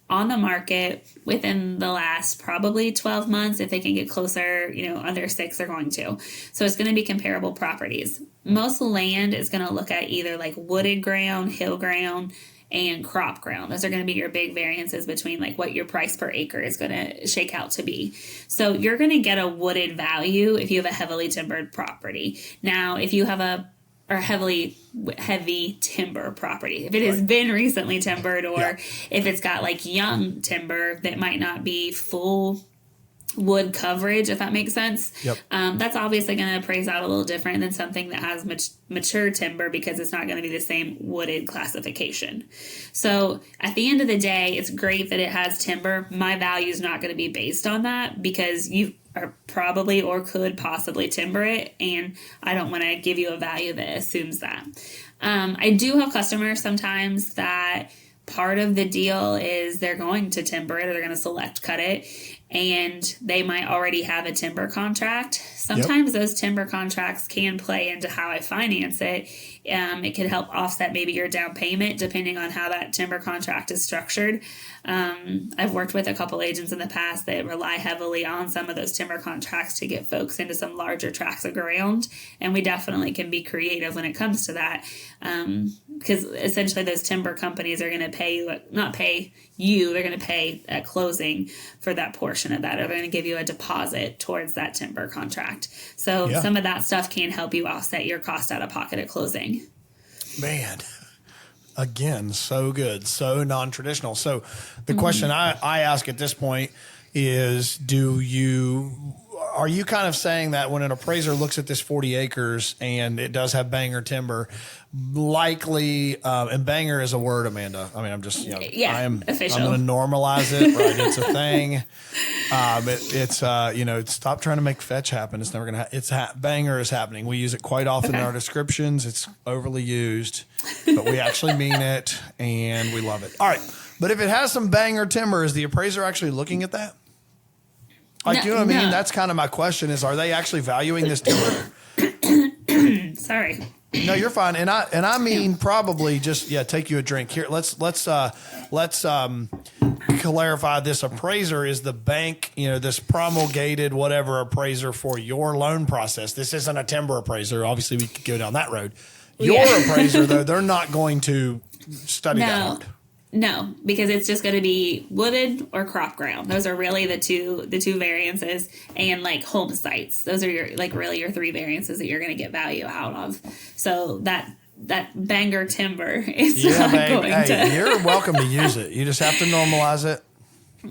on the market within the last probably 12 months. If they can get closer, under 6, they're going to. So it's going to be comparable properties. Most land is going to look at either like wooded ground, hill ground, and crop ground. Those are going to be your big variances between like what your price per acre is going to shake out to be. So you're going to get a wooded value if you have a heavily timbered property. Now, if you have a heavy timber property, if it has been recently timbered, or if it's got like young timber that might not be full wood coverage, if that makes sense. Yep. That's obviously going to appraise out a little different than something that has mature timber, because it's not going to be the same wooded classification. So at the end of the day, it's great that it has timber. My value is not going to be based on that, because you are probably or could possibly timber it, and I don't want to give you a value that assumes that. I do have customers sometimes that part of the deal is they're going to timber it, or they're going to select cut it, and they might already have a timber contract. Sometimes those timber contracts can play into how I finance it. It can help offset maybe your down payment depending on how that timber contract is structured. I've worked with a couple agents in the past that rely heavily on some of those timber contracts to get folks into some larger tracts of ground, and we definitely can be creative when it comes to that, because essentially those timber companies are going to pay you, not pay you, they're going to pay at closing for that portion of that, or they're going to give you a deposit towards that timber contract. So some of that stuff can help you offset your cost out of pocket at closing. Man, again, so good, so non-traditional. So the question I ask at this point is, are you kind of saying that when an appraiser looks at this 40 acres and it does have banger timber, likely, and banger is a word, Amanda. I mean, I'm just, official. I'm going to normalize it, right? It's a thing. Stop trying to make fetch happen. It's never going to banger is happening. We use it quite often in our descriptions. It's overly used, but we actually mean it and we love it. All right. But if it has some banger timber, is the appraiser actually looking at that? Like, do you know what I mean? That's kind of my question is, are they actually valuing this timber? Sorry. No, you're fine. And I mean, probably just, take you a drink here. Let's clarify this. Appraiser is the bank, this promulgated whatever appraiser for your loan process. This isn't a timber appraiser. Obviously we could go down that road. Your appraiser though, they're not going to study that hard. No, because it's just going to be wooded or crop ground. Those are really the two variances, and like home sites. Those are your like really your three variances that you're going to get value out of. So that banger timber is not going to. You're welcome to use it. You just have to normalize it.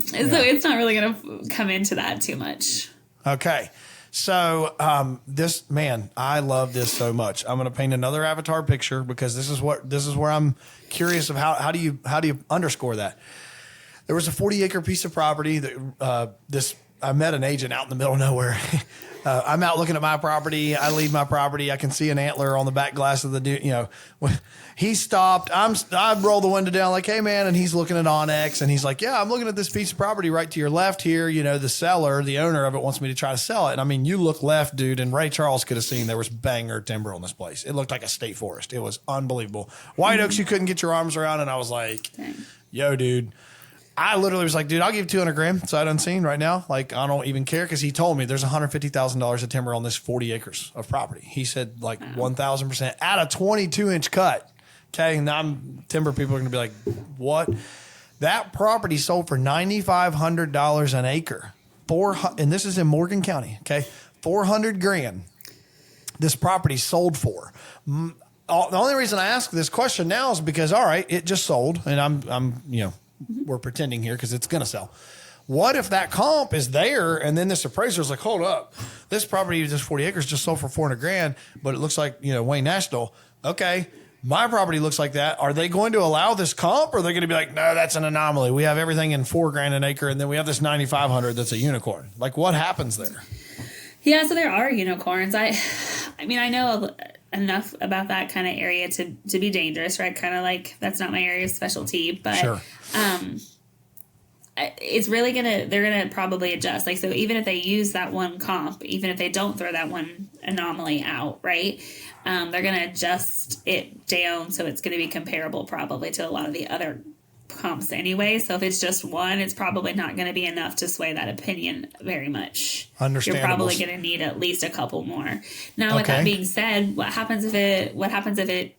So it's not really going to come into that too much. Okay. So I love this so much. I'm going to paint another avatar picture because this is where I'm curious of how do you underscore that. There was a 40-acre piece of property that I met an agent out in the middle of nowhere. I'm out looking at my property. I leave my property. I can see an antler on the back glass of the dude. He stopped. I roll the window down like, hey man, and he's looking at Onyx, and he's like, yeah, I'm looking at this piece of property right to your left here. The seller, the owner of it, wants me to try to sell it. And I mean, you look left, dude, and Ray Charles could have seen there was banger timber on this place. It looked like a state forest. It was unbelievable. White oaks you couldn't get your arms around, and I was like, yo, dude. I literally was like, dude, I'll give $200,000 sight unseen right now. Like, I don't even care, because he told me there's $150,000 of timber on this 40 acres of property. He said like 1,000% at a 22-inch cut. Okay, now timber people are going to be like, what? That property sold for $9,500 an acre. And this is in Morgan County. Okay, $400,000. This property sold for. The only reason I ask this question now is because, all right, it just sold, and I'm we're pretending here because it's going to sell. What if that comp is there, and then this appraiser is like, hold up, this property, this 40 acres just sold for $400,000, but it looks like, Wayne National. Okay, my property looks like that. Are they going to allow this comp, or are they going to be like, no, that's an anomaly? We have everything in $4,000 an acre, and then we have this 9,500 that's a unicorn. Like, what happens there? Yeah, so there are unicorns. I mean, I know enough about that kind of area to be dangerous, right? Kind of like that's not my area of specialty, but sure. It's really they're gonna probably adjust. Like, so even if they use that one comp, even if they don't throw that one anomaly out, right? They're gonna adjust it down so it's gonna be comparable probably to a lot of the other comps anyway. So if it's just one, it's probably not going to be enough to sway that opinion very much. Understandable. You're probably going to need at least a couple more. Now, with that being said, what happens if it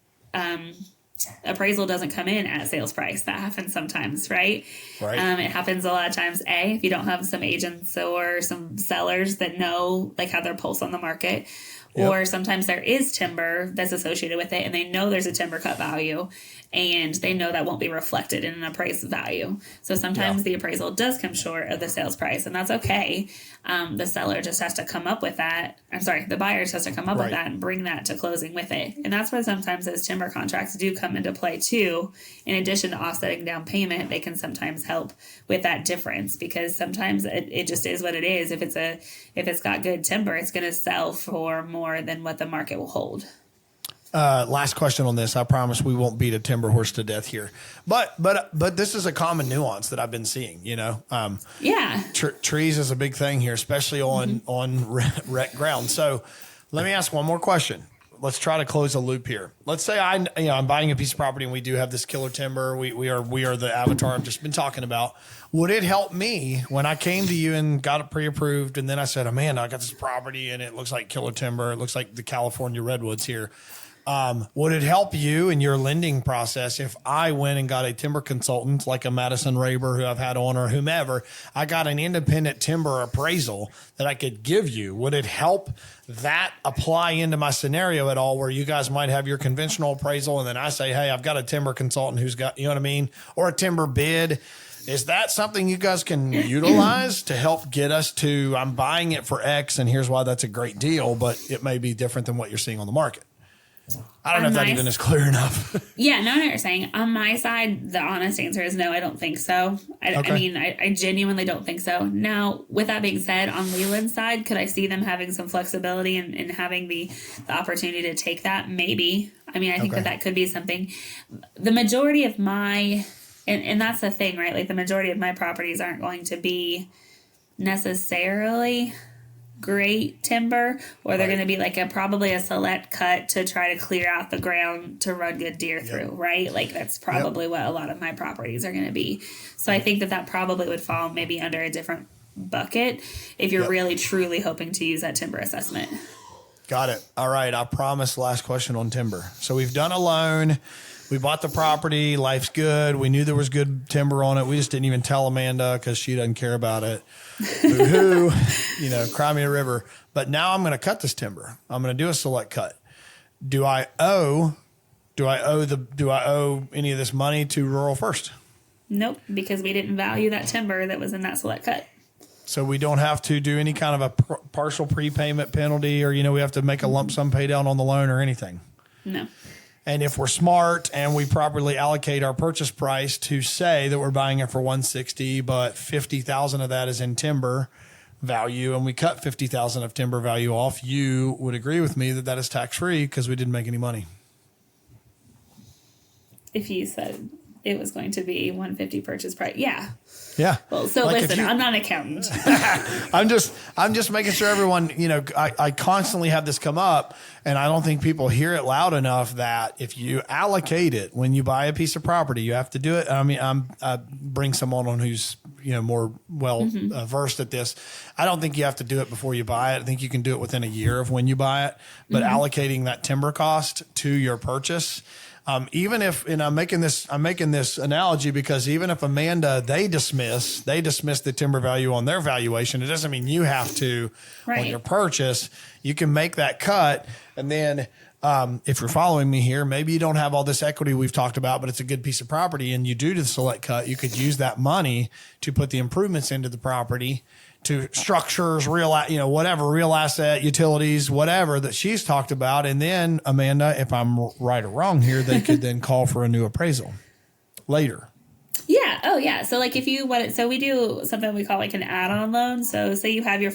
appraisal doesn't come in at sales price? That happens sometimes, right? Right. It happens a lot of times. If you don't have some agents or some sellers that know, like, have their pulse on the market. Yep. Or sometimes there is timber that's associated with it, and they know there's a timber cut value, and they know that won't be reflected in an appraised value. So sometimes the appraisal does come short of the sales price, and that's okay. The seller just has to come up with that. The buyer just has to come up with that and bring that to closing with it. And that's where sometimes those timber contracts do come into play too. In addition to offsetting down payment, they can sometimes help with that difference, because sometimes it just is what it is. If it's got good timber, it's going to sell for more than what the market will hold. Last question on this. I promise we won't beat a timber horse to death here, but this is a common nuance that I've been seeing. Trees is a big thing here, especially on wreck ground. So let me ask one more question. Let's try to close a loop here. Let's say I'm buying a piece of property and we do have this killer timber. We are the avatar I've just been talking about. Would it help me when I came to you and got it pre-approved, and then I said, Amanda, I got this property and it looks like killer timber. It looks like the California redwoods here. Would it help you in your lending process if I went and got a timber consultant like a Madison Raber who I've had on, or whomever? I got an independent timber appraisal that I could give you. Would it help that apply into my scenario at all, where you guys might have your conventional appraisal and then I say, hey, I've got a timber consultant who's got, you know what I mean? Or a timber bid. Is that something you guys can utilize to help get us to, I'm buying it for X and here's why that's a great deal, but it may be different than what you're seeing on the market? I don't know if that even is clear enough. Yeah, no, I know what you're saying. On my side, the honest answer is no, I don't think so. I genuinely don't think so. Now, with that being said, on Leland's side, could I see them having some flexibility and having the opportunity to take that? Maybe. I mean, I think that could be something. The majority of my, and that's the thing, right? Like, the majority of my properties aren't going to be necessarily great timber, or they're going to be like probably a select cut to try to clear out the ground to run good deer through, right? Like, that's probably what a lot of my properties are going to be. So I think that probably would fall maybe under a different bucket if you're really truly hoping to use that timber assessment. Got it. All right. I promise last question on timber. So we've done a loan. We bought the property. Life's good. We knew there was good timber on it. We just didn't even tell Amanda because she doesn't care about it. Boo-hoo. Cry me a river. But now I'm going to cut this timber. I'm going to do a select cut. Do I owe any of this money to Rural First? Nope, because we didn't value that timber that was in that select cut. So we don't have to do any kind of a partial prepayment penalty, or, we have to make a lump sum pay down on the loan or anything. No. And if we're smart and we properly allocate our purchase price to say that we're buying it for $160, but $50,000 of that is in timber value, and we cut $50,000 of timber value off, you would agree with me that is tax free because we didn't make any money. If you said it was going to be $150 purchase price, yeah. Yeah. Well, so like listen, I'm not an accountant. I'm just making sure everyone, I constantly have this come up, and I don't think people hear it loud enough that if you allocate it when you buy a piece of property, you have to do it. I mean, I bring someone on who's, more versed at this. I don't think you have to do it before you buy it. I think you can do it within a year of when you buy it, but allocating that timber cost to your purchase. Even if, and I'm making this analogy because even if Amanda, they dismiss the timber value on their valuation, it doesn't mean you have to on your purchase. You can make that cut. And then, if you're following me here, maybe you don't have all this equity we've talked about, but it's a good piece of property and you do the select cut. You could use that money to put the improvements into the property, to structures, real asset, utilities, whatever that she's talked about. And then, Amanda, if I'm right or wrong here, they could then call for a new appraisal later. Yeah. Oh, yeah. So like if you want it, so we do something we call like an add-on loan. So say you have your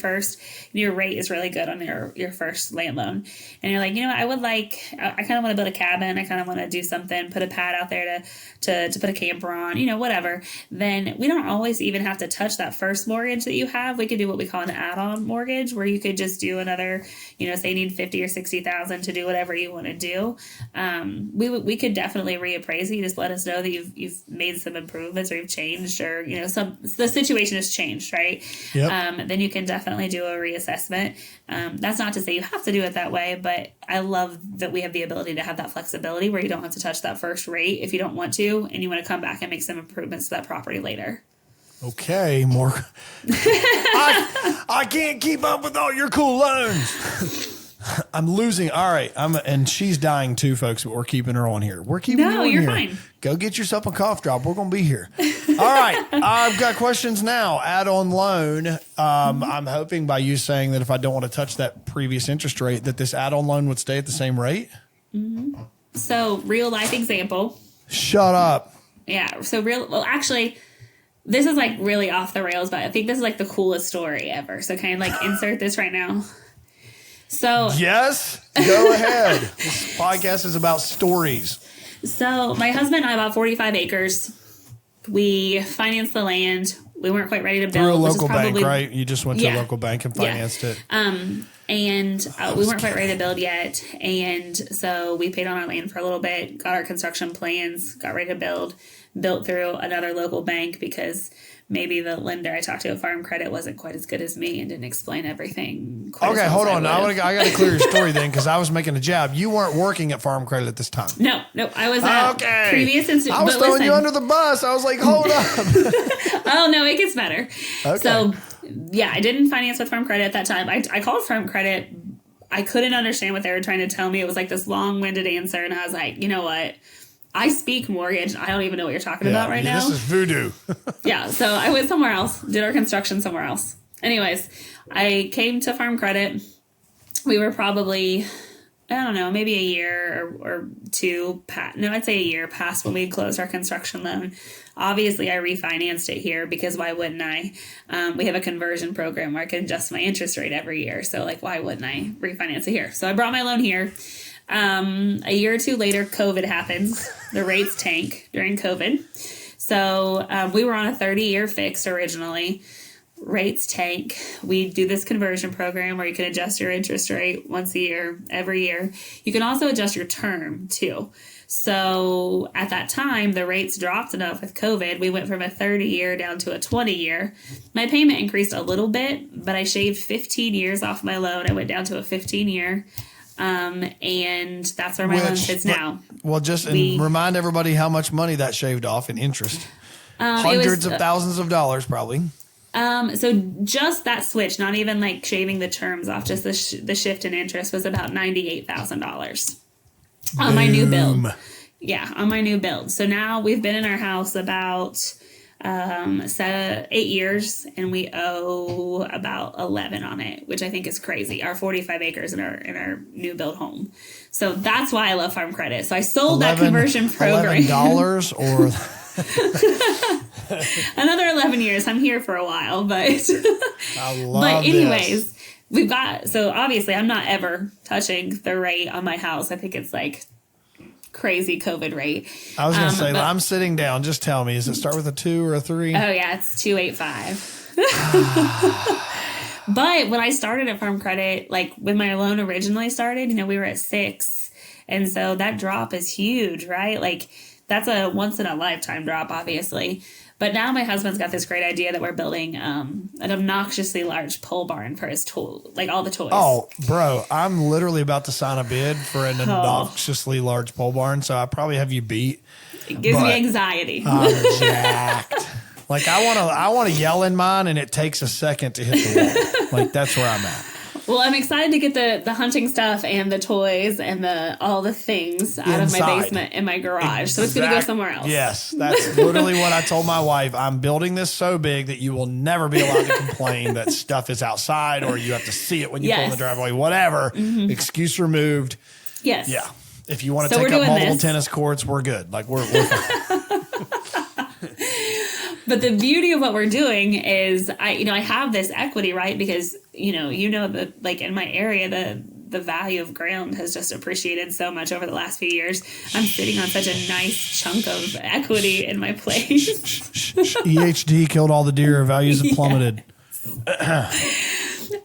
rate is really good on your first land loan. And you're like, I kind of want to build a cabin. I kind of want to do something, put a pad out there to put a camper on, whatever. Then we don't always even have to touch that first mortgage that you have. We could do what we call an add-on mortgage, where you could just do another, say you need 50 or 60,000 to do whatever you want to do. We could definitely reappraise you. Just let us know that you've made some improvements, or you've changed, or the situation has changed, right? Yep. Then you can definitely do a reassessment. That's not to say you have to do it that way, but I love that we have the ability to have that flexibility where you don't have to touch that first rate if you don't want to, and you want to come back and make some improvements to that property later. Okay, more. I can't keep up with all your cool loans. I'm losing. All right. And she's dying too, folks, but we're keeping her on here. We're keeping you on here. No, you're fine. Go get yourself a cough drop. We're going to be here. All right. I've got questions now. Add-on loan. I'm hoping by you saying that if I don't want to touch that previous interest rate, that this add-on loan would stay at the same rate. Mm-hmm. So real life example. Shut up. Yeah. So actually, this is like really off the rails, but I think this is like the coolest story ever. So kind of like insert this right now. So yes, go ahead. This podcast is about stories. So my husband and I bought 45 acres. We financed the land. We weren't quite ready to build. Through a local bank, right? You just went to a local bank and financed it. And we weren't quite ready to build yet. And so we paid on our land for a little bit, got our construction plans, got ready to built through another local bank because maybe the lender I talked to at Farm Credit wasn't quite as good as me and didn't explain everything. Okay, hold on. I got to clear your story then, because I was making a jab. You weren't working at Farm Credit at this time. No, I was at previous institution. I was throwing you under the bus. I was like, hold up. Oh, no, it gets better. Okay. So, yeah, I didn't finance with Farm Credit at that time. I called Farm Credit. I couldn't understand what they were trying to tell me. It was like this long-winded answer, and I was like, you know what? I speak mortgage. I don't even know what you're talking about right now. This is voodoo. Yeah, so I went somewhere else, did our construction somewhere else. Anyways, I came to Farm Credit. We were probably, I don't know, maybe a year or two. I'd say a year past when we closed our construction loan. Obviously, I refinanced it here because why wouldn't I? We have a conversion program where I can adjust my interest rate every year. So, why wouldn't I refinance it here? So I brought my loan here. A year or two later, COVID happens. The rates tank during COVID. So we were on a 30-year fixed originally. Rates tank. We do this conversion program where you can adjust your interest rate once a year, every year. You can also adjust your term too. So at that time, the rates dropped enough with COVID. We went from a 30-year down to a 20-year. My payment increased a little bit, but I shaved 15 years off my loan. I went down to a 15-year. And that's where my loan sits now. Well, remind everybody how much money that shaved off in interest. Hundreds of thousands of dollars, probably. So just that switch, not even like shaving the terms off, just the shift in interest was about $98,000 on my new build. Yeah, on my new build. So now we've been in our house about 8 years, and we owe about 11 on it, which I think is crazy. Our 45 acres in our new build home. So that's why I love farm credit. So I sold that conversion program. $11 or another 11 years. I'm here for a while, but I love but anyways, this. we've got, so obviously I'm not ever touching the rate on my house. I think it's like crazy COVID rate. I was going to say, I'm sitting down. Just tell me, does it start with a 2 or a 3? Oh yeah, it's 285. But when I started at Farm Credit, like when my loan originally started, we were at 6. And so that drop is huge, right? Like that's a once in a lifetime drop, obviously. But now my husband's got this great idea that we're building an obnoxiously large pole barn for his tool, like all the toys. Oh, bro, I'm literally about to sign a bid for an obnoxiously large pole barn, so I probably have you beat. It gives me anxiety. I'm jacked. Like I want to yell in mine, and it takes a second to hit the wall. Like that's where I'm at. Well, I'm excited to get the hunting stuff and the toys and all the things out of my basement and my garage. So it's going to go somewhere else. Yes, that's literally what I told my wife. I'm building this so big that you will never be allowed to complain that stuff is outside or you have to see it when you pull in the driveway, whatever. Mm-hmm. Excuse removed. Yes. Yeah. If you want to take up multiple tennis courts, we're good. Like we're fine. But the beauty of what we're doing is I have this equity, right? Because, that like in my area, the value of ground has just appreciated so much over the last few years. I'm sitting on such a nice chunk of equity in my place. EHD killed all the deer. Values have plummeted.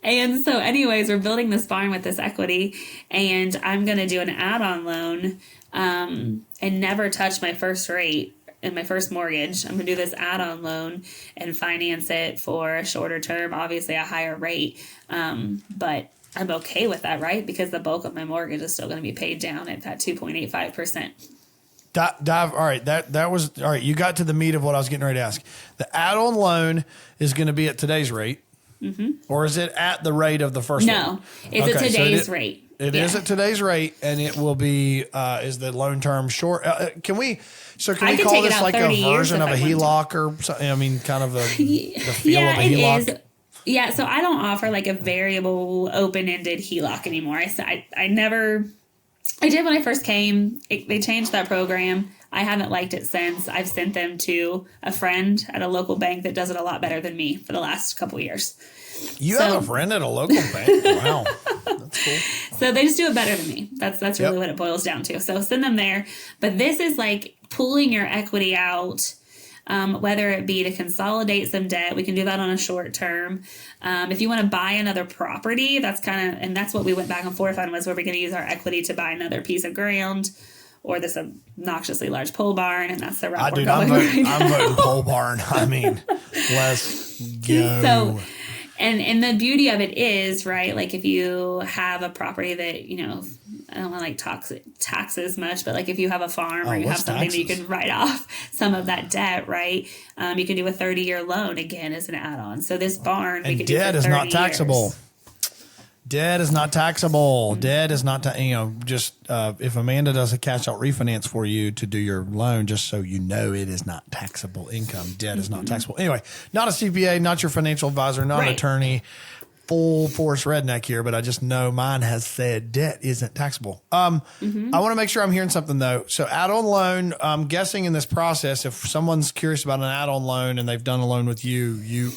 And so anyways, we're building this barn with this equity, and I'm going to do an add-on loan and never touch my first rate. In my first mortgage, I'm going to do this add-on loan and finance it for a shorter term, obviously a higher rate. But I'm okay with that, right? Because the bulk of my mortgage is still going to be paid down at that 2.85%. Dive. All right. That was all right. You got to the meat of what I was getting ready to ask. The add-on loan is going to be at today's rate, or is it at the rate of the first one? No, it's at today's rate. It is at today's rate, and it will be, is the loan term short? Can we call this like a version of a HELOC or something? I mean, kind of the feel of a HELOC? Is. Yeah, so I don't offer like a variable open-ended HELOC anymore. I did when I first came. They changed that program. I haven't liked it since. I've sent them to a friend at a local bank that does it a lot better than me for the last couple of years. You have a friend at a local bank? Wow. That's cool. So they just do it better than me. That's really what it boils down to. So send them there. But this is like pulling your equity out, whether it be to consolidate some debt. We can do that on a short term. If you want to buy another property, and that's what we went back and forth on, was where we're going to use our equity to buy another piece of ground or this obnoxiously large pole barn. And that's the route we're going right now. I'm voting pole barn. I mean, let's go. So, and the beauty of it is, right, like if you have a property that, I don't want to like taxes much, but like if you have a farm or you have something that you can write off some of that debt, right? You can do a 30-year loan again as an add-on. So this barn, we could do for 30 years. Debt is not taxable. Debt is not taxable. Debt is not, if Amanda does a cash out refinance for you to do your loan, just so you know, it is not taxable income. Debt is not taxable. Anyway, not a CPA, not your financial advisor, not an attorney, full force redneck here, but I just know mine has said debt isn't taxable. I want to make sure I'm hearing something though. So add-on loan, I'm guessing in this process, if someone's curious about an add-on loan and they've done a loan with you, you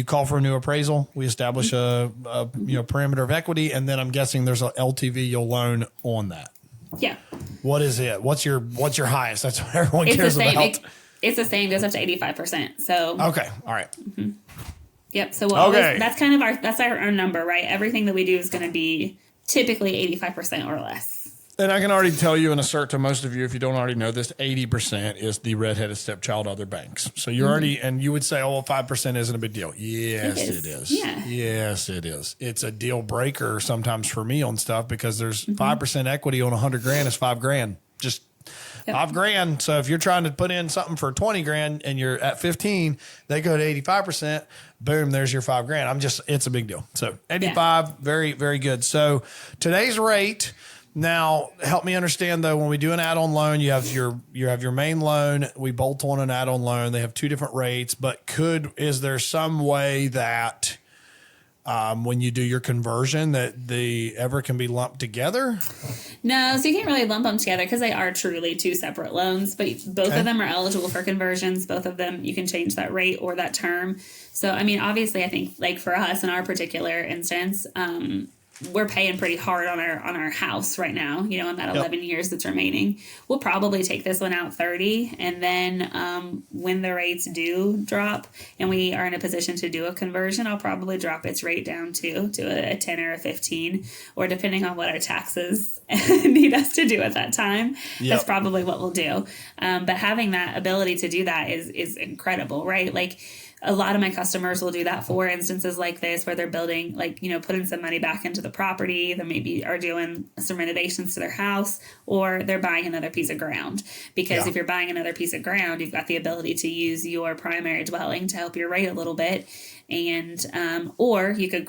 call for a new appraisal. We establish a parameter of equity, and then I'm guessing there's a LTV you'll loan on that. Yeah. What is it? What's your highest? That's what everyone cares about. It's the same. Goes up to 85%. So okay, all right. Mm-hmm. Yep. So that's kind of our number, right? Everything that we do is going to be typically 85% or less. And I can already tell you and assert to most of you, if you don't already know this, 80% is the redheaded stepchild other banks. So you're already, and you would say, oh, well, 5% isn't a big deal. Yes, it is. Yeah. Yes, it is. It's a deal breaker sometimes for me on stuff because there's 5% equity on $100,000 is $5,000. Just $5,000. So if you're trying to put in something for $20,000 and you're at 15, they go to 85%. Boom, there's your $5,000. It's a big deal. So 85, very, very good. So today's rate. Now, help me understand though. When we do an add-on loan, you have your main loan. We bolt on an add-on loan. They have two different rates. But is there some way that when you do your conversion that the ever can be lumped together? No, so you can't really lump them together because they are truly two separate loans. But both of them are eligible for conversions. Both of them you can change that rate or that term. So I mean, obviously, I think like for us in our particular instance. We're paying pretty hard on our house right now, in that 11 years that's remaining. We'll probably take this one out 30. And then when the rates do drop and we are in a position to do a conversion, I'll probably drop its rate down to a 10 or a 15, or depending on what our taxes need us to do at that time. That's probably what we'll do. But having that ability to do that is incredible, right? Like, a lot of my customers will do that for instances like this where they're building, putting some money back into the property. They maybe are doing some renovations to their house, or they're buying another piece of ground. Because if you're buying another piece of ground, you've got the ability to use your primary dwelling to help your rate a little bit. And, or you could,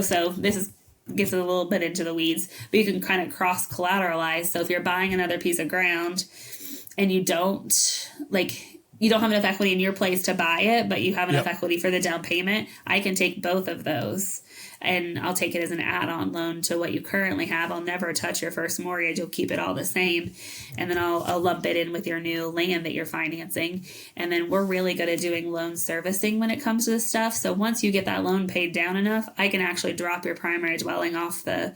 so this gets a little bit into the weeds, but you can kind of cross collateralize. So if you're buying another piece of ground and you don't have enough equity in your place to buy it, but you have enough equity for the down payment, I can take both of those and I'll take it as an add-on loan to what you currently have. I'll never touch your first mortgage. You'll keep it all the same. And then I'll lump it in with your new land that you're financing. And then we're really good at doing loan servicing when it comes to this stuff. So once you get that loan paid down enough, I can actually drop your primary dwelling off the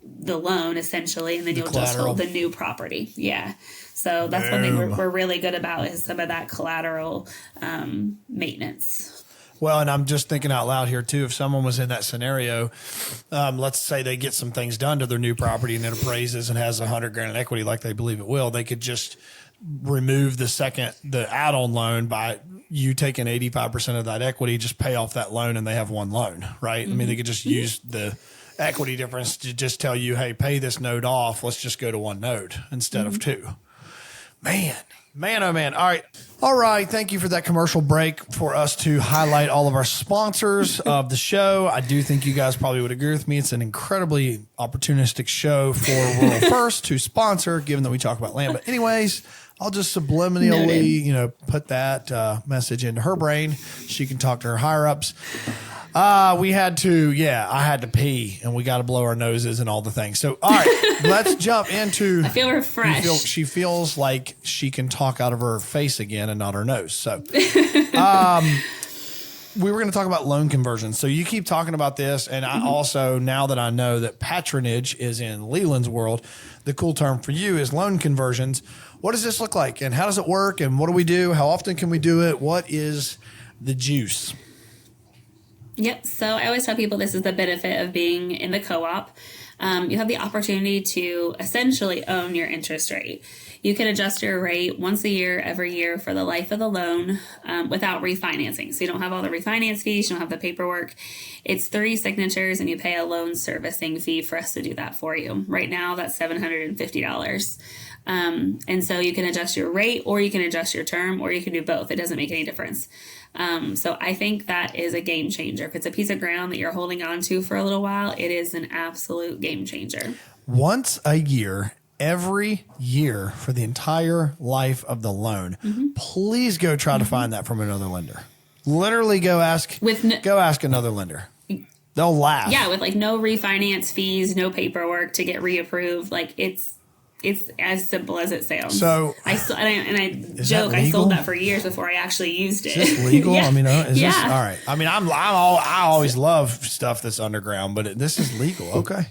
loan essentially, and then you'll just hold the new property. Yeah. So that's one thing we're really good about is some of that collateral maintenance. Well, and I'm just thinking out loud here too. If someone was in that scenario, let's say they get some things done to their new property and it appraises and has $100,000 in equity like they believe it will, they could just remove the add-on loan by you taking 85% of that equity, just pay off that loan and they have one loan, right? I mean, they could just use the equity difference to just tell you, hey, pay this note off. Let's just go to one note instead of two. Man, oh man. All right. Thank you for that commercial break for us to highlight all of our sponsors of the show. I do think you guys probably would agree with me. It's an incredibly opportunistic show for Rural First to sponsor, given that we talk about land. But anyways, I'll just subliminally, put that message into her brain. She can talk to her higher ups. I had to pee and we got to blow our noses and all the things. So, all right, let's jump into. I feel refreshed. She feels like she can talk out of her face again and not her nose. So, we were going to talk about loan conversions. So you keep talking about this. And I also, now that I know that patronage is in Leland's world, the cool term for you is loan conversions. What does this look like and how does it work? And what do we do? How often can we do it? What is the juice? Yep. So I always tell people this is the benefit of being in the co-op. You have the opportunity to essentially own your interest rate. You can adjust your rate once a year, every year for the life of the loan without refinancing. So you don't have all the refinance fees. You don't have the paperwork. It's 3 signatures and you pay a loan servicing fee for us to do that for you. Right now, that's $750. And so you can adjust your rate or you can adjust your term or you can do both. It doesn't make any difference. So I think that is a game changer. If it's a piece of ground that you're holding on to for a little while, it is an absolute game changer. Once a year, every year for the entire life of the loan, please go try to find that from another lender. Literally go ask another lender. They'll laugh. Yeah. With no refinance fees, no paperwork to get reapproved. It's as simple as it sounds. So I joke I sold that for years before I actually used it. Is this legal? Yeah. I mean, is this all right? I mean, I always love stuff that's underground, but this is legal. Okay.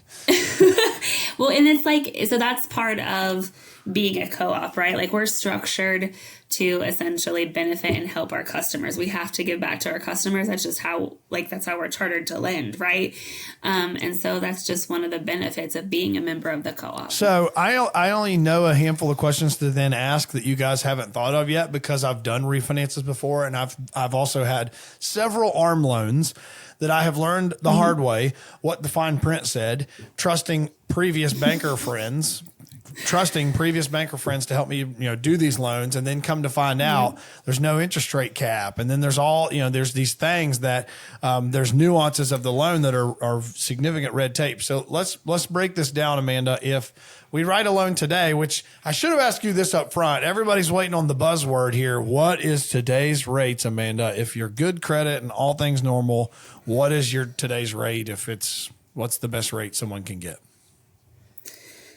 Well, and it's like, so that's part of being a co-op, right? Like we're structured to essentially benefit and help our customers. We have to give back to our customers. That's just how, like, that's how we're chartered to lend, right? And so that's just one of the benefits of being a member of the co-op. So I only know a handful of questions to then ask that you guys haven't thought of yet, because I've done refinances before, and I've also had several ARM loans that I have learned the hard way what the fine print said, trusting previous banker friends to help me, do these loans, and then come to find out there's no interest rate cap. And then there's there's these things that, there's nuances of the loan that are significant red tape. So let's break this down, Amanda. If we write a loan today, which I should have asked you this up front, everybody's waiting on the buzzword here. What is today's rates, Amanda? If you're good credit and all things normal, what is your today's rate? What's the best rate someone can get?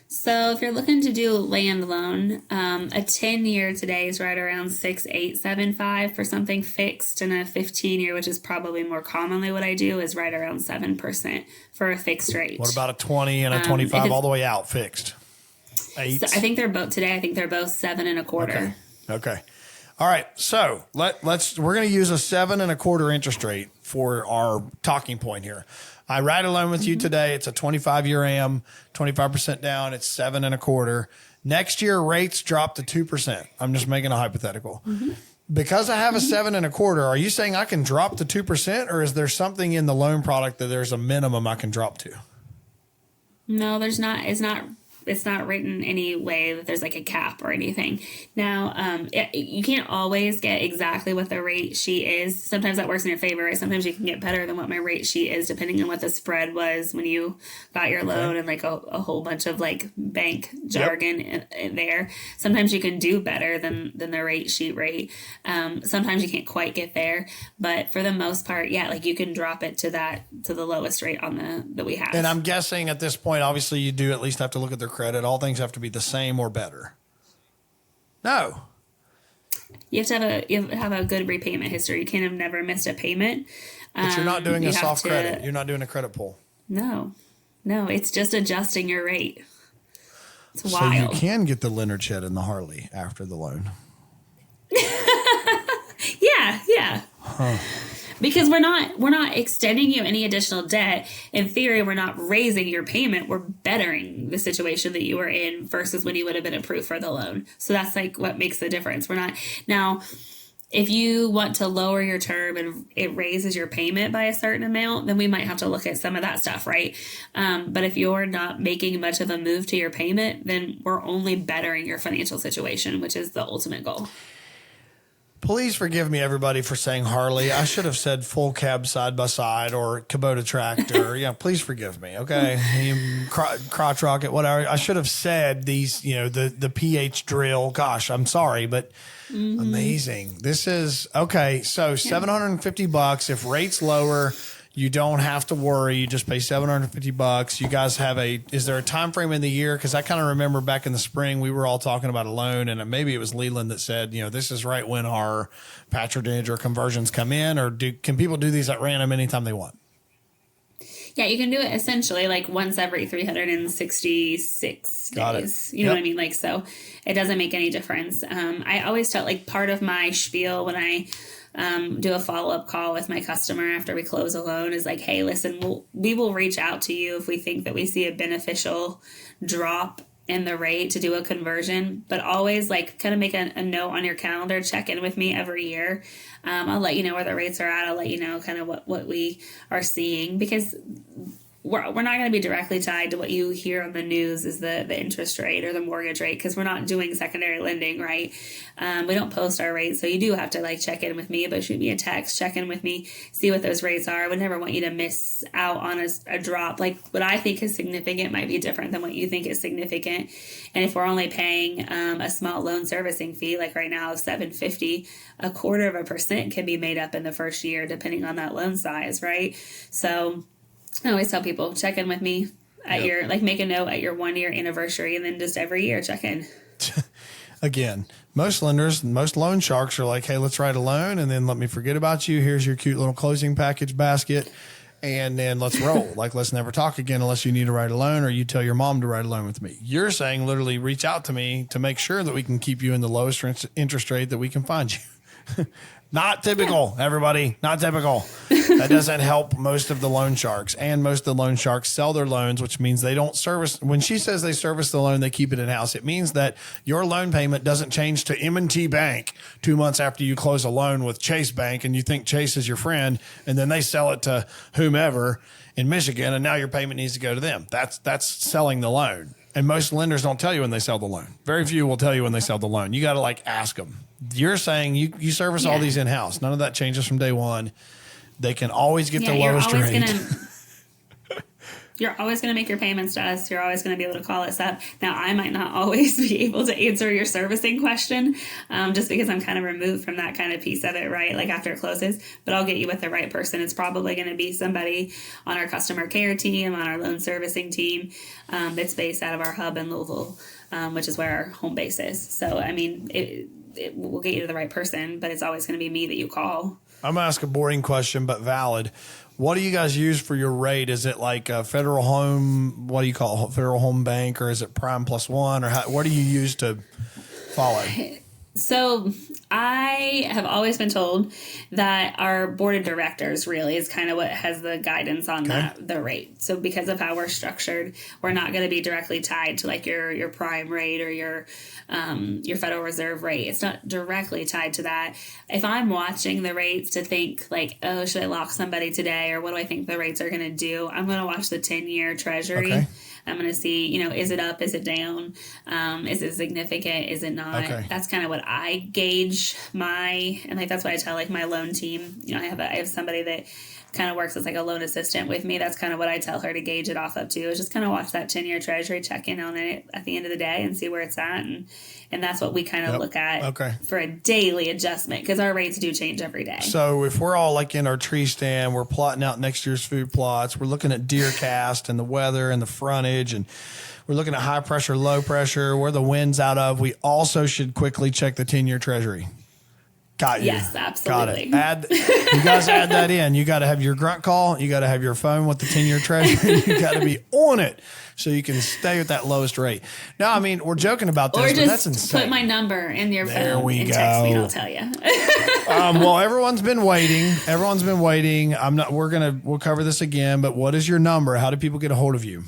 So if you're looking to do a land loan, a 10-year today is right around 6.875 for something fixed, and a 15-year, which is probably more commonly what I do, is right around 7% for a fixed rate. What about a 20 and a 25 all the way out fixed? 8? So I think they're both 7.25. Okay. All right. So we're going to use a 7.25 interest rate for our talking point here. I write a loan with you today. It's a 25-year AM, 25% down. It's 7.25. Next year, rates drop to 2%. I'm just making a hypothetical. Because I have a 7.25, are you saying I can drop to 2%, or is there something in the loan product that there's a minimum I can drop to? No, there's not. It's not written any way that there's like a cap or anything. Now, you can't always get exactly what the rate sheet is. Sometimes that works in your favor. Right? Sometimes you can get better than what my rate sheet is, depending on what the spread was when you got your loan, and like a whole bunch of like bank jargon in there. Sometimes you can do better than the rate sheet rate. Sometimes you can't quite get there, but for the most part, like you can drop it to the lowest rate that we have. And I'm guessing at this point, obviously, you do at least have to look at their credit. All things have to be the same or better. No. You have to have a good repayment history. You can't have never missed a payment. But you're not doing a soft credit. You're not doing a credit pull. No, it's just adjusting your rate. It's wild. So you can get the Leonard shed and the Harley after the loan. Yeah. Huh. Because we're not extending you any additional debt. In theory, we're not raising your payment. We're bettering the situation that you were in versus when you would have been approved for the loan. So that's like what makes the difference. We're not now. If you want to lower your term and it raises your payment by a certain amount, then we might have to look at some of that stuff, right? But if you're not making much of a move to your payment, then we're only bettering your financial situation, which is the ultimate goal. Please forgive me, everybody, for saying Harley. I should have said full cab side by side or Kubota tractor. Yeah, please forgive me. Okay, crotch rocket, whatever. I should have said these. The PH drill. Gosh, I'm sorry, but amazing. This is okay. So $750. If rates lower, you don't have to worry. You just pay $750. You guys have is there a time frame in the year? Because I kind of remember back in the spring, we were all talking about a loan, and maybe it was Leland that said, this is right when our patronage or conversions come in, or can people do these at random anytime they want? Yeah, you can do it essentially like once every 366 days. You know what I mean? Like, so it doesn't make any difference. I always tell, like, part of my spiel when I do a follow-up call with my customer after we close a loan is like, hey, listen, we will reach out to you if we think that we see a beneficial drop in the rate to do a conversion, but always like kind of make a note on your calendar, check in with me every year. I'll let you know where the rates are at. I'll let you know kind of what we are seeing, because we're not going to be directly tied to what you hear on the news is the interest rate or the mortgage rate, because we're not doing secondary lending, right? We don't post our rates, so you do have to like check in with me, but shoot me a text, check in with me, see what those rates are. I would never want you to miss out on a drop. Like what I think is significant might be different than what you think is significant. And if we're only paying a small loan servicing fee, like right now $750, 0.25% can be made up in the first year depending on that loan size, right? So I always tell people, check in with me at your, like, make a note at your 1 year anniversary, and then just every year check in. Again, most lenders, most loan sharks are like, hey, let's write a loan and then let me forget about you. Here's your cute little closing package basket. and then let's roll. Like, let's never talk again unless you need to write a loan or you tell your mom to write a loan with me. You're saying literally reach out to me to make sure that we can keep you in the lowest interest rate that we can find you. Not typical, everybody. Not typical. That doesn't help most of the loan sharks. And most of the loan sharks sell their loans, which means they don't service. When she says they service the loan, they keep it in-house. It means that your loan payment doesn't change to M&T Bank 2 months after you close a loan with Chase Bank and you think Chase is your friend, and then they sell it to whomever in Michigan, and now your payment needs to go to them. That's selling the loan. And most lenders don't tell you when they sell the loan. Very few will tell you when they sell the loan. You got to ask them. You're saying you service all these in-house. None of that changes from day one. They can always get the lowest rate. You're always going to make your payments to us. You're always going to be able to call us up. Now, I might not always be able to answer your servicing question just because I'm kind of removed from that kind of piece of it, right? Like after it closes, but I'll get you with the right person. It's probably going to be somebody on our customer care team, on our loan servicing team that's based out of our hub in Louisville, which is where our home base is. So, I mean, it will get you to the right person, but it's always going to be me that you call. I'm going to ask a boring question, but valid. What do you guys use for your rate? Is it like a Federal Home, what do you call it, Federal Home Bank, or is it Prime Plus One, or what do you use to follow? So I have always been told that our board of directors really is kind of what has the guidance on the rate. So because of how we're structured, we're not going to be directly tied to like your prime rate or your Federal Reserve rate. It's not directly tied to that. If I'm watching the rates to think like, oh, should I lock somebody today, or what do I think the rates are going to do? I'm going to watch the 10-year Treasury. Okay. I'm going to see, is it up? Is it down? Is it significant? Is it not? Okay. That's kind of what I gauge and that's what I tell like my loan team. I have somebody that kind of works as like a loan assistant with me. That's kind of what I tell her to gauge it off up to, is just kind of watch that 10-year Treasury, check in on it at the end of the day and see where it's at. And that's what we kind of look at for a daily adjustment, because our rates do change every day. So if we're all like in our tree stand, we're plotting out next year's food plots, we're looking at deer cast and the weather and the frontage, and we're looking at high pressure, low pressure, where the wind's out of, we also should quickly check the 10-year Treasury. Got you. Yes, absolutely. Got it. You guys add that in. You got to have your grunt call. You got to have your phone with the 10-year Treasury. You got to be on it so you can stay at that lowest rate. Now, I mean, we're joking about this, but that's insane. Put my number in your phone and text me, and I'll tell you. Well, everyone's been waiting. We'll cover this again, but what is your number? How do people get a hold of you?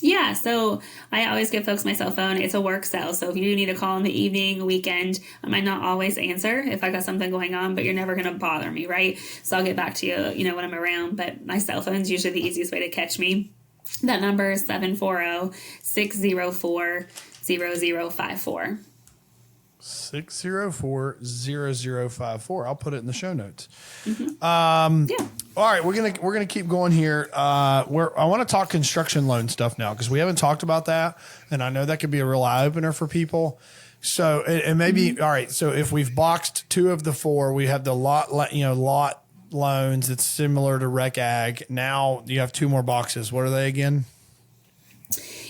Yeah, so I always give folks my cell phone. It's a work cell, so if you need a call in the evening, weekend, I might not always answer if I got something going on, but you're never going to bother me, right? So I'll get back to you, when I'm around, but my cell phone is usually the easiest way to catch me. That number is 740-604-0054. 604-0054. I'll put it in the show notes. Mm-hmm. All right, we're gonna keep going here. I want to talk construction loan stuff now, because we haven't talked about that, and I know that could be a real eye opener for people. So and maybe all right. So if we've boxed 2 of the 4, we have the lot loans. It's similar to Rec Ag. Now you have 2 more boxes. What are they again?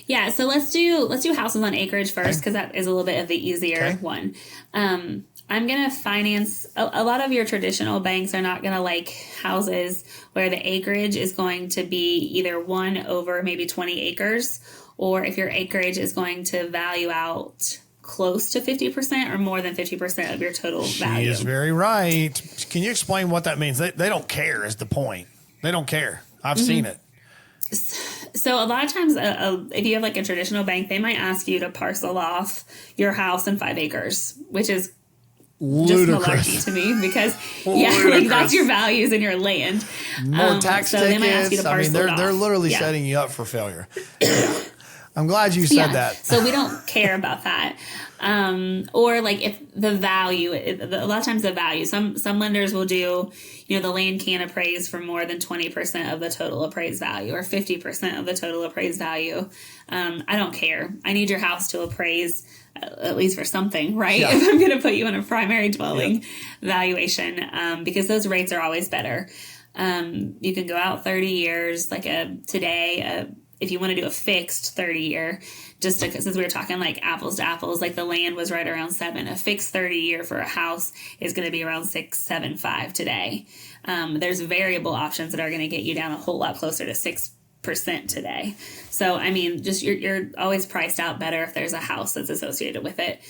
Yeah, so let's do houses on acreage first, because that is a little bit of the easier one. I'm going to finance, a lot of your traditional banks are not going to like houses where the acreage is going to be either 1 over maybe 20 acres, or if your acreage is going to value out close to 50% or more than 50% of your total value. She is very right. Can you explain what that means? They don't care is the point. They don't care. I've seen it. So a lot of times, if you have like a traditional bank, they might ask you to parcel off your house in 5 acres, which is ludicrous just malarkey to me, because like that's your values in your land. More tax tickets. They might ask you to parcel it off. They're literally setting you up for failure. I'm glad you said that. So we don't care about that. Or like if the value, a lot of times the value, some lenders will do, the land can't appraise for more than 20% of the total appraised value or 50% of the total appraised value. I don't care. I need your house to appraise at least for something, right? Yeah. If I'm going to put you in a primary dwelling valuation, because those rates are always better. You can go out 30 years, like today, if you want to do a fixed 30-year, just to, since we were talking like apples to apples, like the land was right around 7. A fixed 30-year for a house is going to be around 6.75 today. There's variable options that are going to get you down a whole lot closer to 6% today. So, I mean, just you're always priced out better if there's a house that's associated with it.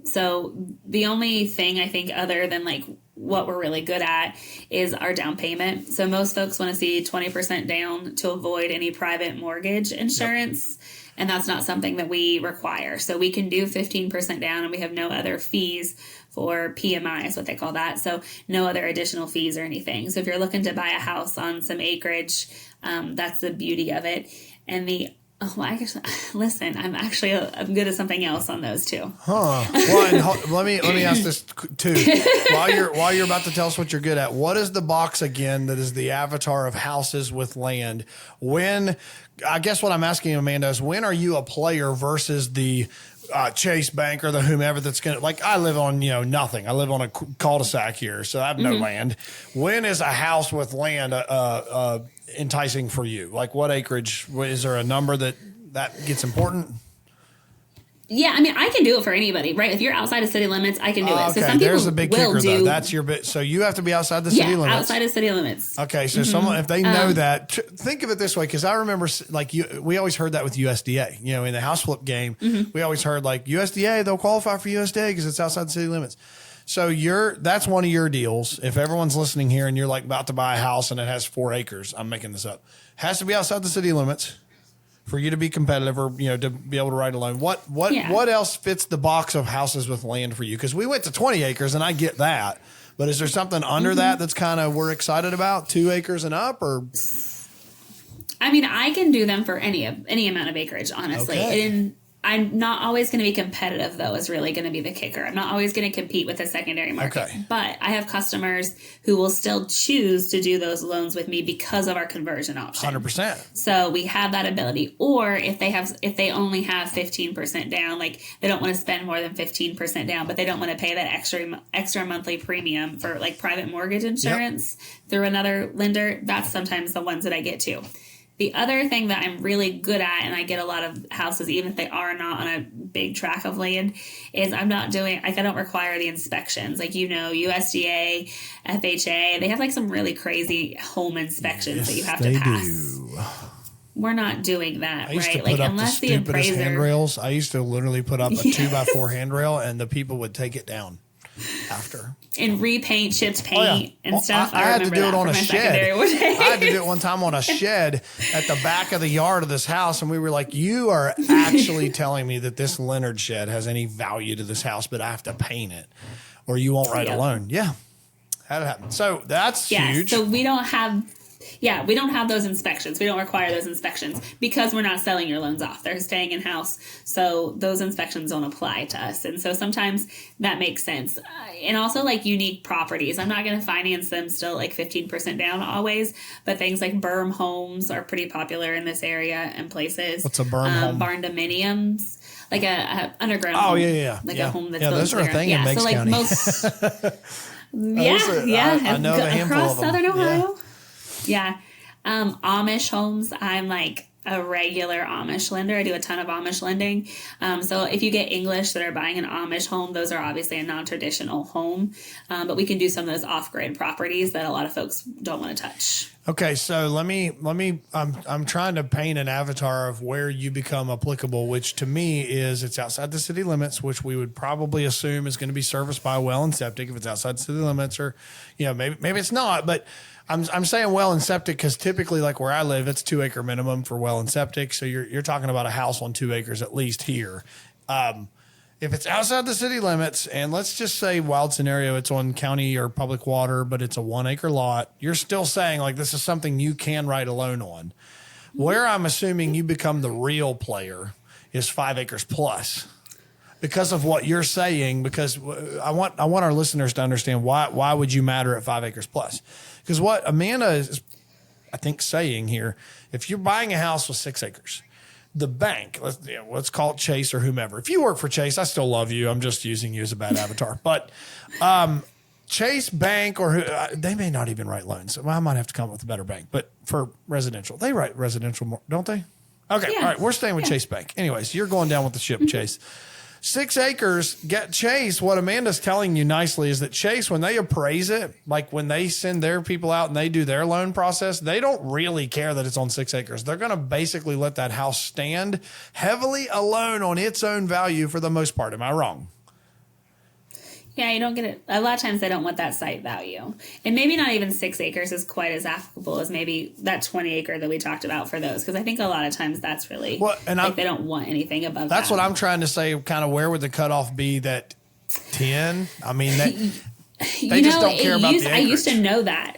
So the only thing I think other than like what we're really good at is our down payment. So most folks want to see 20% down to avoid any private mortgage insurance. Yep. And that's not something that we require. So we can do 15% down and we have no other fees for PMI is what they call that. So no other additional fees or anything. So if you're looking to buy a house on some acreage, that's the beauty of it. And I guess, listen, I'm good at something else on those too. Huh. Well, and let me ask this too. While you're about to tell us what you're good at, what is the box again that is the avatar of houses with land? I guess what I'm asking Amanda is, when are you a player versus the Chase Bank or the whomever that's going to, like, I live on, nothing. I live on a cul-de-sac here, so I have no land. When is a house with land enticing for you? Like, what acreage? Is there a number that gets important? Yeah, I mean, I can do it for anybody, right? If you're outside of city limits, I can do it. Okay, so some people there's a big kicker, though. That's your bit. So you have to be outside the city limits. Outside of city limits. Okay, so someone, if they know that, think of it this way, because I remember, like, we always heard that with USDA. In the house flip game, we always heard, like, USDA, they'll qualify for USDA because it's outside the city limits. So that's one of your deals. If everyone's listening here and you're, like, about to buy a house and it has 4 acres, I'm making this up, has to be outside the city limits for you to be competitive or, to be able to write a loan. What else fits the box of houses with land for you? Because we went to 20 acres and I get that, but is there something under that that's kind of we're excited about, 2 acres and up? Or I mean, I can do them for any amount of acreage, honestly. Okay. And I'm not always going to be competitive, though, is really going to be the kicker. I'm not always going to compete with the secondary market. Okay. But I have customers who will still choose to do those loans with me because of our conversion option. 100%. So we have that ability. Or if they only have 15% down, like they don't want to spend more than 15% down, but they don't want to pay that extra monthly premium for like private mortgage insurance through another lender, that's sometimes the ones that I get to. The other thing that I'm really good at, and I get a lot of houses, even if they are not on a big tract of land, is I don't require the inspections. Like, USDA, FHA, they have like some really crazy home inspections that you have to pass. Do. We're not doing that, I used right? to put up the stupidest handrails. I used to literally put up a 2x4 handrail, and the people would take it down after. And repaint, chipped paint and stuff. I had to do it on a shed. I had to do it one time on a shed at the back of the yard of this house. And we were like, you are actually telling me that this Leonard shed has any value to this house, but I have to paint it or you won't write a loan. Yeah. Had it happen. So that's huge. So we don't have those inspections. We don't require those inspections because we're not selling your loans off. They're staying in house. So those inspections don't apply to us. And so sometimes that makes sense. And also like unique properties. I'm not going to finance them still like 15% down always, but things like berm homes are pretty popular in this area and places. What's a berm home? Barn dominiums. Like a underground home. A home that's built those are a thing in Banks County. I know a handful across of them. Southern Ohio. Yeah. Amish homes, I'm like a regular Amish lender. I do a ton of Amish lending. So if you get English that are buying an Amish home, those are obviously a non-traditional home. But we can do some of those off-grid properties that a lot of folks don't want to touch. Okay, so let me. I'm trying to paint an avatar of where you become applicable, which to me is it's outside the city limits, which we would probably assume is going to be serviced by a well and septic if it's outside the city limits, or maybe it's not. But I'm saying well and septic because typically, like where I live, it's 2 acre minimum for well and septic. So you're talking about a house on 2 acres at least here. If it's outside the city limits, and let's just say wild scenario, it's on county or public water, but it's a 1 acre lot, you're still saying like this is something you can write a loan on. Where I'm assuming you become the real player is 5 acres plus because of what you're saying, because I want our listeners to understand why would you matter at 5 acres plus? Because what Amanda is, I think, saying here, if you're buying a house with 6 acres, the bank, let's call it Chase or whomever. If you work for Chase, I still love you. I'm just using you as a bad avatar. But Chase Bank, or they may not even write loans. Well, I might have to come up with a better bank, but for residential, they write residential more, don't they? Okay. Yeah. All right. We're staying with Chase Bank. Anyways, you're going down with the ship, Chase. 6 acres, get Chase. What Amanda's telling you nicely is that Chase, when they appraise it, like when they send their people out and they do their loan process, they don't really care that it's on 6 acres. They're going to basically let that house stand heavily alone on its own value for the most part. Am I wrong? Yeah, you don't get it. A lot of times they don't want that site value. And maybe not even 6 acres is quite as applicable as maybe that 20 acre that we talked about for those. Because I think a lot of times that's really, they don't want anything above that. That's what I'm trying to say, kind of where would the cutoff be that 10? I mean, they just don't care about the acreage. I used to know that.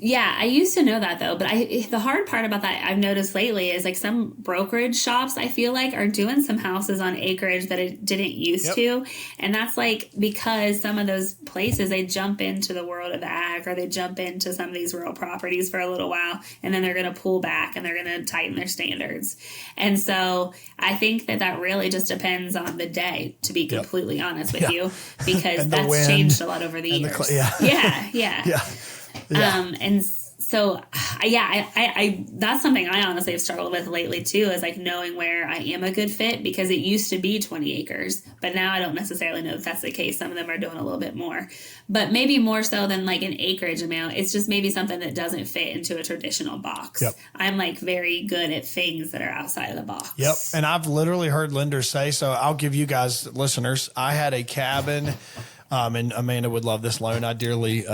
Yeah, I used to know that though, but the hard part about that I've noticed lately is like some brokerage shops I feel like are doing some houses on acreage that it didn't used to, and that's like because some of those places they jump into the world of ag or they jump into some of these rural properties for a little while and then they're going to pull back and they're going to tighten their standards. And so I think that really just depends on the day, to be completely honest with you, because that's changed a lot over the years. Yeah. And so, I that's something I honestly have struggled with lately too, is like knowing where I am a good fit, because it used to be 20 acres, but now I don't necessarily know if that's the case. Some of them are doing a little bit more, but maybe more so than like an acreage amount. It's just maybe something that doesn't fit into a traditional box. Yep. I'm like very good at things that are outside of the box. Yep. And I've literally heard lenders say, so I'll give you guys listeners, I had a cabin. And Amanda would love this loan. I dearly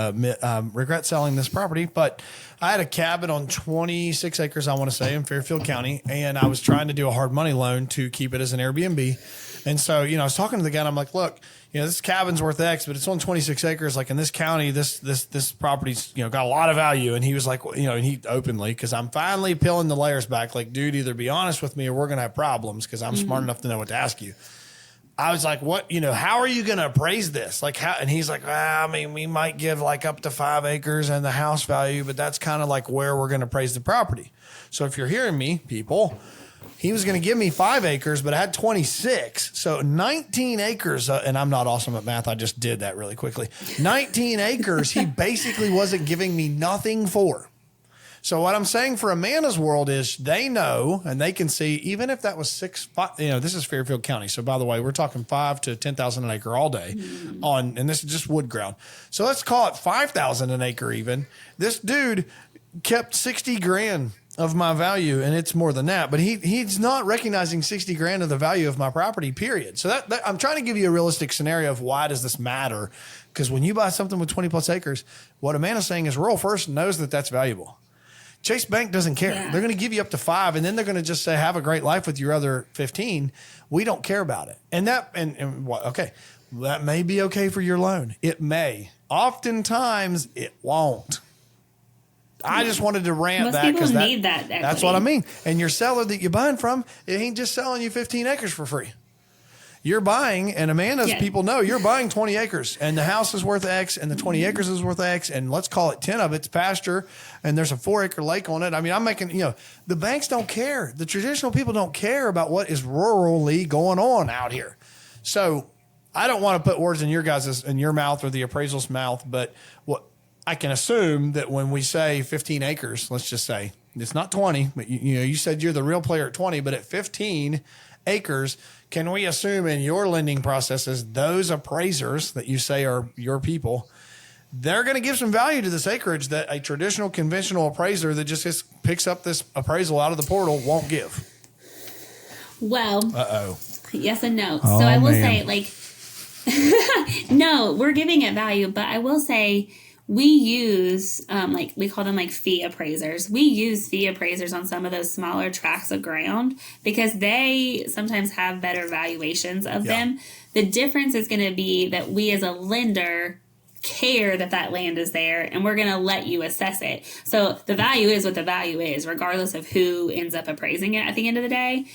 regret selling this property, but I had a cabin on 26 acres, I want to say, in Fairfield County, and I was trying to do a hard money loan to keep it as an Airbnb. And so, I was talking to the guy, and I'm like, look, this cabin's worth X, but it's on 26 acres. Like in this county, this property's, got a lot of value. And he was like, and he openly, because I'm finally peeling the layers back, like, dude, either be honest with me or we're going to have problems, because I'm smart enough to know what to ask you. I was like, what, how are you going to appraise this? Like how, and he's like, we might give like up to 5 acres and the house value, but that's kind of like where we're going to appraise the property. So if you're hearing me, people, he was going to give me 5 acres, but I had 26. So 19 acres, and I'm not awesome at math. I just did that really quickly. 19 acres, he basically wasn't giving me nothing for. So what I'm saying for Amanda's world is they know and they can see, even if that was 6, this is Fairfield County. So by the way, we're talking 5 to 10,000 an acre all day and this is just wood ground. So let's call it 5,000 an acre even. This dude kept 60 grand of my value, and it's more than that, but he's not recognizing 60 grand of the value of my property, period. So that I'm trying to give you a realistic scenario of why does this matter? Because when you buy something with 20 plus acres, what Amanda's saying is Rural First knows that that's valuable. Chase Bank doesn't care. Yeah. They're going to give you up to 5, and then they're going to just say, have a great life with your other 15. We don't care about it. And that may be okay for your loan. It may. Oftentimes, it won't. I just wanted to rant Most that because that's what I mean. And your seller that you're buying from, it ain't just selling you 15 acres for free. You're buying, and Amanda's people know you're buying 20 acres, and the house is worth X, and the 20 acres is worth X, and let's call it 10 of it's pasture, and there's a 4-acre lake on it. I mean, I'm making, the banks don't care. The traditional people don't care about what is rurally going on out here. So I don't want to put words in your mouth or the appraisal's mouth, but what I can assume that when we say 15 acres, let's just say it's not 20, but you said you're the real player at 20, but at 15 acres, can we assume in your lending processes, those appraisers that you say are your people, they're going to give some value to this acreage that a traditional conventional appraiser that just picks up this appraisal out of the portal won't give? Well, yes and no. Oh, so I will say, no, we're giving it value, but I will say we use, we call them fee appraisers. We use fee appraisers on some of those smaller tracts of ground because they sometimes have better valuations of them. The difference is going to be that we as a lender care that land is there, and we're going to let you assess it. So the value is what the value is, regardless of who ends up appraising it at the end of the day.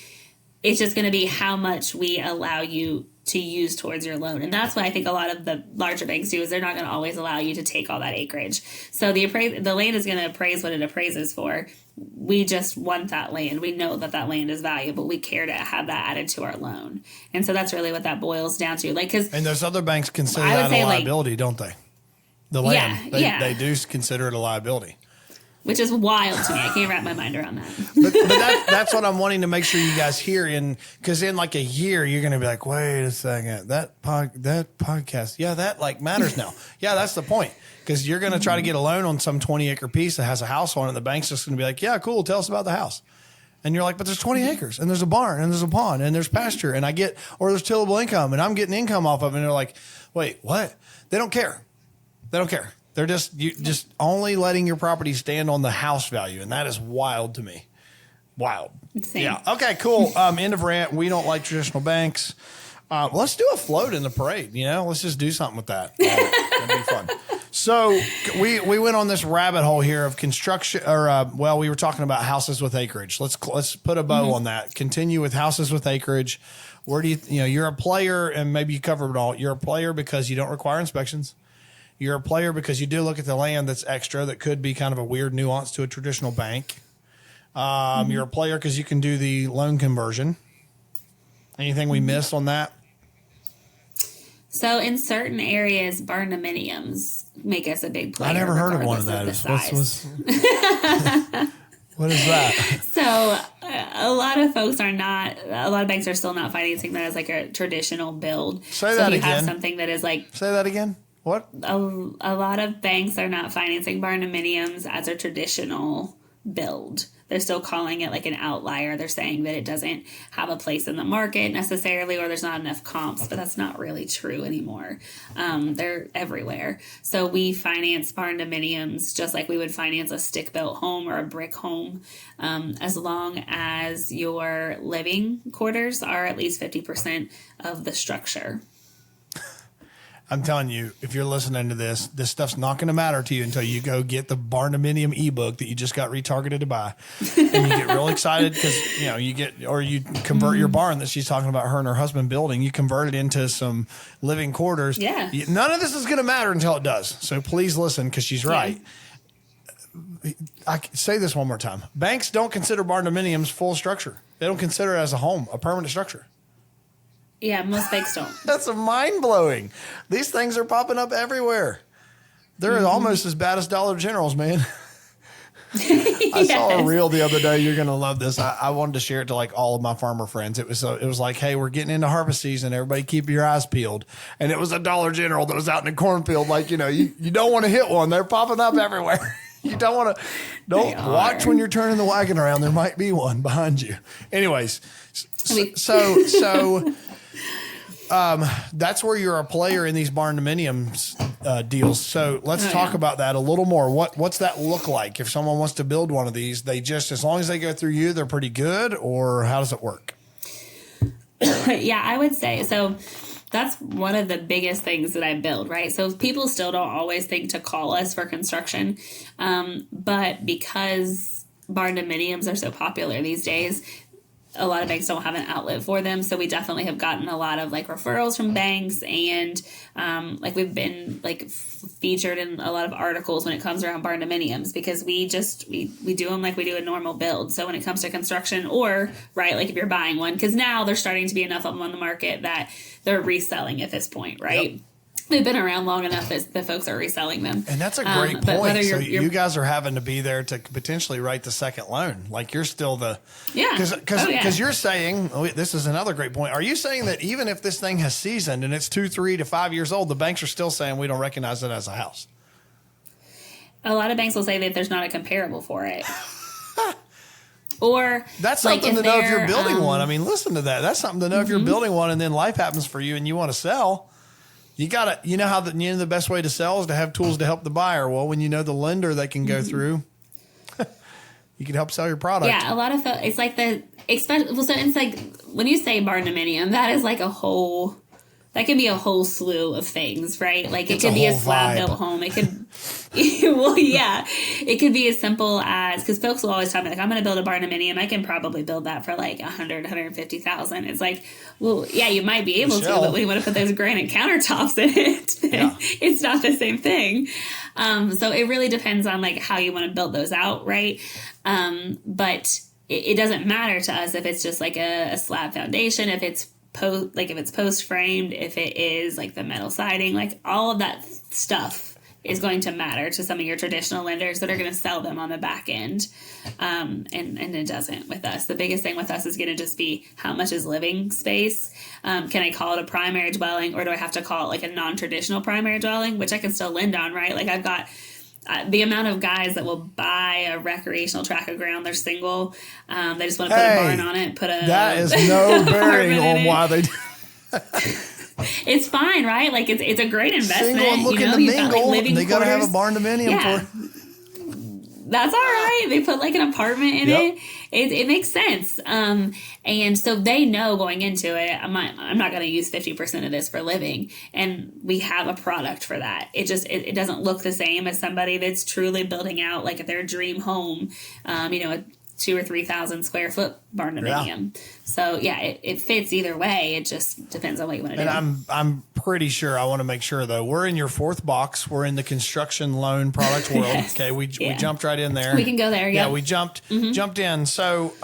It's just going to be how much we allow you to use towards your loan. And that's what I think a lot of the larger banks do, is they're not going to always allow you to take all that acreage. So the land is going to appraise what it appraises for. We just want that land. We know that land is valuable. We care to have that added to our loan. And so that's really what that boils down to. And those other banks consider that a liability, don't they? the land. Yeah, They do consider it a liability. Which is wild to me. I can't wrap my mind around that. But that's what I'm wanting to make sure you guys hear. Because in like a year, you're going to be like, wait a second, that podcast, yeah, that like matters now. Yeah, that's the point. Because you're going to try to get a loan on some 20-acre piece that has a house on it. And the bank's just going to be like, yeah, cool, tell us about the house. And you're like, but there's 20 acres and there's a barn and there's a pond and there's pasture and or there's tillable income and I'm getting income off of it. And they're like, wait, what? They don't care. They don't care. They're just only letting your property stand on the house value. And that is wild to me. Wild. Same. Yeah. Okay, cool. End of rant. We don't like traditional banks. Let's do a float in the parade. Let's just do something with that. That'd be fun. So we went on this rabbit hole here of construction, we were talking about houses with acreage. Let's put a bow on that. Continue with houses with acreage. Where do you're a player, and maybe you covered it all. You're a player because you don't require inspections. You're a player because you do look at the land that's extra that could be kind of a weird nuance to a traditional bank. You're a player because you can do the loan conversion. Anything we missed on that? So in certain areas, barndominiums make us a big player. I never heard of one of those. What is that? So a lot of banks are still not financing that as like a traditional build. Say that again. So you have something that is like. Say that again. What? A lot of banks are not financing barndominiums as a traditional build. They're still calling it like an outlier. They're saying that it doesn't have a place in the market necessarily, or there's not enough comps, but that's not really true anymore. They're everywhere. So we finance barndominiums just like we would finance a stick-built home or a brick home, as long as your living quarters are at least 50% of the structure. I'm telling you, if you're listening to this stuff's not going to matter to you until you go get the Barndominium ebook that you just got retargeted to buy. And you get real excited because, you convert your barn that she's talking about her and her husband building. You convert it into some living quarters. Yeah. None of this is going to matter until it does. So please listen because she's right. Yeah. I say this one more time. Banks don't consider barndominiums full structure. They don't consider it as a home, a permanent structure. Yeah, most banks don't. That's mind-blowing. These things are popping up everywhere. They're almost as bad as Dollar Generals, man. I saw a reel the other day. You're going to love this. I wanted to share it to like all of my farmer friends. It was like, hey, we're getting into harvest season. Everybody keep your eyes peeled. And it was a Dollar General that was out in the cornfield. Like, you don't want to hit one. They're popping up everywhere. You don't watch when you're turning the wagon around. There might be one behind you. Anyways, so that's where you're a player in these barndominiums deals. So let's talk about that a little more. What's that look like? If someone wants to build one of these, as long as they go through you, they're pretty good, or how does it work? Yeah, I would say so. That's one of the biggest things that I build, right? So people still don't always think to call us for construction, but because barndominiums are so popular these days, a lot of banks don't have an outlet for them. So we definitely have gotten a lot of like referrals from banks, and we've been like featured in a lot of articles when it comes around barndominiums, because we do them like we do a normal build. So when it comes to construction, or like if you're buying one, because now there's starting to be enough of them on the market that they're reselling at this point, right? Yep. They've been around long enough that the folks are reselling them. And that's a great point. So you guys are having to be there to potentially write the second loan. Like you're still because you're saying, this is another great point. Are you saying that even if this thing has seasoned and it's 2, 3 to 5 years old, the banks are still saying we don't recognize it as a house? A lot of banks will say that there's not a comparable for it. Or that's something to know if you're building one. I mean, listen to that. That's something to know if you're building one and then life happens for you and you want to sell. You gotta, how the best way to sell is to have tools to help the buyer. Well, when you know the lender they can go through, you can help sell your product. Yeah, a lot of it's like so it's like when you say barndominium, that is like that can be a whole slew of things, right? Like it could be a slab built home. It could, it could be as simple as, because folks will always tell me like, I'm going to build a barndominium. I can probably build that for like 150,000. It's like, well, yeah, you might be able to, but when you want to put those granite countertops in it, it's not the same thing. So it really depends on like how you want to build those out, right? But it doesn't matter to us if it's just like a slab foundation, if it's if it's post framed, if it is like the metal siding, like all of that stuff is going to matter to some of your traditional lenders that are going to sell them on the back end. And it doesn't with us. The biggest thing with us is going to just be how much is living space. Can I call it a primary dwelling, or do I have to call it like a non-traditional primary dwelling, which I can still lend on, right? Like I've got the amount of guys that will buy a recreational tract of ground, they're single. They just want to put a barn on it, that is no bearing on why they do. It's fine, right? Like it's a great investment. Single and looking to mingle. They got to have a barn dominium for it. That's all right. They put like an apartment in it. It makes sense. And so they know going into it, I'm not going to use 50% of this for living. And we have a product for that. It doesn't look the same as somebody that's truly building out like their dream home, a 2,000 or 3,000 square foot barn dominium. So it fits either way. It just depends on what you want to do. And I'm pretty sure, I want to make sure though, we're in your fourth box. We're in the construction loan product world. Yes. Okay. We jumped right in there. We can go there. Yeah. We jumped in. So,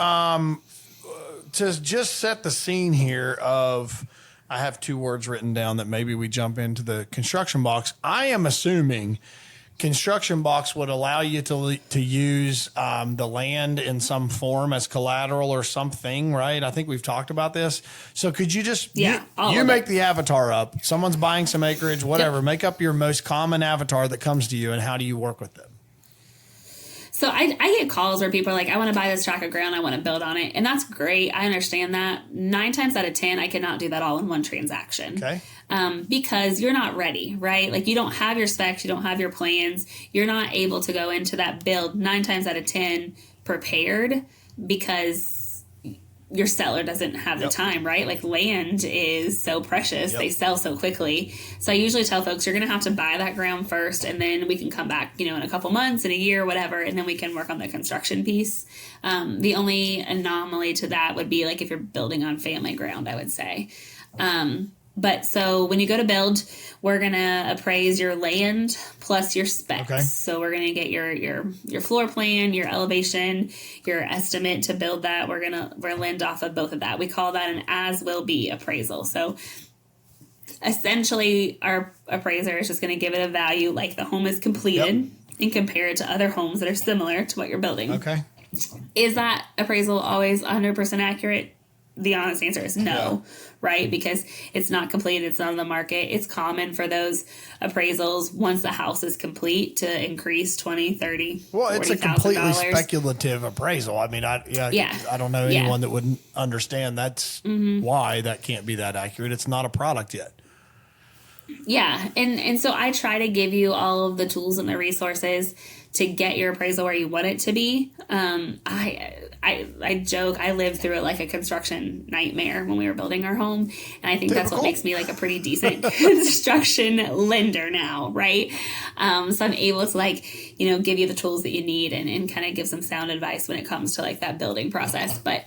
to just set the scene here I have 2 words written down that maybe we jump into the construction box. I am assuming construction box would allow you to use the land in some form as collateral or something, right? I think we've talked about this. So could you just you make the avatar up? Someone's buying some acreage, whatever. Yep. Make up your most common avatar that comes to you, and how do you work with them? So I get calls where people are like, I want to buy this tract of ground, I want to build on it. And that's great. I understand that. 9 times out of 10, I cannot do that all in one transaction. Okay. Because you're not ready, right? Like you don't have your specs, you don't have your plans. You're not able to go into that build 9 times out of 10 prepared because your seller doesn't have the time, right? Like land is so precious. They sell so quickly. So I usually tell folks, you're going to have to buy that ground first, and then we can come back, in a couple months, in a year, whatever, and then we can work on the construction piece. The only anomaly to that would be like if you're building on family ground, I would say. But so when you go to build, we're going to appraise your land plus your specs. Okay. So we're going to get your floor plan, your elevation, your estimate to build that. We're going to lend off of both of that. We call that an as will be appraisal. So essentially our appraiser is just going to give it a value like the home is completed and compare it to other homes that are similar to what you're building. Okay. Is that appraisal always 100% accurate? The honest answer is no, right? Because it's not completed, it's not on the market. It's common for those appraisals once the house is complete to increase 20, 30, well, it's a completely speculative appraisal. I mean, I don't know anyone that wouldn't understand that's why that can't be that accurate. It's not a product yet. Yeah, and so I try to give you all of the tools and the resources to get your appraisal where you want it to be. I joke, I lived through it like a construction nightmare when we were building our home. And I think that's what makes me like a pretty decent construction lender now, right? So I'm able to give you the tools that you need and kind of give some sound advice when it comes to like that building process. But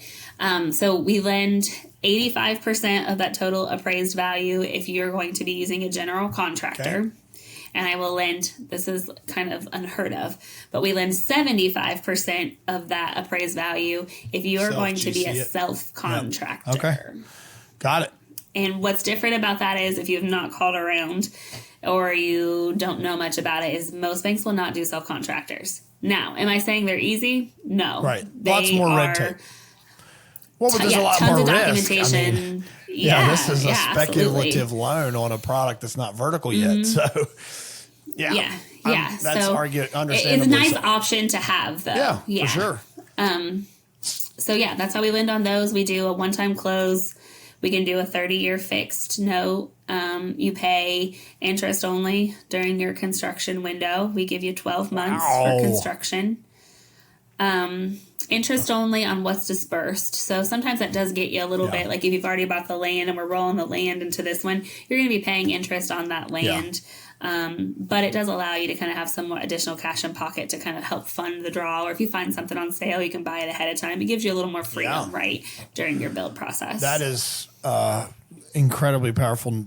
so we lend 85% of that total appraised value if you're going to be using a general contractor. Okay. And I will lend, this is kind of unheard of, but we lend 75% of that appraised value if you are going to be a self-contractor. Yep. Okay. Got it. And what's different about that is if you have not called around or you don't know much about it, is most banks will not do self-contractors. Now, am I saying they're easy? No. Right. Lots more red tape. Well, but there's a lot more of risk. documentation. I mean, this is a speculative loan on a product that's not vertical yet. So, that's understandable. It's a nice option to have, though. Yeah, for sure. So, that's how we lend on those. We do a one-time close. We can do a 30-year fixed note. You pay interest only during your construction window. We give you 12 months for construction. Interest only on what's dispersed. So sometimes that does get you a little bit, like if you've already bought the land and we're rolling the land into this one, you're going to be paying interest on that land. But it does allow you to kind of have some more additional cash in pocket to kind of help fund the draw. Or if you find something on sale, you can buy it ahead of time. It gives you a little more freedom, right, during your build process. That is incredibly powerful,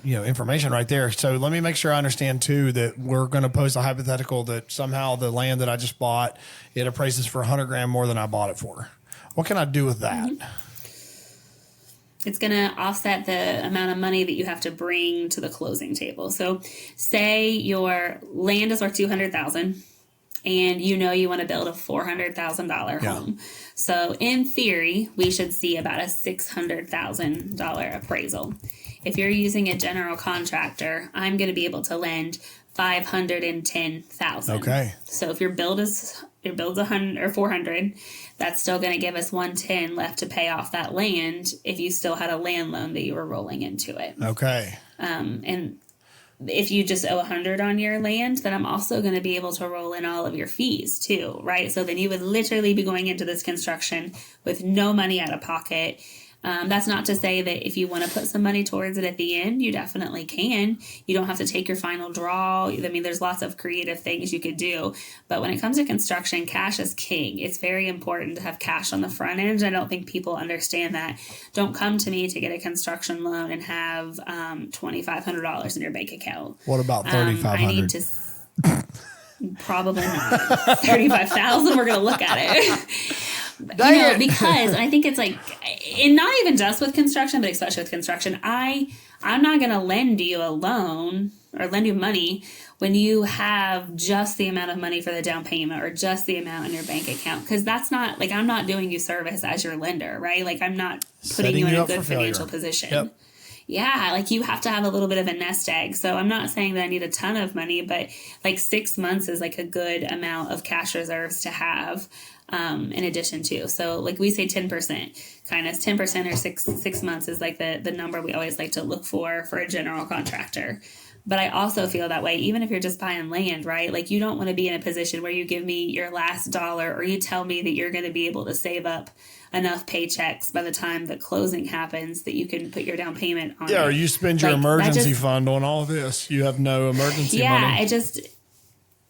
information right there. So let me make sure I understand too that we're going to pose a hypothetical that somehow the land that I just bought, it appraises for $100,000 more than I bought it for. What can I do with that? It's going to offset the amount of money that you have to bring to the closing table. So say your land is worth $200,000 and you want to build a $400,000 home. So in theory, we should see about a $600,000 appraisal. If you're using a general contractor, I'm going to be able to lend $510,000. Okay. So if your build's 100 or 400, that's still going to give us 110 left to pay off that land if you still had a land loan that you were rolling into it. Okay. And if you just owe 100 on your land, then I'm also going to be able to roll in all of your fees too, right? So then you would literally be going into this construction with no money out of pocket. That's not to say that if you want to put some money towards it at the end, you definitely can. You don't have to take your final draw. I mean, there's lots of creative things you could do. But when it comes to construction, cash is king. It's very important to have cash on the front end. I don't think people understand that. Don't come to me to get a construction loan and have $2,500 in your bank account. What about $3,500? I need to... Probably not. $35,000, we're going to look at it. Because I think it's like, and not even just with construction, but especially with construction, I'm not going to lend you a loan or lend you money when you have just the amount of money for the down payment or just the amount in your bank account. Because that's not, like, I'm not doing you service as your lender, right? Like, I'm not putting you in a good financial position. Yep. Yeah, like you have to have a little bit of a nest egg. So I'm not saying that I need a ton of money, but like 6 months is like a good amount of cash reserves to have in addition to. So like we say 10%, kind of 10% or six months is like the number we always like to look for a general contractor. But I also feel that way, even if you're just buying land, right? Like you don't want to be in a position where you give me your last dollar or you tell me that you're going to be able to save up enough paychecks by the time the closing happens that you can put your down payment on. Yeah, or you spend your emergency fund on all of this. You have no emergency money. Yeah,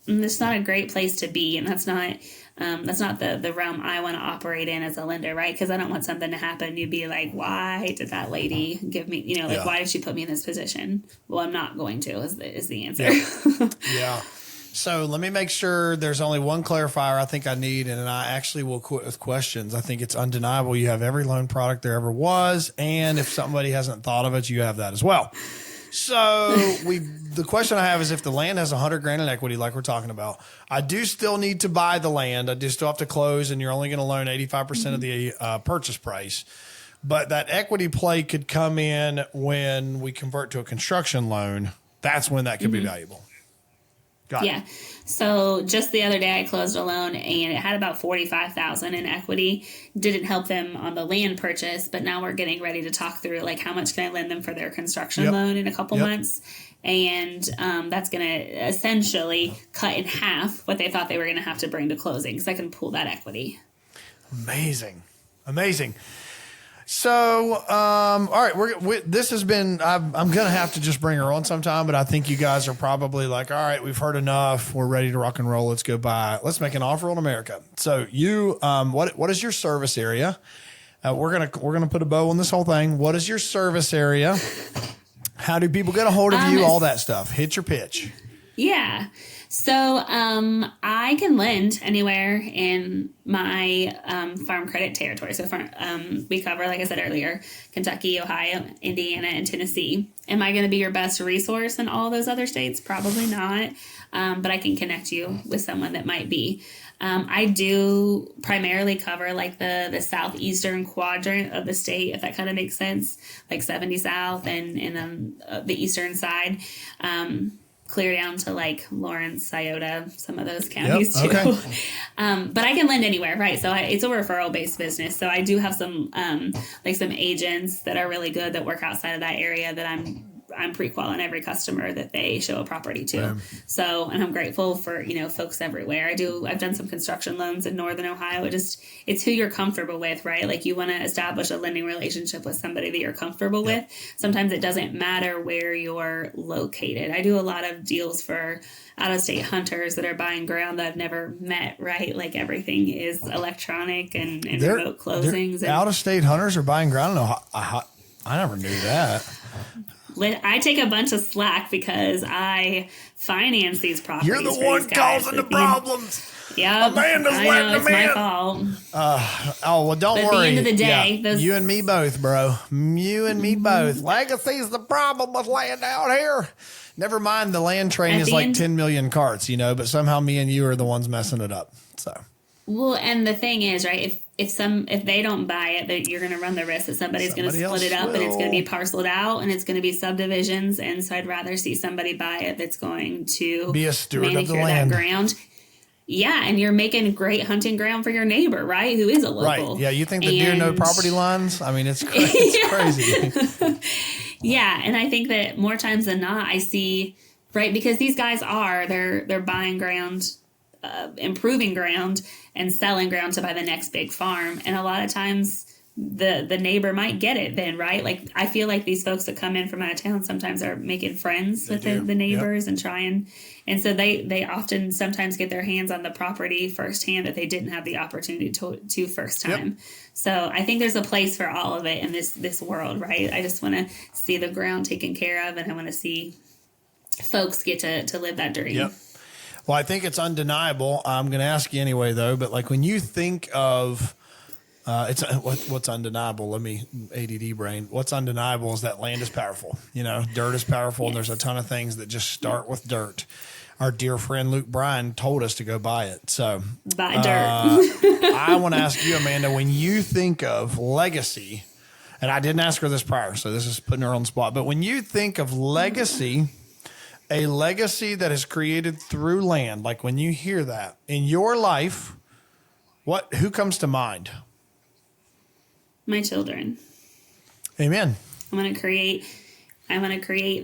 it's not a great place to be, and that's not the realm I want to operate in as a lender, right? Because I don't want something to happen. You'd be like, why did that lady give me, why did she put me in this position? Well, I'm not going to, is the answer. Yeah. Yeah. So let me make sure there's only one clarifier I think I need, and I actually will quit with questions. I think it's undeniable you have every loan product there ever was, and if somebody hasn't thought of it, you have that as well. So the question I have is if the land has $100,000 in equity, like we're talking about, I do still need to buy the land. I do still have to close, and you're only going to loan 85% of the purchase price. But that equity play could come in when we convert to a construction loan. That's when that could be valuable. Got it. So just the other day I closed a loan and it had about $45,000 in equity. Didn't help them on the land purchase, but now we're getting ready to talk through like how much can I lend them for their construction loan in a couple months. And that's going to essentially cut in half what they thought they were going to have to bring to closing because I can pull that equity. Amazing. So, all right, this has been, I'm going to have to just bring her on sometime, but I think you guys are probably like, all right, we've heard enough. We're ready to rock and roll. Let's go buy. Let's make an offer on America. So you, what is your service area? We're going to put a bow on this whole thing. What is your service area? How do people get a hold of you? All that stuff. Hit your pitch. Yeah. So I can lend anywhere in my farm credit territory. So we cover, like I said earlier, Kentucky, Ohio, Indiana, and Tennessee. Am I going to be your best resource in all those other states? Probably not. But I can connect you with someone that might be. I do primarily cover like the southeastern quadrant of the state, if that kind of makes sense, like 70 South and the eastern side. Clear down to like Lawrence, Scioto, some of those counties too. Okay. But I can lend anywhere, right? So it's a referral based business. So I do have some some agents that are really good that work outside of that area that I'm pre-qual on every customer that they show a property to. Yeah. So, and I'm grateful for, folks everywhere. I've done some construction loans in Northern Ohio. It's who you're comfortable with, right? Like you want to establish a lending relationship with somebody that you're comfortable with. Sometimes it doesn't matter where you're located. I do a lot of deals for out-of-state hunters that are buying ground that I've never met, right? Like everything is electronic and remote closings. Out-of-state hunters are buying ground? No, I never knew that. I take a bunch of slack because I finance these properties. You're the one causing the problems. Yeah, Amanda's I letting know it's them my in. fault. Oh, well, don't But at worry. the end of the day, those- you and me both, bro. You and me both. Legacy's the problem with land out here. Never mind, the land train At is the like end- 10 million carts, but somehow me and you are the ones messing it up. So, well, and the thing is, right? If they don't buy it, that you're going to run the risk that somebody's going to Somebody split it else up, and it's going to be will. parceled out, and it's going to be subdivisions. And so I'd rather see somebody buy it that's going to Be a steward of the manicure land. that ground. Yeah, and you're making great hunting ground for your neighbor, right? Who is a local. right. Yeah, you think the deer know And- property lines? I mean, it's crazy. Yeah, and I think that more times than not, I see, right, because these guys they're buying ground, improving ground, and selling ground to buy the next big farm, and a lot of times the neighbor might get it then, right? Like I feel like these folks that come in from out of town sometimes are making friends with the neighbors and trying, and so they often sometimes get their hands on the property firsthand that they didn't have the opportunity to first time. Yep. So I think there's a place for all of it in this world, right? I just want to see the ground taken care of, and I want to see folks get to live that dream. Yep. Well, I think it's undeniable. I'm going to ask you anyway, though. But like when you think of what's undeniable? Let me ADD brain. What's undeniable is that land is powerful. Dirt is powerful, and there's a ton of things that just start with dirt. Our dear friend Luke Bryan told us to go buy it. So buy dirt. I want to ask you, Amanda, when you think of legacy, and I didn't ask her this prior, so this is putting her on the spot. But when you think of legacy, a legacy that is created through land, like when you hear that in your life, who comes to mind? My children. Amen. I want to create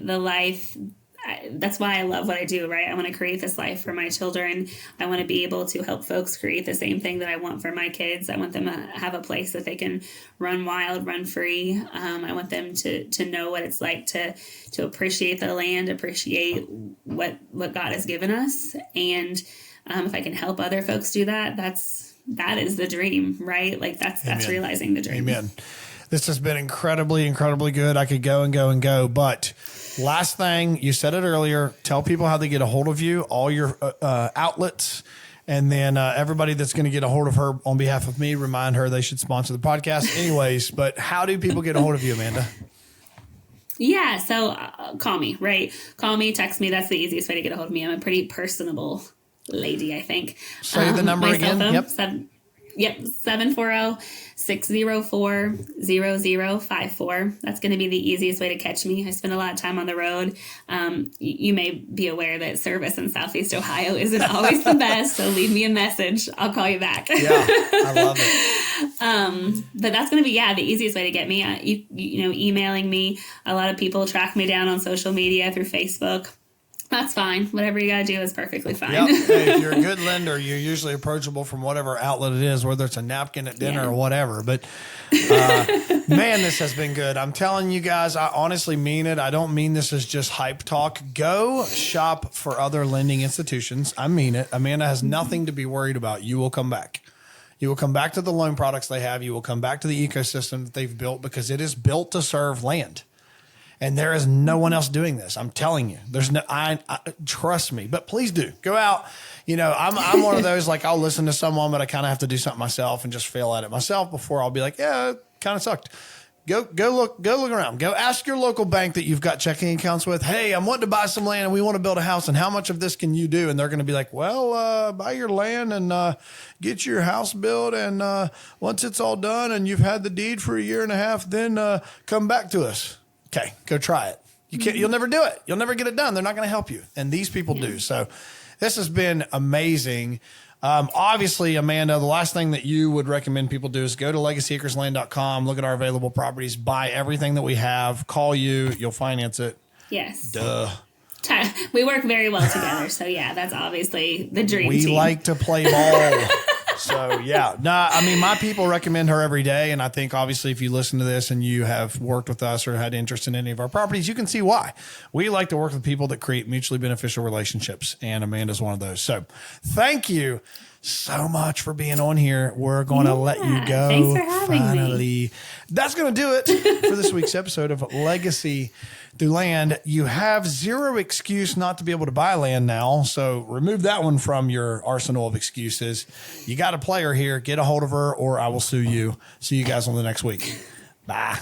the life. That's why I love what I do, right? I want to create this life for my children. I want to be able to help folks create the same thing that I want for my kids. I want them to have a place that they can run wild, run free. I want them to know what it's like to appreciate the land, appreciate what God has given us. And if I can help other folks do that, that is the dream, right? Like that's realizing the dream. Amen. This has been incredibly, incredibly good. I could go and go and go, but last thing, you said it earlier, tell people how they get a hold of you, all your outlets, and then everybody that's going to get a hold of her on behalf of me, remind her they should sponsor the podcast anyways. But how do people get a hold of you, Amanda? Yeah, so call me, right? Call me, text me. That's the easiest way to get a hold of me. I'm a pretty personable lady, I think. Say the number again. Yep. 740-604-0054. That's going to be the easiest way to catch me. I spend a lot of time on the road. You may be aware that service in Southeast Ohio isn't always the best, so leave me a message. I'll call you back. Yeah, I love it. But that's going to be, the easiest way to get me. Emailing me. A lot of people track me down on social media through Facebook. That's fine. Whatever you got to do is perfectly fine. Yep. Hey, if you're a good lender, you're usually approachable from whatever outlet it is, whether it's a napkin at dinner or whatever. But man, this has been good. I'm telling you guys, I honestly mean it. I don't mean this as just hype talk. Go shop for other lending institutions. I mean it. Amanda has nothing to be worried about. You will come back. You will come back to the loan products they have. You will come back to the ecosystem that they've built because it is built to serve land. And there is no one else doing this. I'm telling you, there's no, I trust me, but please do go out. I'm one of those, like I'll listen to someone, but I kind of have to do something myself and just fail at it myself before I'll be like, yeah, it kind of sucked. Go look around, go ask your local bank that you've got checking accounts with. Hey, I'm wanting to buy some land and we want to build a house. And how much of this can you do? And they're going to be like, well, buy your land and get your house built. And once it's all done and you've had the deed for a year and a half, then come back to us. Okay, go try it. You'll never do it. You'll never get it done. They're not going to help you. And these people do. So this has been amazing. Obviously, Amanda, the last thing that you would recommend people do is go to legacyacresland.com, look at our available properties, buy everything that we have, call you, you'll finance it. Yes. Duh. We work very well together. So yeah, that's obviously the dream team. We like to play ball. So yeah, my people recommend her every day. And I think obviously if you listen to this and you have worked with us or had interest in any of our properties, you can see why. We like to work with people that create mutually beneficial relationships. And Amanda's one of those. So thank you so much for being on here. We're going to let you go. Thanks for having me. That's going to do it for this week's episode of Legacy Through Land. You have zero excuse not to be able to buy land now, so remove that one from your arsenal of excuses. You got a player here. Get a hold of her, or I will sue you. See you guys on the next week. Bye.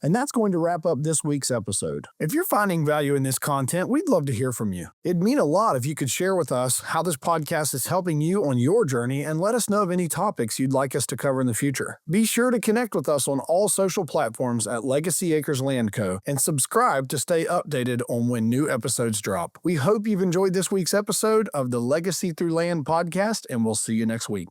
And that's going to wrap up this week's episode. If you're finding value in this content, we'd love to hear from you. It'd mean a lot if you could share with us how this podcast is helping you on your journey and let us know of any topics you'd like us to cover in the future. Be sure to connect with us on all social platforms at Legacy Acres Land Co. and subscribe to stay updated on when new episodes drop. We hope you've enjoyed this week's episode of the Legacy Through Land podcast, and we'll see you next week.